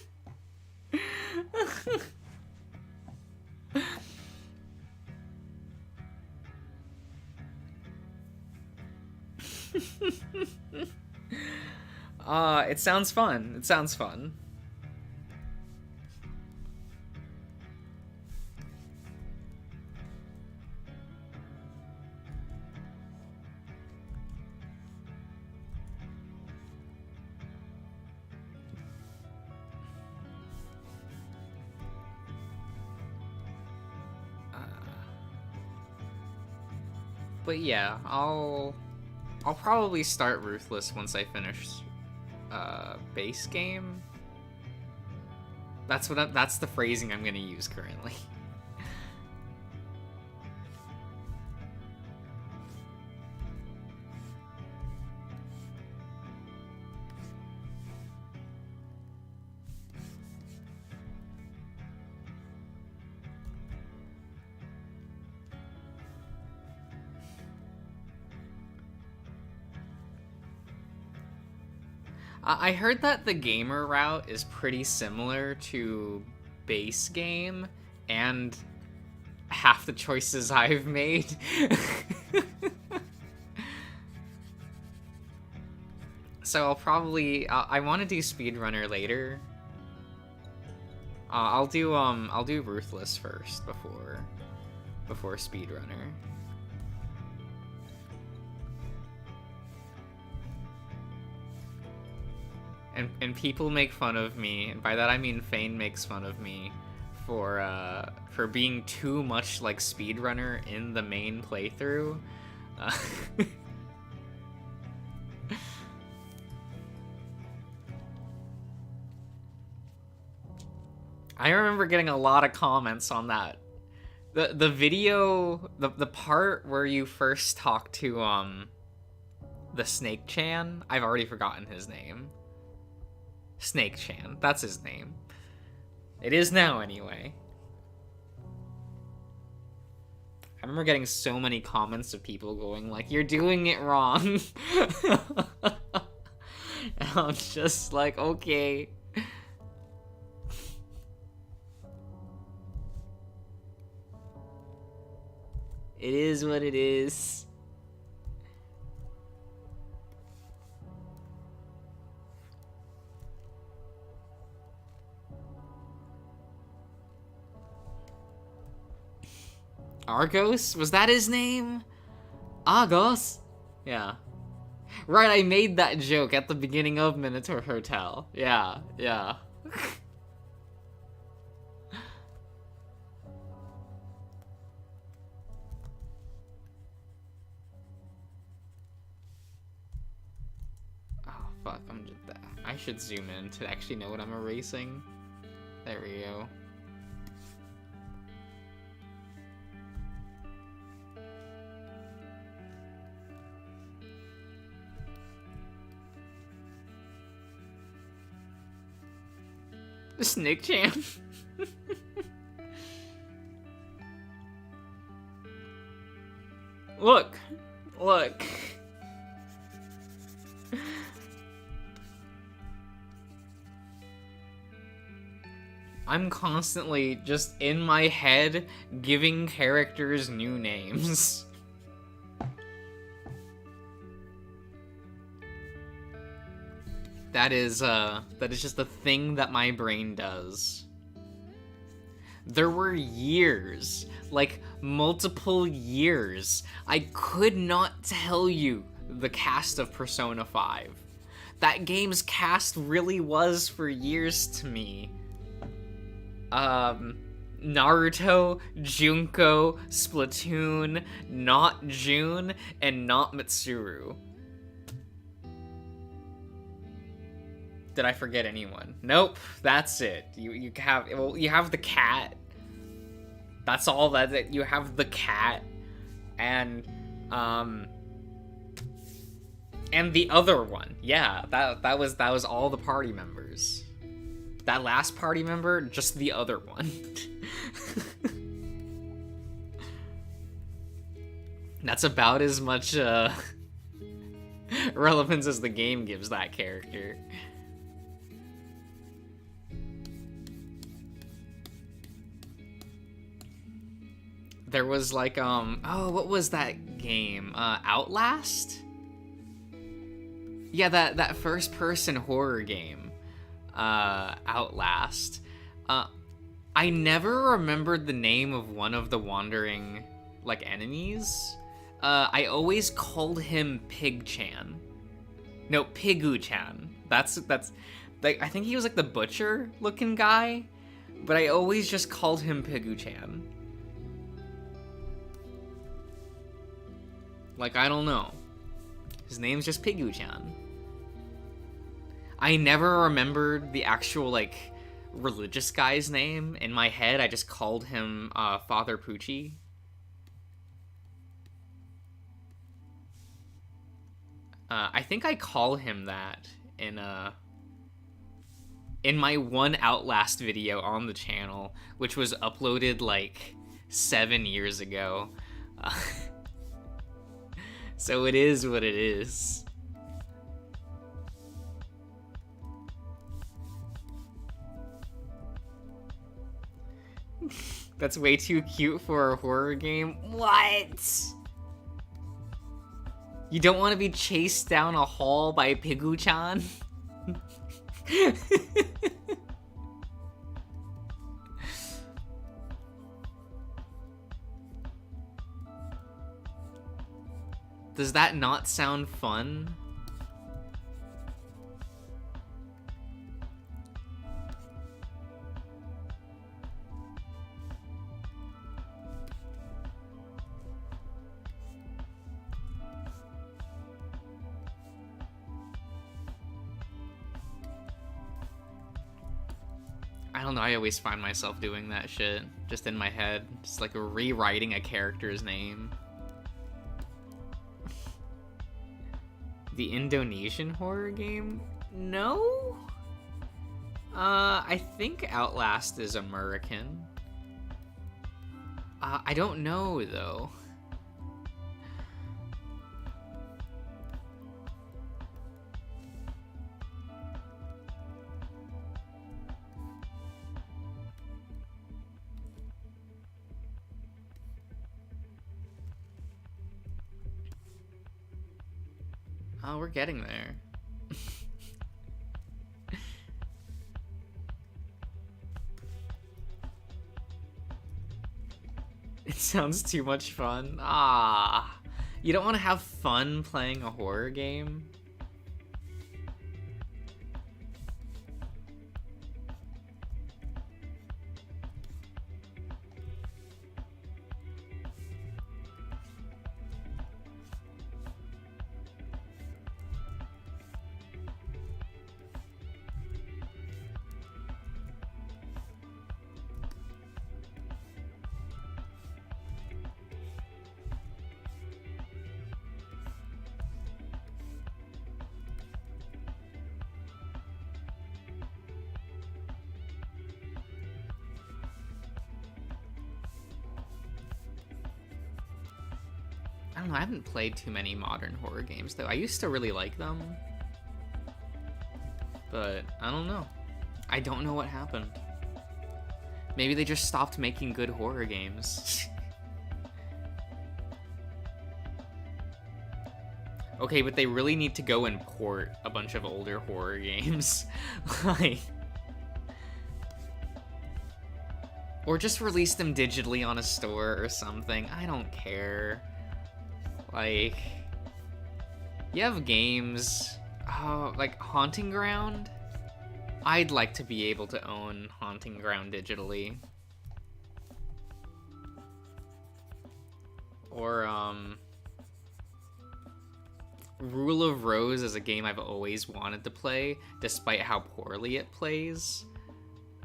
It sounds fun. It sounds fun. But yeah, I'll probably start Ruthless once I finish base game. That's the phrasing I'm gonna use currently. I heard that the gamer route is pretty similar to base game, and half the choices I've made. So I'll probably I want to do speedrunner later. I'll do Ruthless first before speedrunner. And people make fun of me, and by that I mean Fane makes fun of me for being too much like speedrunner in the main playthrough. I remember getting a lot of comments on that. The video, the part where you first talk to the Snake Chan, I've already forgotten his name. Snake Chan, that's his name. It is now, anyway. I remember getting so many comments of people going like, "You're doing it wrong." And I'm just like, okay. It is what it is. Argos? Was that his name? Argos? Yeah. Right, I made that joke at the beginning of Minotaur Hotel. Yeah, yeah. Oh, fuck, I should zoom in to actually know what I'm erasing. There we go. Snake Chan. Look. Look. I'm constantly just in my head giving characters new names. That is just a thing that my brain does. There were years, like multiple years, I could not tell you the cast of Persona 5. That game's cast really was for years to me. Naruto, Junko, Splatoon, not June, and not Mitsuru. Did I forget anyone? Nope, that's it. You have the cat. That's all that you have, the cat, and the other one. Yeah, that was all the party members. That last party member, just the other one. That's about as much relevance as the game gives that character. There was like, oh, what was that game? Outlast? Yeah, that first-person horror game. Outlast. I never remembered the name of one of the wandering, like, enemies. I always called him Pig-chan. No, Pigu-chan. That's, like, I think he was, like, the butcher-looking guy, but I always just called him Pigu-chan. Like, I don't know. His name's just Pigu-chan. I never remembered the actual, like, religious guy's name. In my head, I just called him, Father Pucci. I think I call him that in my one Outlast video on the channel, which was uploaded, like, 7 years ago. So it is what it is. That's way too cute for a horror game. What? You don't want to be chased down a hall by Pigu-chan? Does that not sound fun? I don't know, I always find myself doing that shit, just in my head, just like rewriting a character's name. The Indonesian horror game? No? I think Outlast is American. I don't know, though. Oh, we're getting there. It sounds too much fun. Ah, you don't want to have fun playing a horror game? I don't know, I haven't played too many modern horror games, though. I used to really like them. But, I don't know. I don't know what happened. Maybe they just stopped making good horror games. Okay, but they really need to go and port a bunch of older horror games. Like... Or just release them digitally on a store or something. I don't care. Like... You have games... Oh, like Haunting Ground? I'd like to be able to own Haunting Ground digitally. Or, Rule of Rose is a game I've always wanted to play, despite how poorly it plays.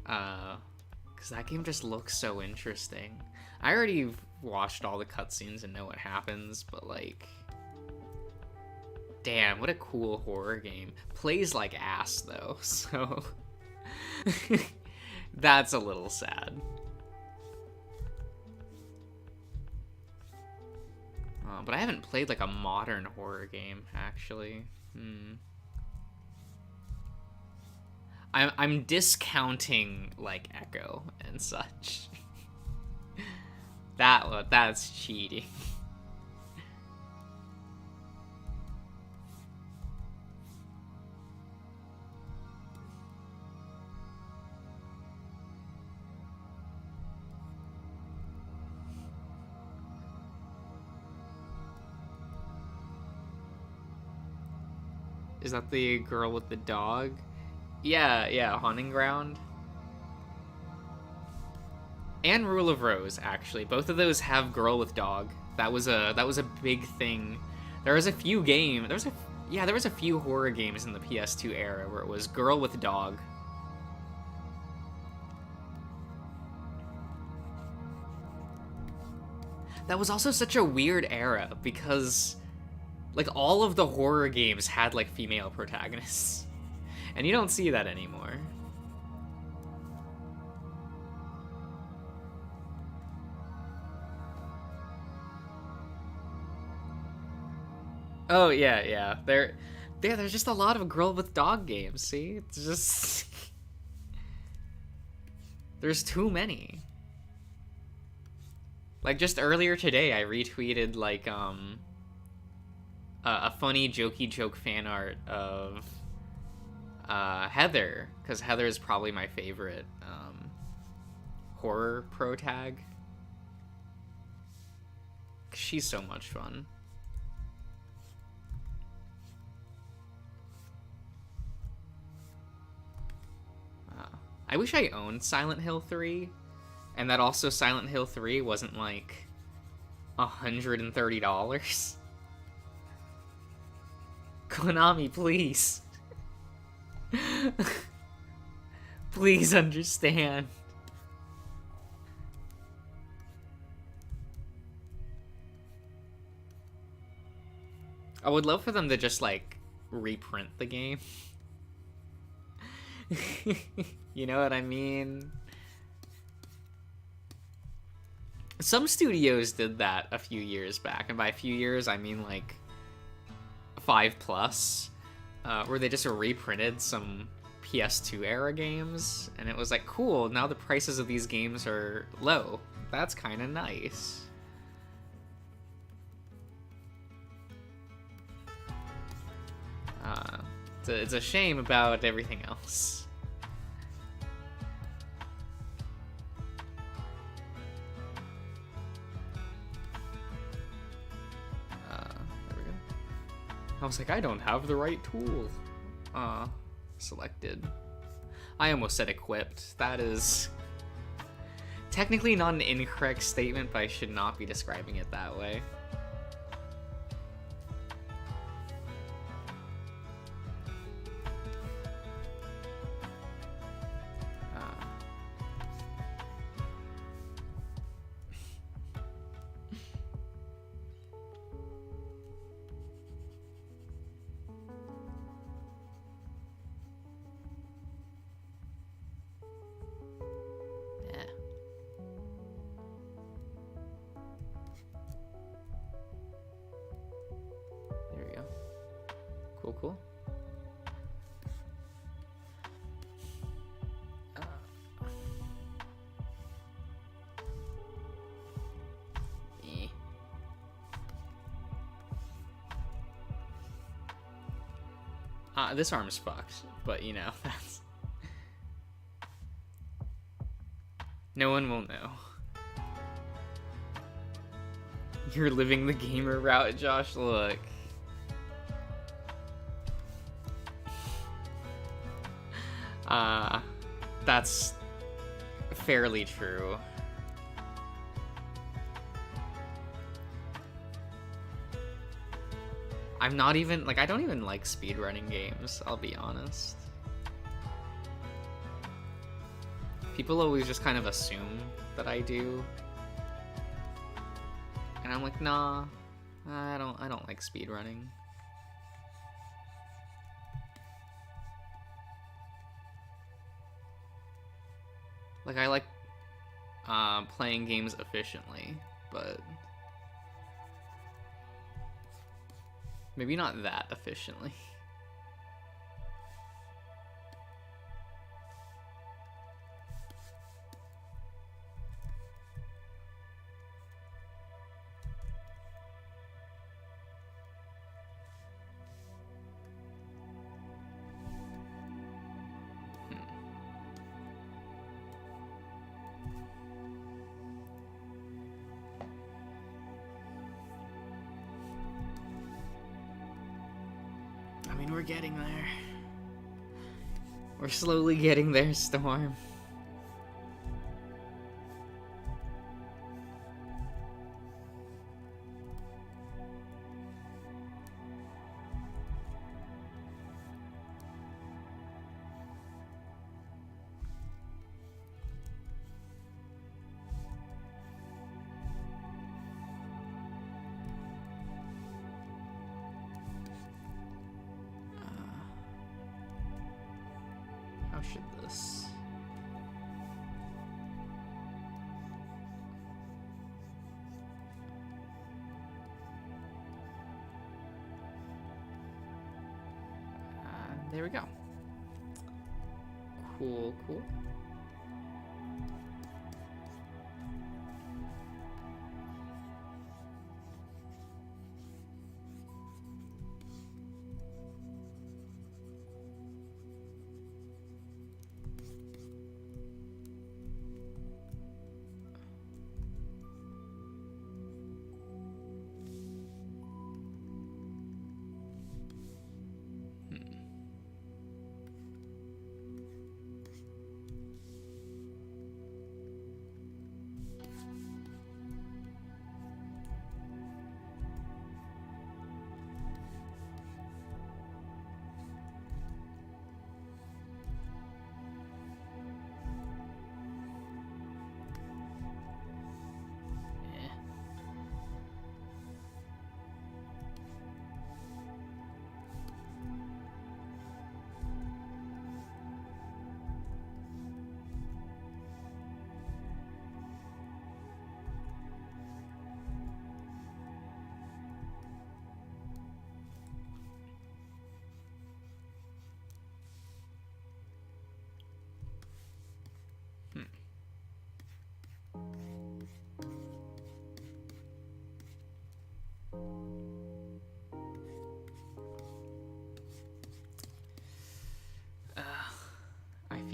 Because that game just looks so interesting. I already watched all the cutscenes and know what happens, but, like... Damn, what a cool horror game. Plays like ass, though, so... That's a little sad. But I haven't played, like, a modern horror game, actually. I'm discounting, like, Echo and such. That's cheating. Is that the girl with the dog? Yeah, Haunting Ground. And Rule of Rose, actually. Both of those have girl with dog. That was a big thing. There was a few there was a few horror games in the PS2 era where it was girl with dog. That was also such a weird era because like, all of the horror games had, like, female protagonists. And you don't see that anymore. Oh, yeah. There's just a lot of girl with dog games, see? It's just... There's too many. Like, just earlier today, I retweeted, like, a funny jokey joke fan art of Heather, because Heather is probably my favorite horror protag. She's so much fun. I wish I owned Silent Hill 3, and that also Silent Hill 3 wasn't like $130. Konami, please. Please understand. I would love for them to just, like, reprint the game. You know what I mean? Some studios did that a few years back, and by a few years, I mean, like, 5+, where they just reprinted some PS2 era games, and it was like, cool, now the prices of these games are low. That's kind of nice. It's a shame about everything else. There we go. I was like, I don't have the right tool. Selected. I almost said equipped. That is technically not an incorrect statement, but I should not be describing it that way. Cool. This arm's fucked, but you know, that's... No one will know. You're living the gamer route, Josh, look. That's fairly true. I'm not even, like, I don't even like speedrunning games, I'll be honest. People always just kind of assume that I do. And I'm like, nah, I don't like speedrunning. Like, I like playing games efficiently, but maybe not that efficiently. We're getting there. We're slowly getting there, Storm. How should this? There we go. Cool.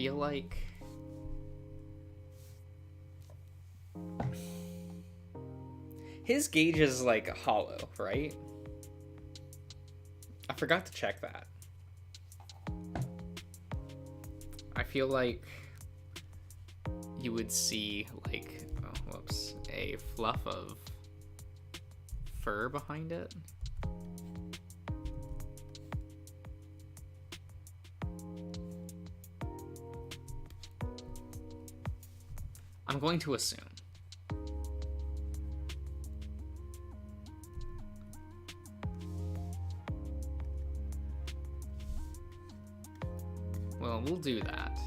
feel like his gauge is like hollow, right? I forgot to check that. I feel like you would see like, oh, whoops, a fluff of fur behind it. I'm going to assume. Well, we'll do that.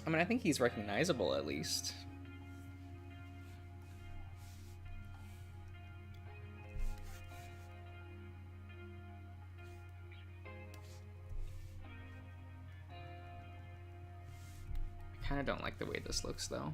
I mean, I think he's recognizable at least. I kind of don't like the way this looks, though.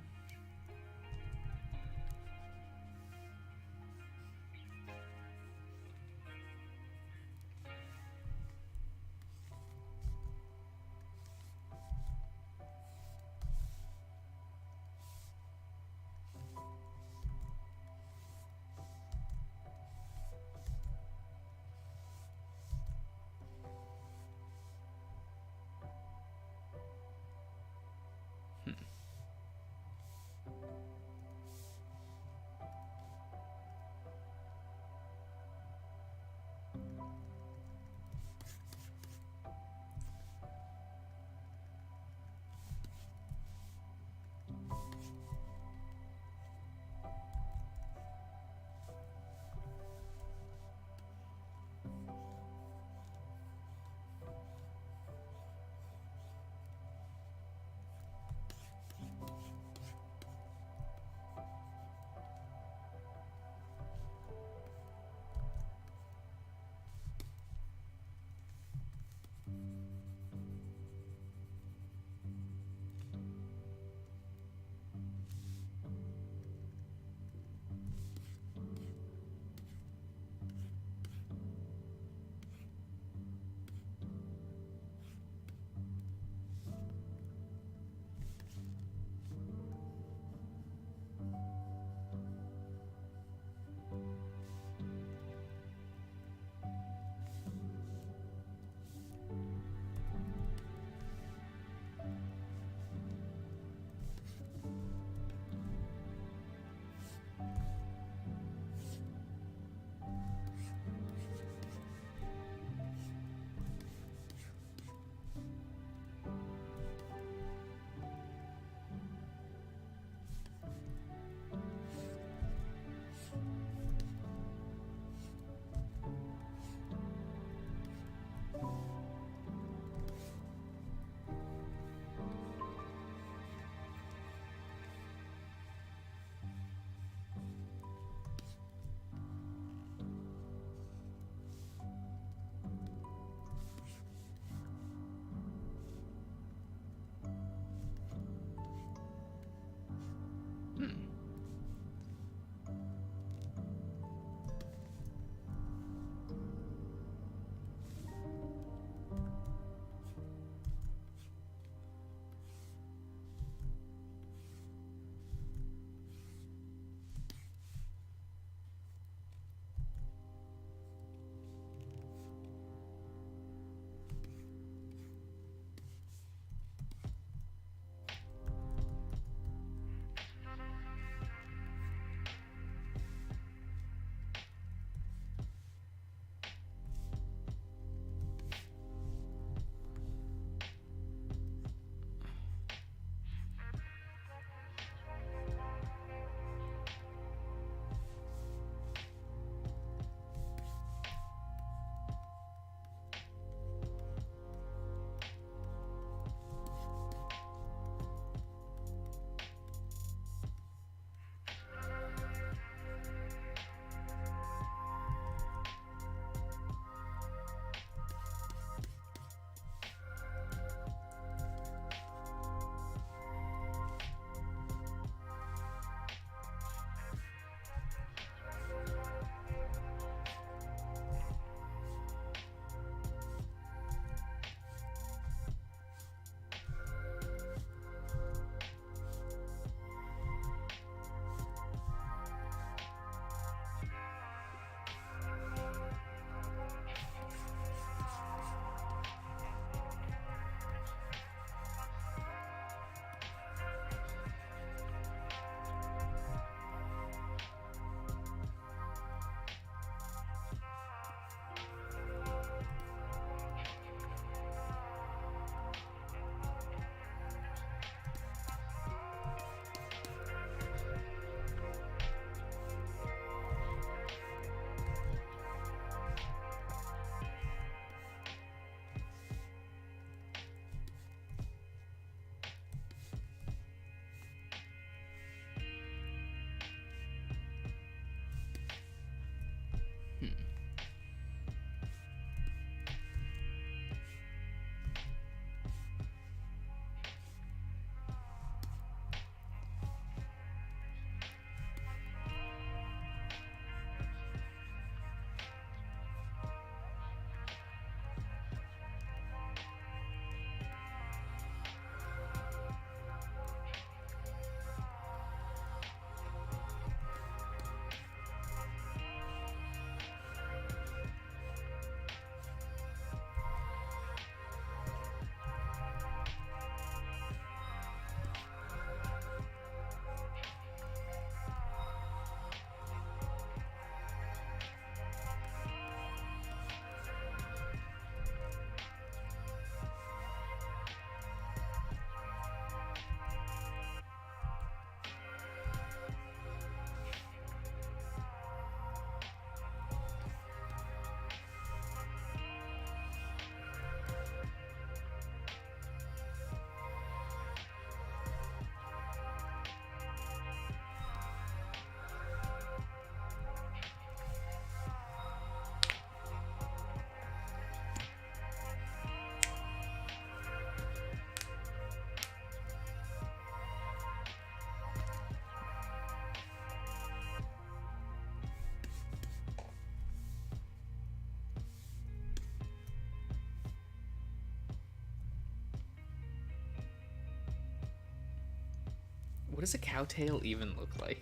What does a cow tail even look like?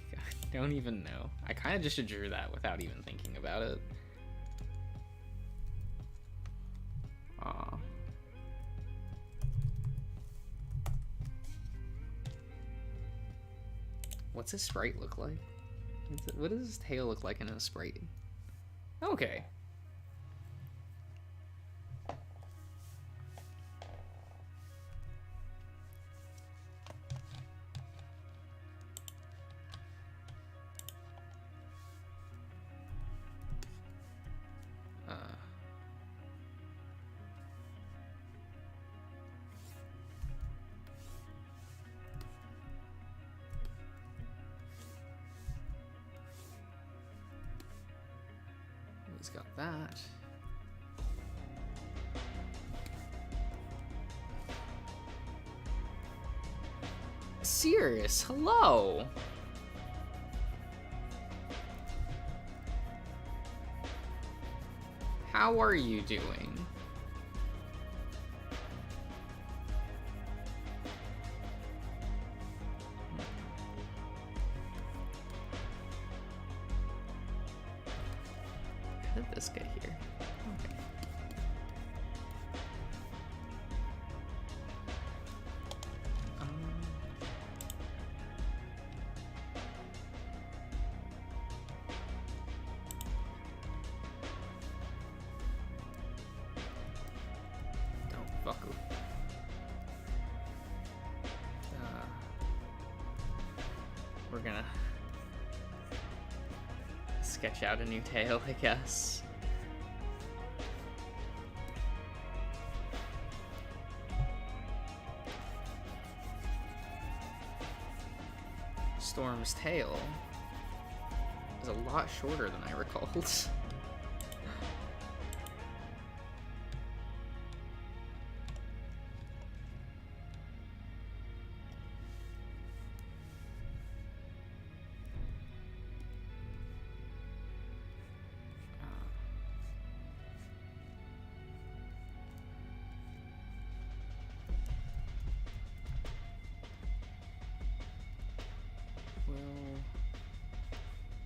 I don't even know. I kind of just drew that without even thinking about it. Aw. What's his sprite look like? What does his tail look like in a sprite? Okay. He's got that. Sirius, hello! How are you doing? How did this get here? Okay. We're gonna sketch out a new tail, I guess. Storm's tail is a lot shorter than I recalled.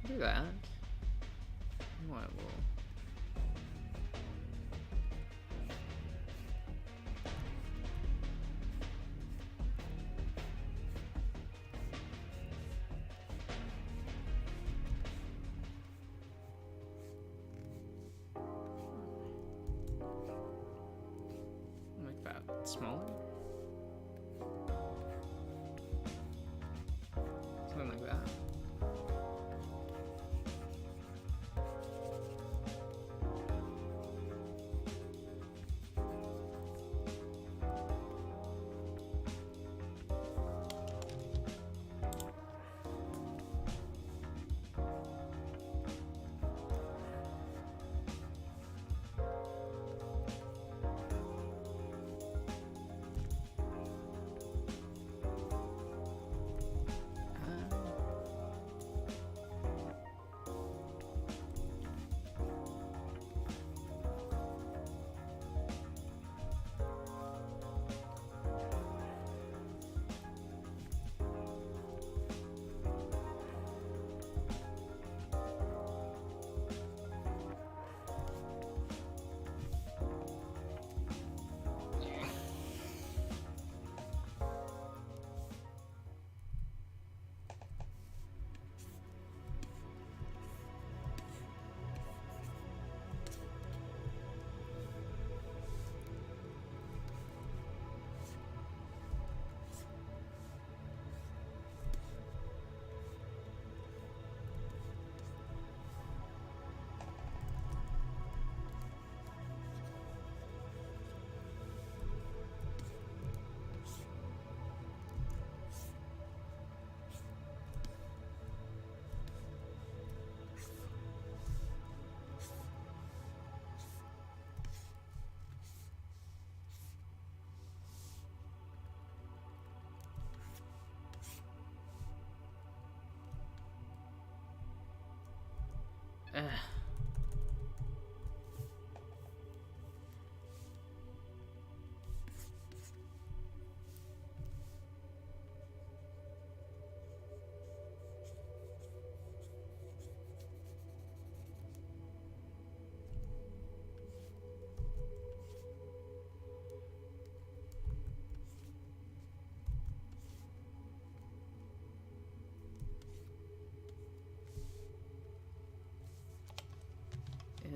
Do that. What will? Make that smaller. Something like that.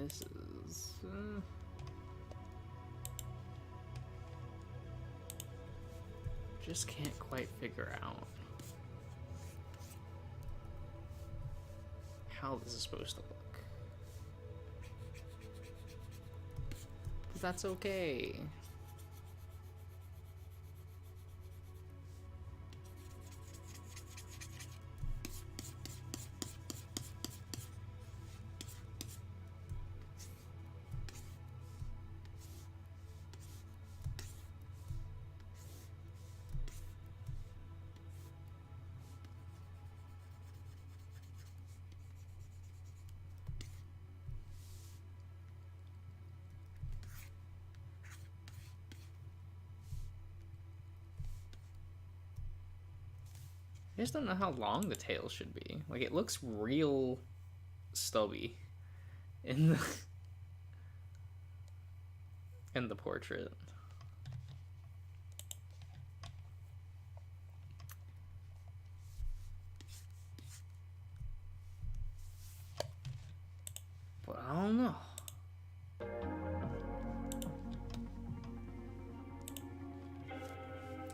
This is... just can't quite figure out how this is supposed to look. But that's okay. I just don't know how long the tail should be. Like, it looks real stubby in the portrait. But I don't know.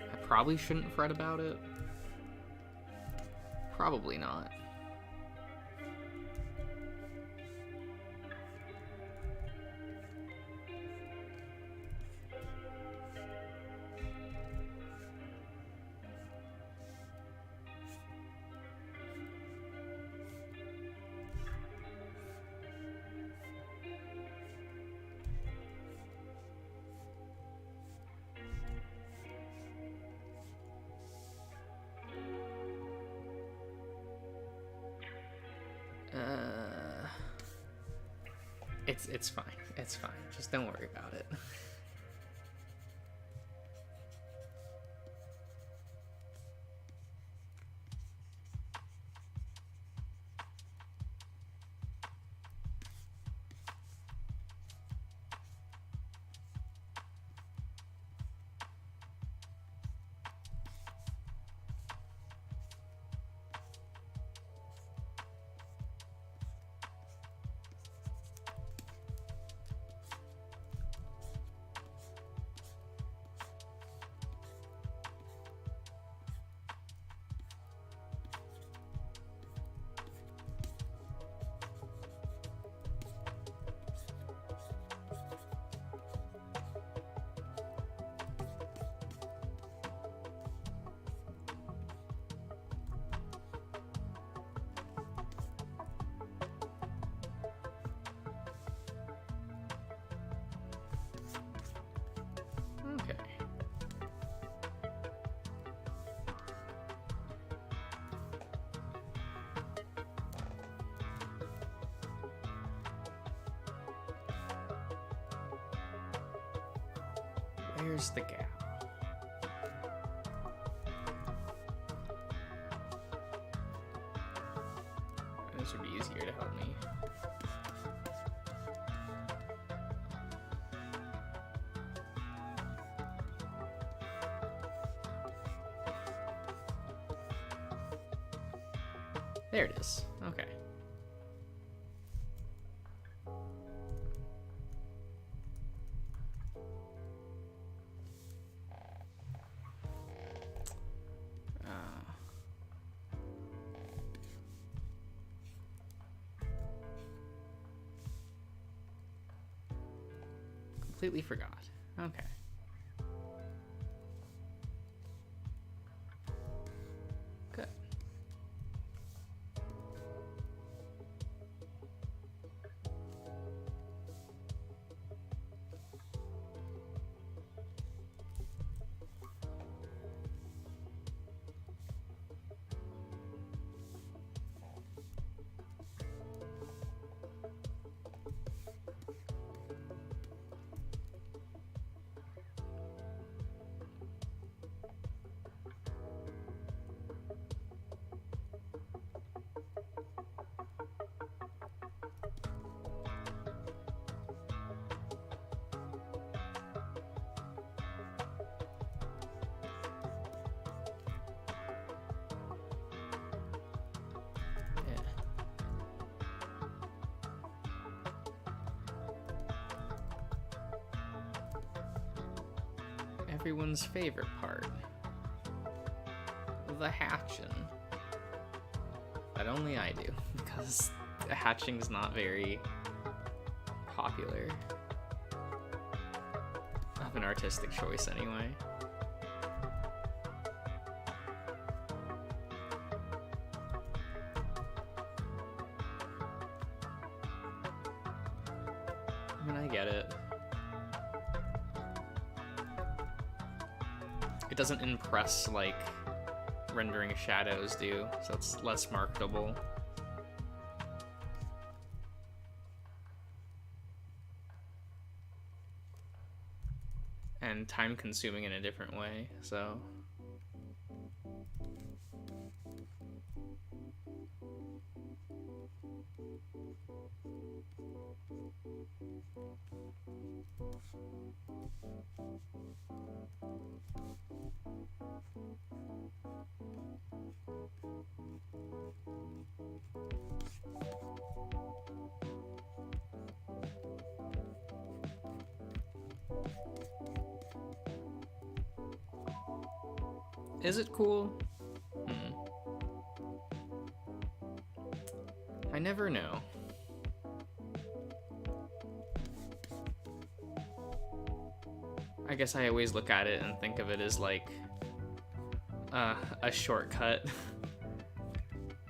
I probably shouldn't fret about it. Probably not. It's fine. It's fine. Just don't worry about it. Okay. Where's the gap? This would be easier to help me. There it is. Okay. Completely forgot. Okay. Good. everyone's favorite part. The hatching. That only I do, because the hatching's not very popular. Of an artistic choice, anyway. I mean, I get it. It doesn't impress like rendering shadows do, so it's less marketable. And time consuming in a different way, so. Is it cool? I never know. I guess I always look at it and think of it as like a shortcut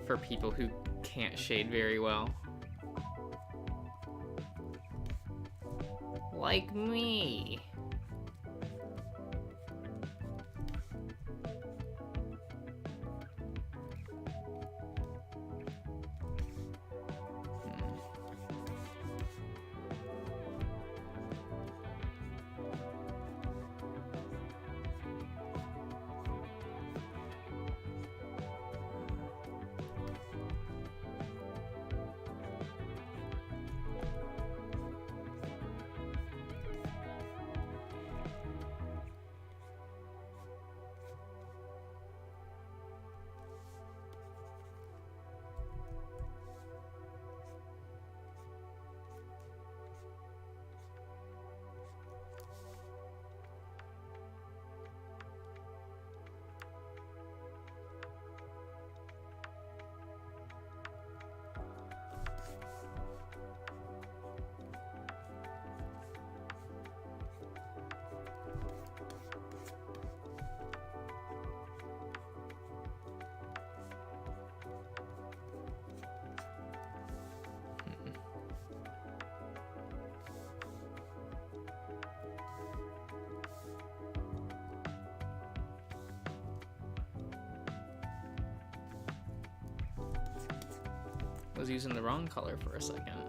for people who can't shade very well. Like me. Was using the wrong color for a second.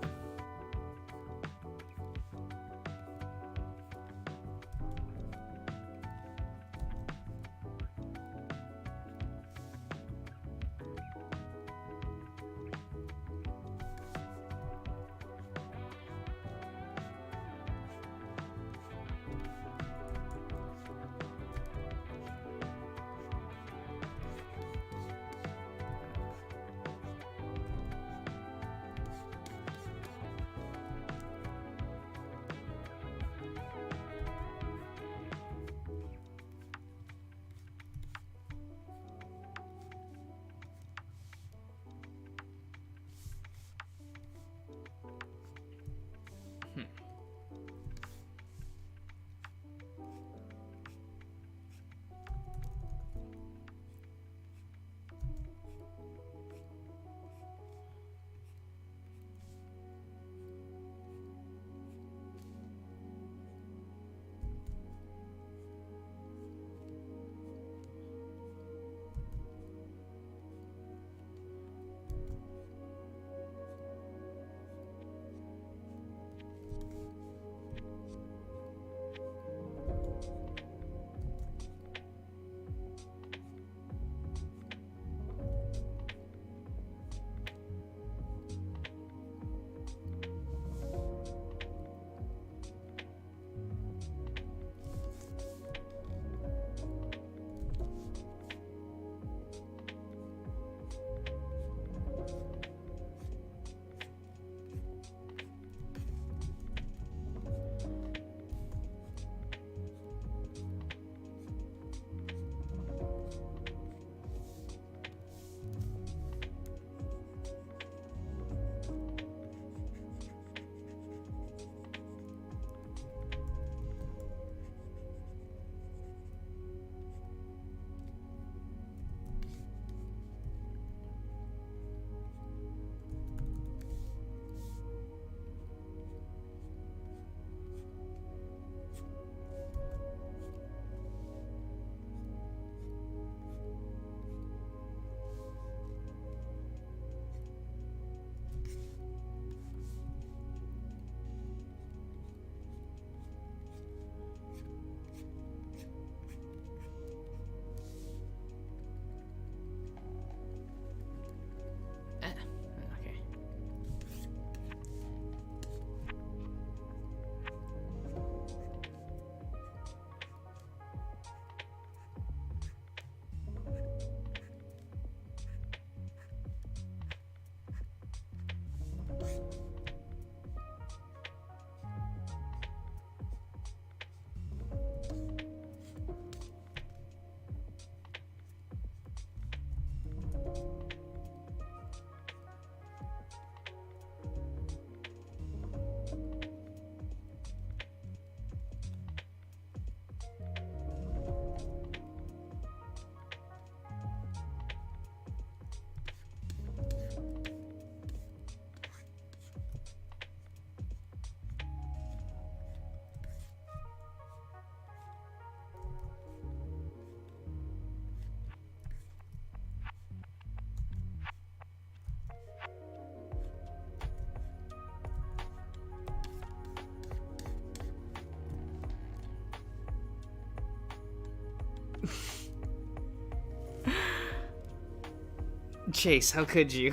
Chase, how could you?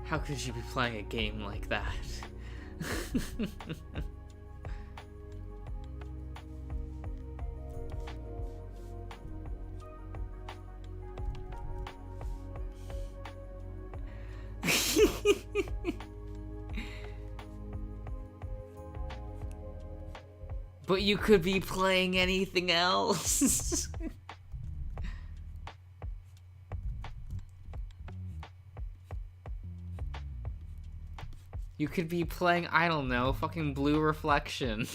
How could you be playing a game like that? But you could be playing anything else. You could be playing, I don't know, fucking Blue Reflection.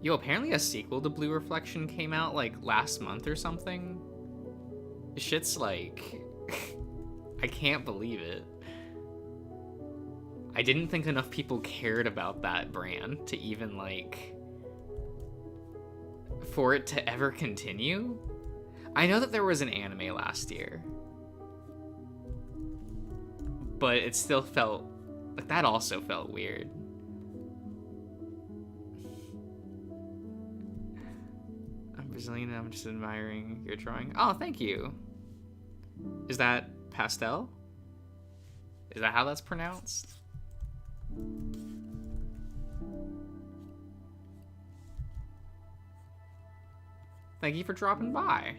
Yo, apparently a sequel to Blue Reflection came out, like, last month or something. Shit's like... I can't believe it. I didn't think enough people cared about that brand to even, like... for it to ever continue? I know that there was an anime last year. But it still felt... like, that also felt weird. Brazilian, I'm just admiring your drawing. Oh, thank you. Is that pastel? Is that how that's pronounced? Thank you for dropping by.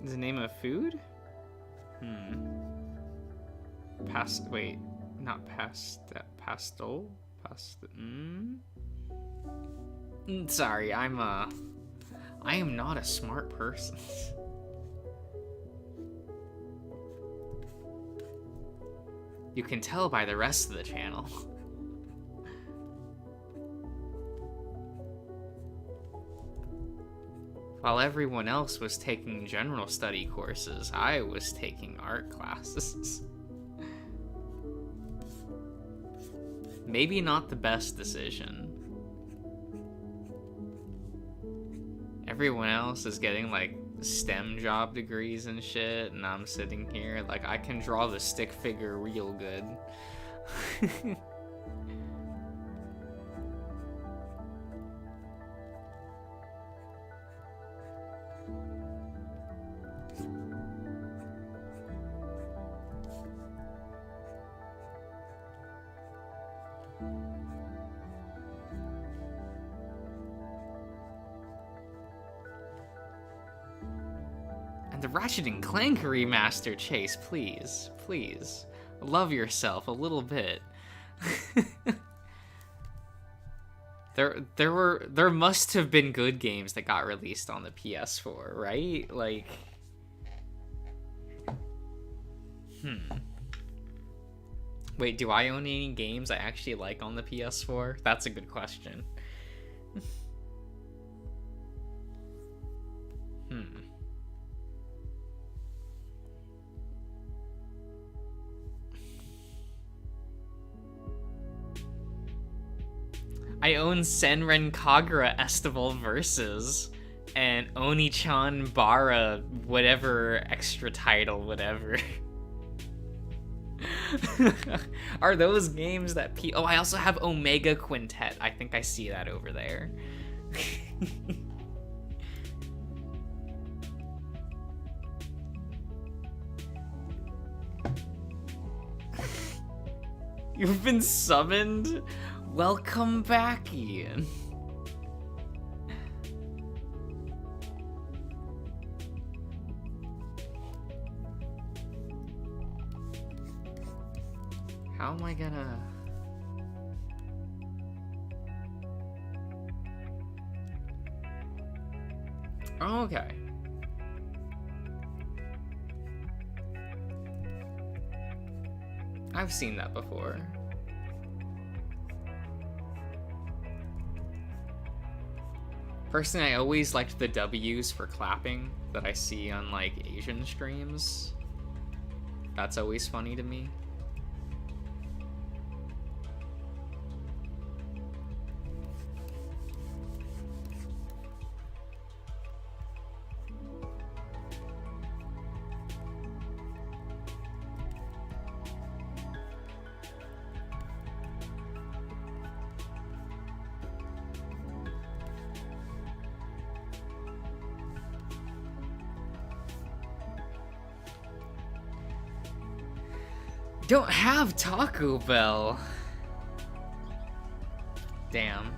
Is the name of food? Wait, not pastel? Sorry, I am not a smart person. You can tell by the rest of the channel. While everyone else was taking general study courses, I was taking art classes. Maybe not the best decision. Everyone else is getting, like, STEM job degrees and shit, and I'm sitting here, like, I can draw the stick figure real good. The Ratchet and Clank remaster, Chase, please, please. Love yourself a little bit. There must have been good games that got released on the PS4, right? Like, Wait, do I own any games I actually like on the PS4? That's a good question. I own Senran Kagura Estival Versus and Oni-chan Bara whatever extra title, whatever. Are those games that Oh, I also have Omega Quintet. I think I see that over there. You've been summoned? Welcome back, Ian. How am I gonna... Oh, okay. I've seen that before. Personally, I always liked the W's for clapping that I see on, like, Asian streams. That's always funny to me. Don't have Taco Bell. Damn.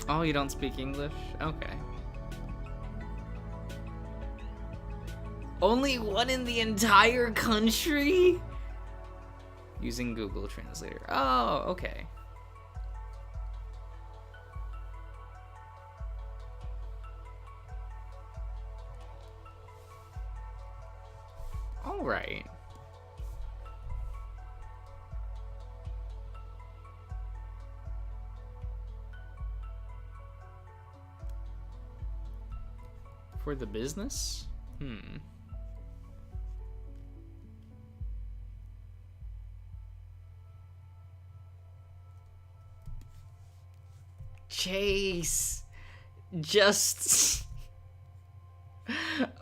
Oh, you don't speak English? Okay. Only one in the entire country? Using Google Translator. Oh, okay. Right. For the business? Chase! Just...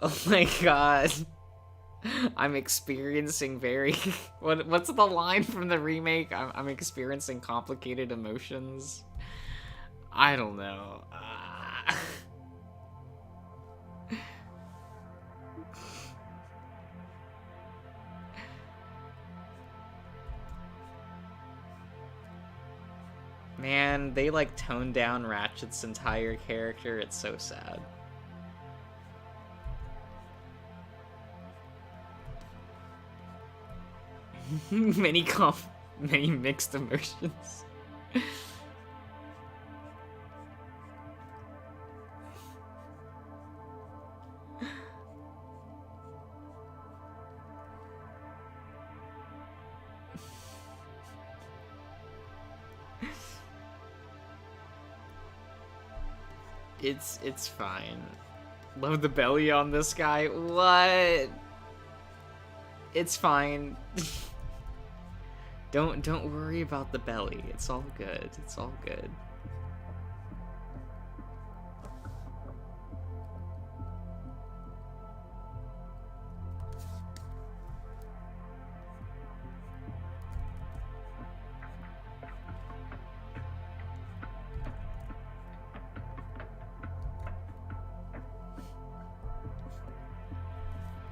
Oh my god. I'm experiencing very... What's the line from the remake? I'm experiencing complicated emotions. I don't know. Man, they like toned down Ratchet's entire character. It's so sad. many mixed emotions. It's fine. Love the belly on this guy. What? It's fine. Don't worry about the belly. It's all good. It's all good.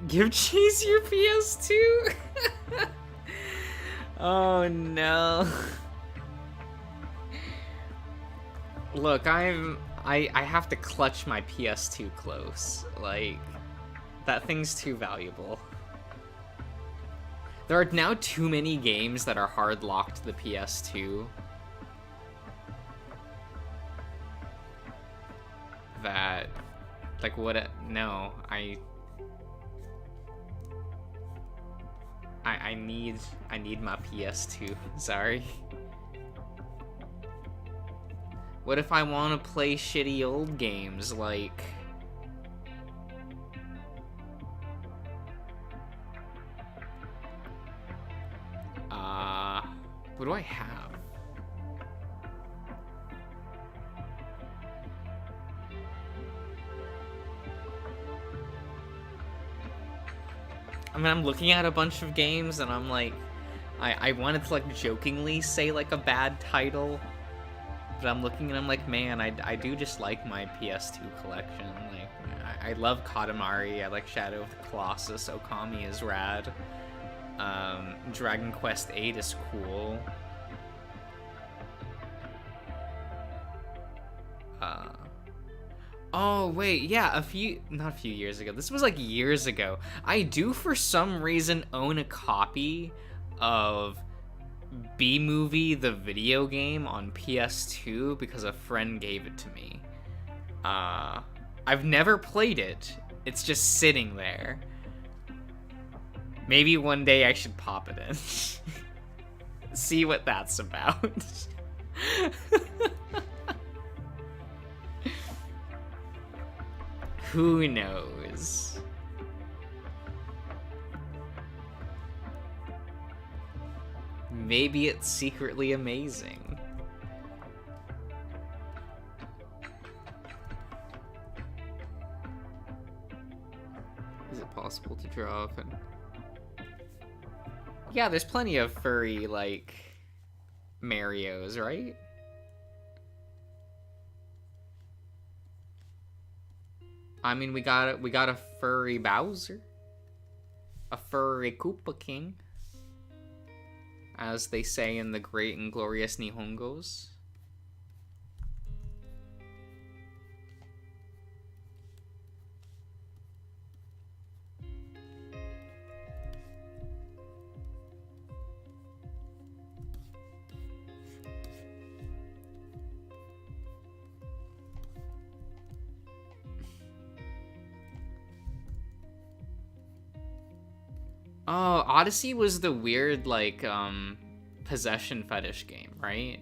Give Chase your PS2? Oh no. Look, I have to clutch my PS2 close. Like, that thing's too valuable. There are now too many games that are hard locked to the PS2 that, like, what? No, I need my PS2. Sorry. What if I want to play shitty old games like what do I have? I mean, I'm looking at a bunch of games and I'm like, I wanted to like jokingly say like a bad title, but I'm looking and I'm like, man, I do just like my PS2 collection. Like, I love Katamari, I like Shadow of the Colossus, Okami is rad, Dragon Quest VIII is cool. Uh, oh wait, yeah, not a few years ago. This was like years ago. I do for some reason own a copy of B Movie the video game on PS2 because a friend gave it to me. I've never played it. It's just sitting there. Maybe one day I should pop it in. See what that's about. Who knows? Maybe it's secretly amazing. Is it possible to draw up and... Yeah, there's plenty of furry, like, Marios, right? I mean, we got a furry Bowser. A furry Koopa King. As they say in the great and glorious Nihongos. Oh, Odyssey was the weird, like, possession fetish game, right?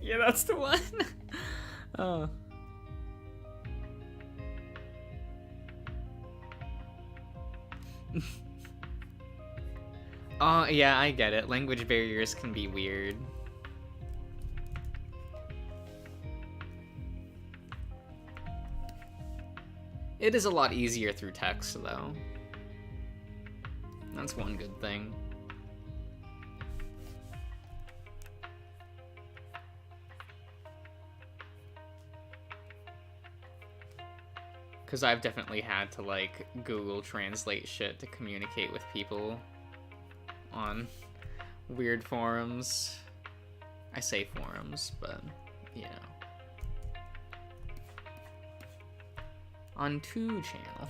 Yeah, that's the one. Oh. Oh, yeah, I get it. Language barriers can be weird. It is a lot easier through text, though. That's one good thing. Because I've definitely had to, like, Google Translate shit to communicate with people on weird forums. I say forums, but, you know. On 2 channel.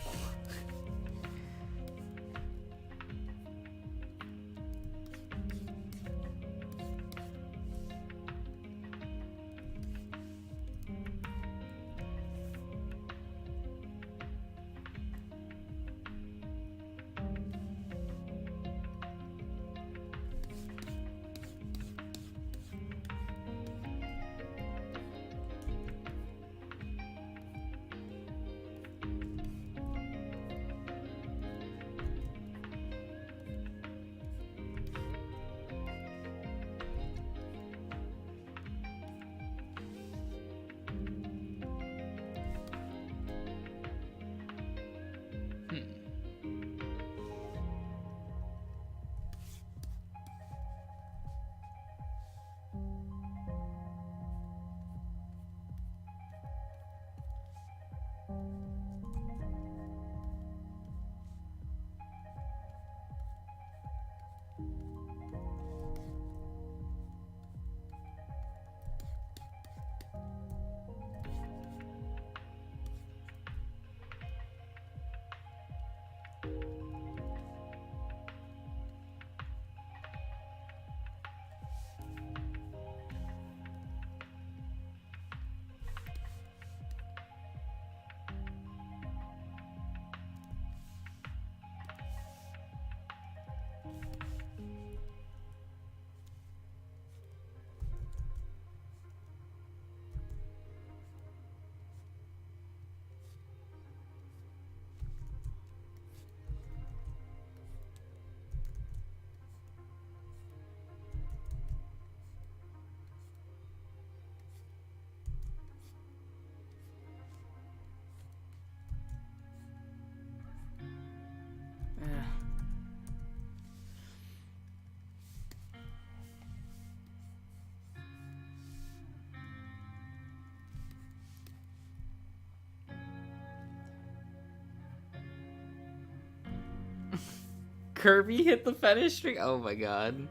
Kirby hit the fetish string? Oh my god.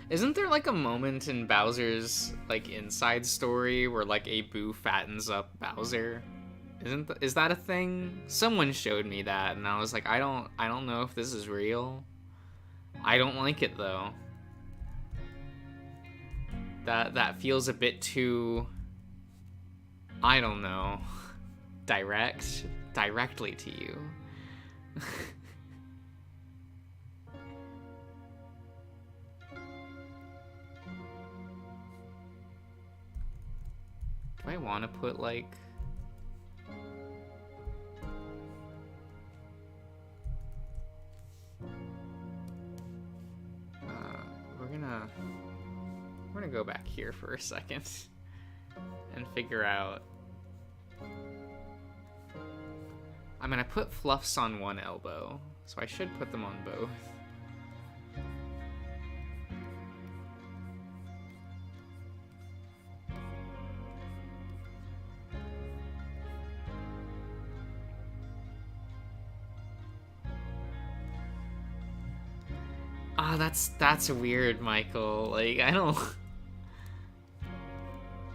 Isn't there like a moment in Bowser's like inside story where like a Boo fattens up Bowser? Is that a thing? Someone showed me that and I was like, I don't know if this is real. I don't like it though. That feels a bit too, I don't know, directly to you. Do I want to put like we're gonna go back here for a second and figure out. I mean, I put fluffs on one elbow, so I should put them on both. Ah, that's weird, Michael. Like, I don't...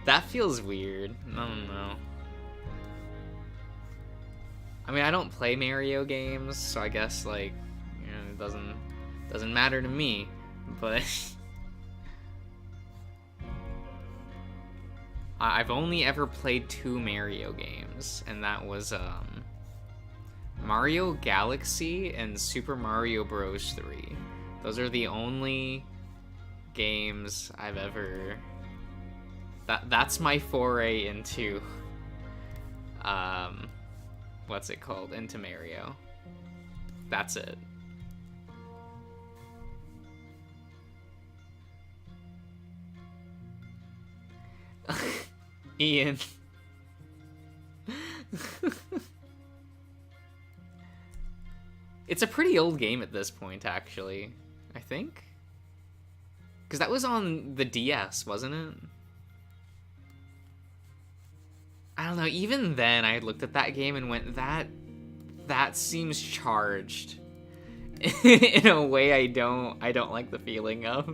That feels weird. I don't know. I mean, I don't play Mario games, so I guess, like, you know, it doesn't matter to me, but... I've only ever played 2 Mario games, and that was, Mario Galaxy and Super Mario Bros. 3. Those are the only games I've ever... That's my foray into... what's it called? Into Mario. That's it. Ian. It's a pretty old game at this point, actually. I think? Because that was on the DS, wasn't it? I don't know, even then I looked at that game and went, that seems charged. In a way I don't like the feeling of.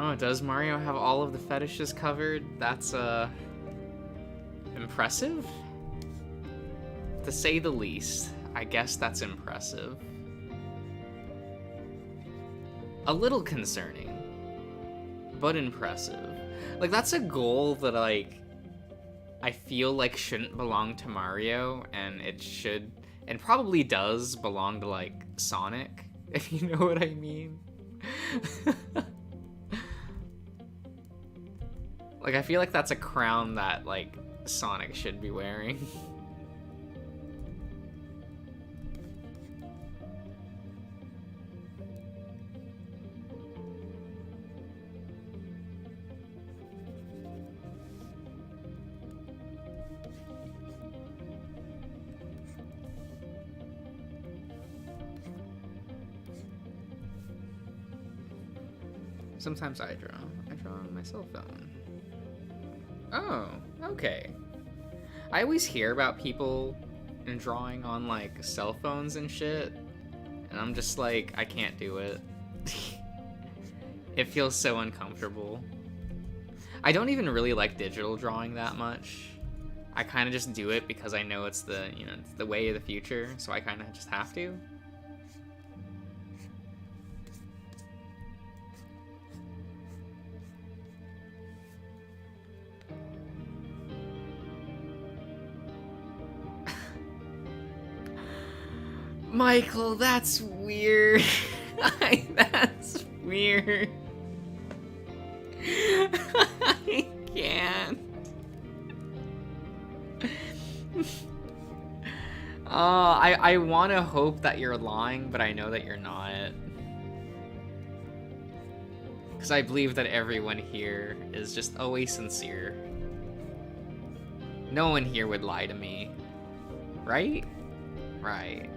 Oh, does Mario have all of the fetishes covered? That's, impressive? To say the least. I guess that's impressive. A little concerning, but impressive. Like, that's a goal that, like, I feel like shouldn't belong to Mario, and it should, and probably does belong to, like, Sonic, if you know what I mean. Like, I feel like that's a crown that, like, Sonic should be wearing. Sometimes I draw. I draw on my cell phone. Oh, okay. I always hear about people drawing on, like, cell phones and shit, and I'm just like, I can't do it. It feels so uncomfortable. I don't even really like digital drawing that much. I kind of just do it because I know it's the, you know, it's the way of the future, so I kind of just have to. Michael, that's weird. That's weird. I can't. I want to hope that you're lying, but I know that you're not. Because I believe that everyone here is just always sincere. No one here would lie to me. Right? Right.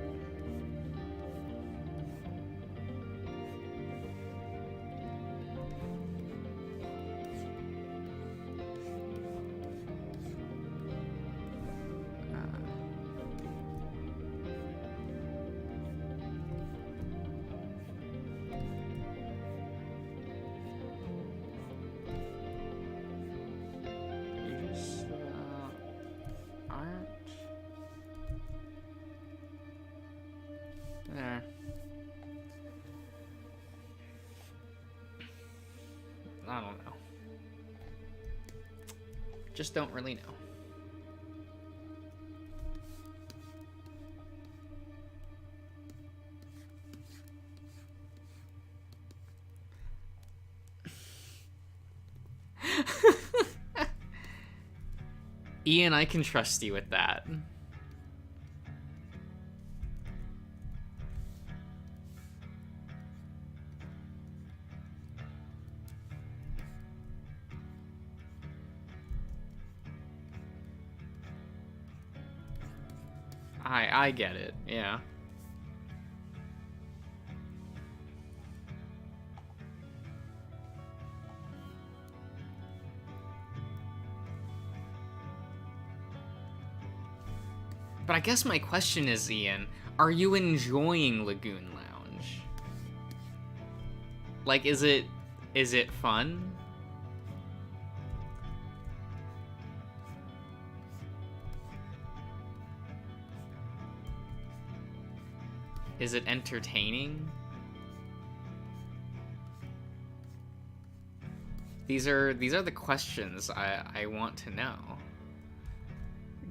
I don't know. Just don't really know. Ian, I can trust you with that. I get it, yeah. But I guess my question is, Ian, are you enjoying Lagoon Lounge? Like, is it fun? Is it entertaining? These are the questions I want to know.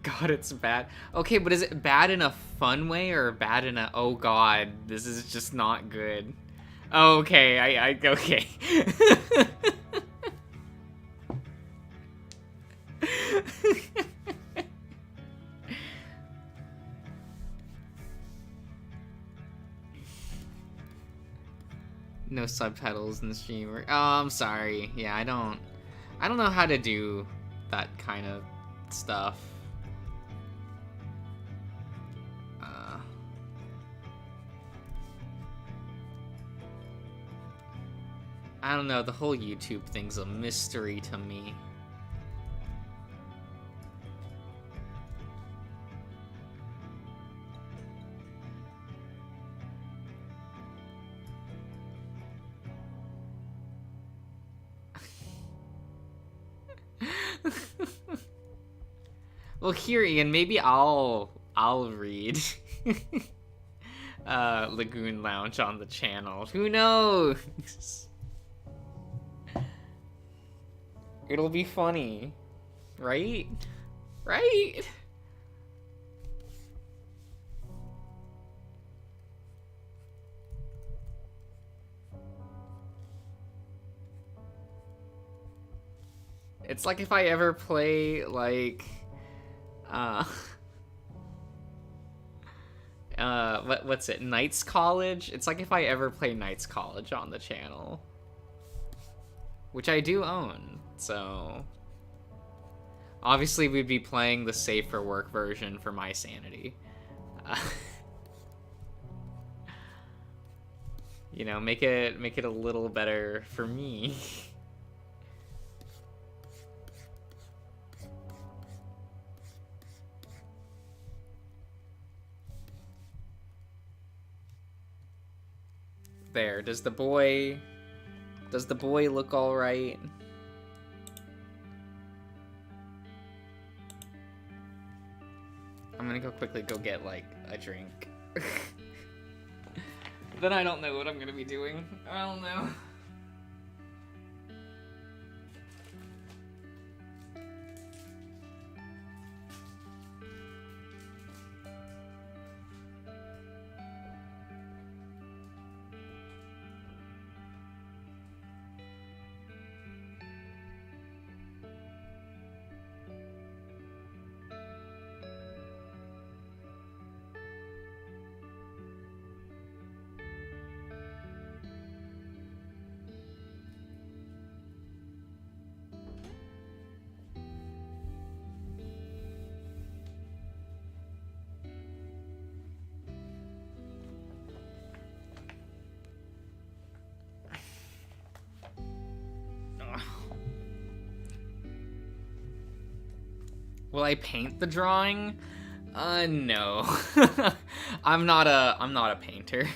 God, it's bad. Okay, but is it bad in a fun way or bad in a, oh god, this is just not good? Okay, I okay. No subtitles in the stream. Oh, I'm sorry. Yeah, I don't know how to do that kind of stuff. I don't know, the whole YouTube thing's a mystery to me. Well, here, Ian, maybe I'll read Lagoon Lounge on the channel. Who knows? It'll be funny, right? Right? It's like if I ever play, like, what's it, Knights College? It's like if I ever play Knights College on the channel. Which I do own, so... Obviously, we'd be playing the safer work version for my sanity. You know, make it a little better for me. There, does the boy Does the boy look alright? I'm gonna go quickly go get, like, a drink. Then I don't know what I'm gonna be doing. I don't know. Will I paint the drawing? No. I'm not a painter.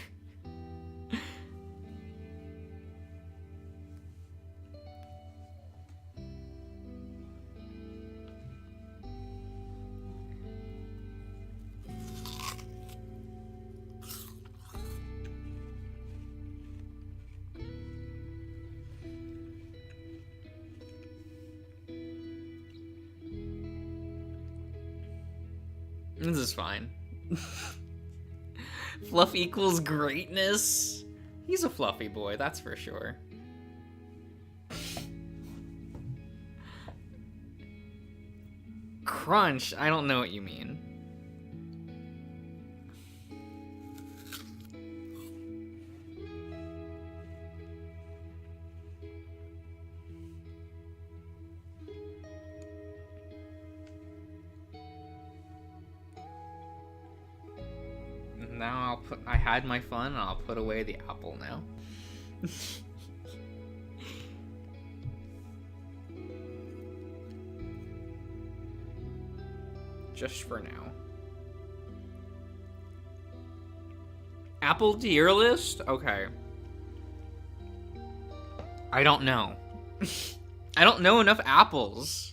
This is fine. Fluff equals greatness. He's a fluffy boy, that's for sure. Crunch, I don't know what you mean. Now I had my fun and I'll put away the apple now. Just for now. Apple tier list? Okay. I don't know. I don't know enough apples.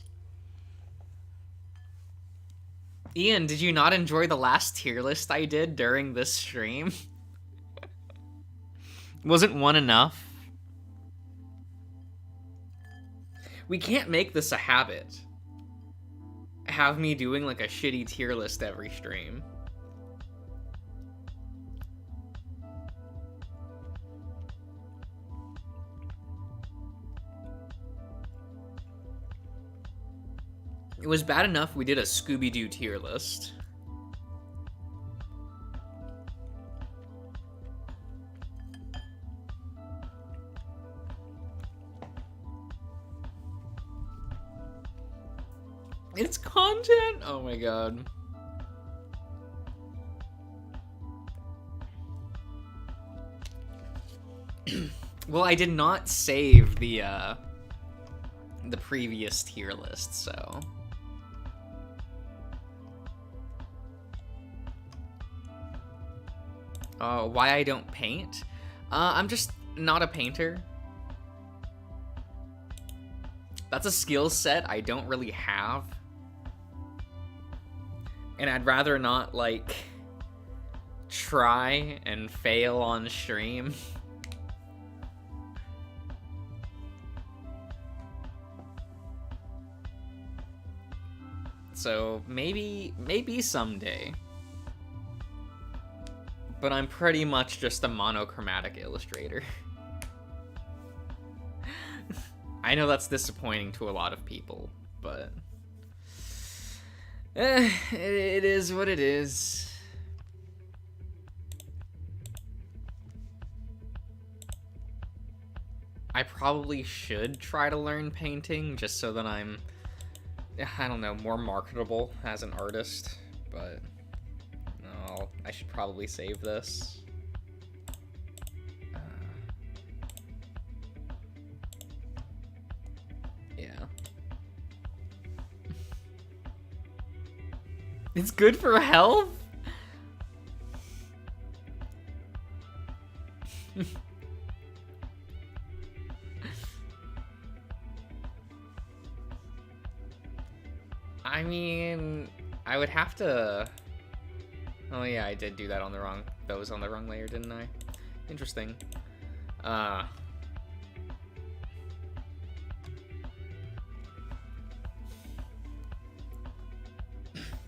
Ian, did you not enjoy the last tier list I did during this stream? Wasn't one enough? We can't make this a habit. Have me doing like a shitty tier list every stream. It was bad enough we did a Scooby-Doo tier list. It's content? Oh my god. Well, I did not save the previous tier list, so... why I don't paint? I'm just not a painter. That's a skill set I don't really have. And I'd rather not, like, try and fail on stream. So maybe someday. But I'm pretty much just a monochromatic illustrator. I know that's disappointing to a lot of people, but... it is what it is. I probably should try to learn painting, just so that I'm, I don't know, more marketable as an artist, but... No, I should probably save this. Yeah. It's good for health? I mean, I would have to... Oh yeah, I did do that on the wrong... Those on the wrong layer, didn't I? Interesting.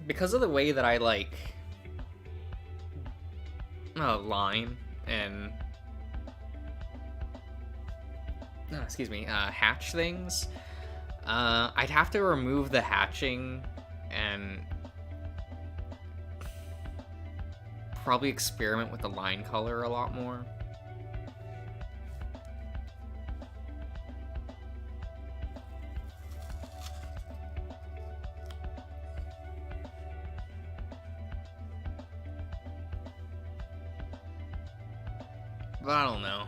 Because of the way that I, like... line and... excuse me, hatch things... I'd have to remove the hatching and probably experiment with the line color a lot more. But I don't know.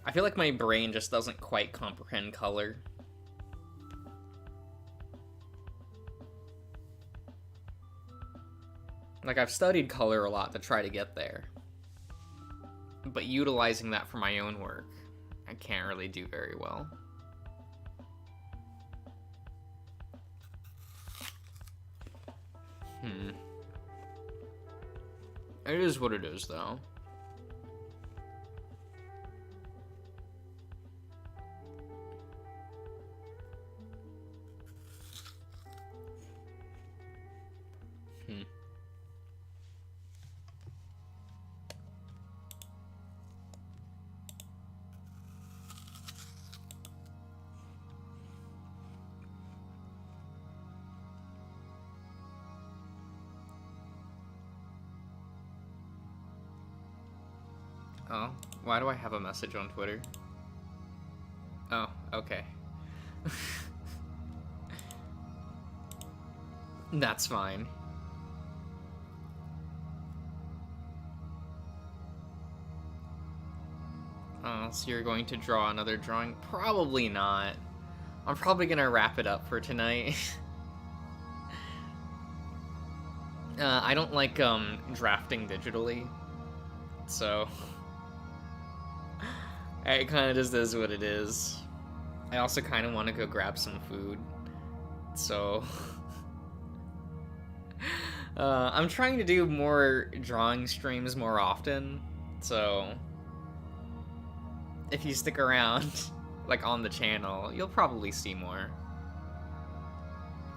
I feel like my brain just doesn't quite comprehend color. Like, I've studied color a lot to try to get there. But utilizing that for my own work, I can't really do very well. It is what it is, though. Oh, why do I have a message on Twitter? Oh, okay. That's fine. Oh, so you're going to draw another drawing? Probably not. I'm probably gonna wrap it up for tonight. I don't like drafting digitally, so it kind of just is what it is. I also kind of want to go grab some food, so I'm trying to do more drawing streams more often, so if you stick around like on the channel, you'll probably see more.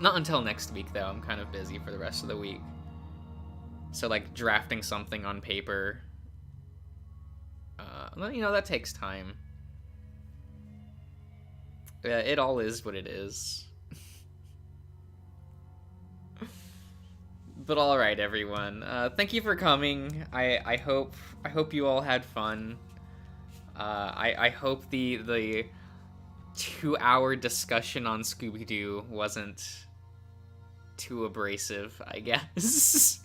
Not until next week though, I'm kind of busy for the rest of the week. So like drafting something on paper, you know, that takes time. It all is what it is. But all right, everyone. Thank you for coming. I hope you all had fun. I hope the 2-hour discussion on Scooby-Doo wasn't too abrasive, I guess.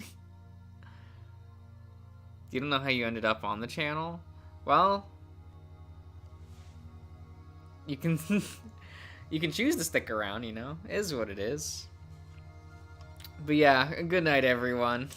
You don't know how you ended up on the channel? Well, you can you can choose to stick around, you know? It is what it is. But yeah, good night, everyone.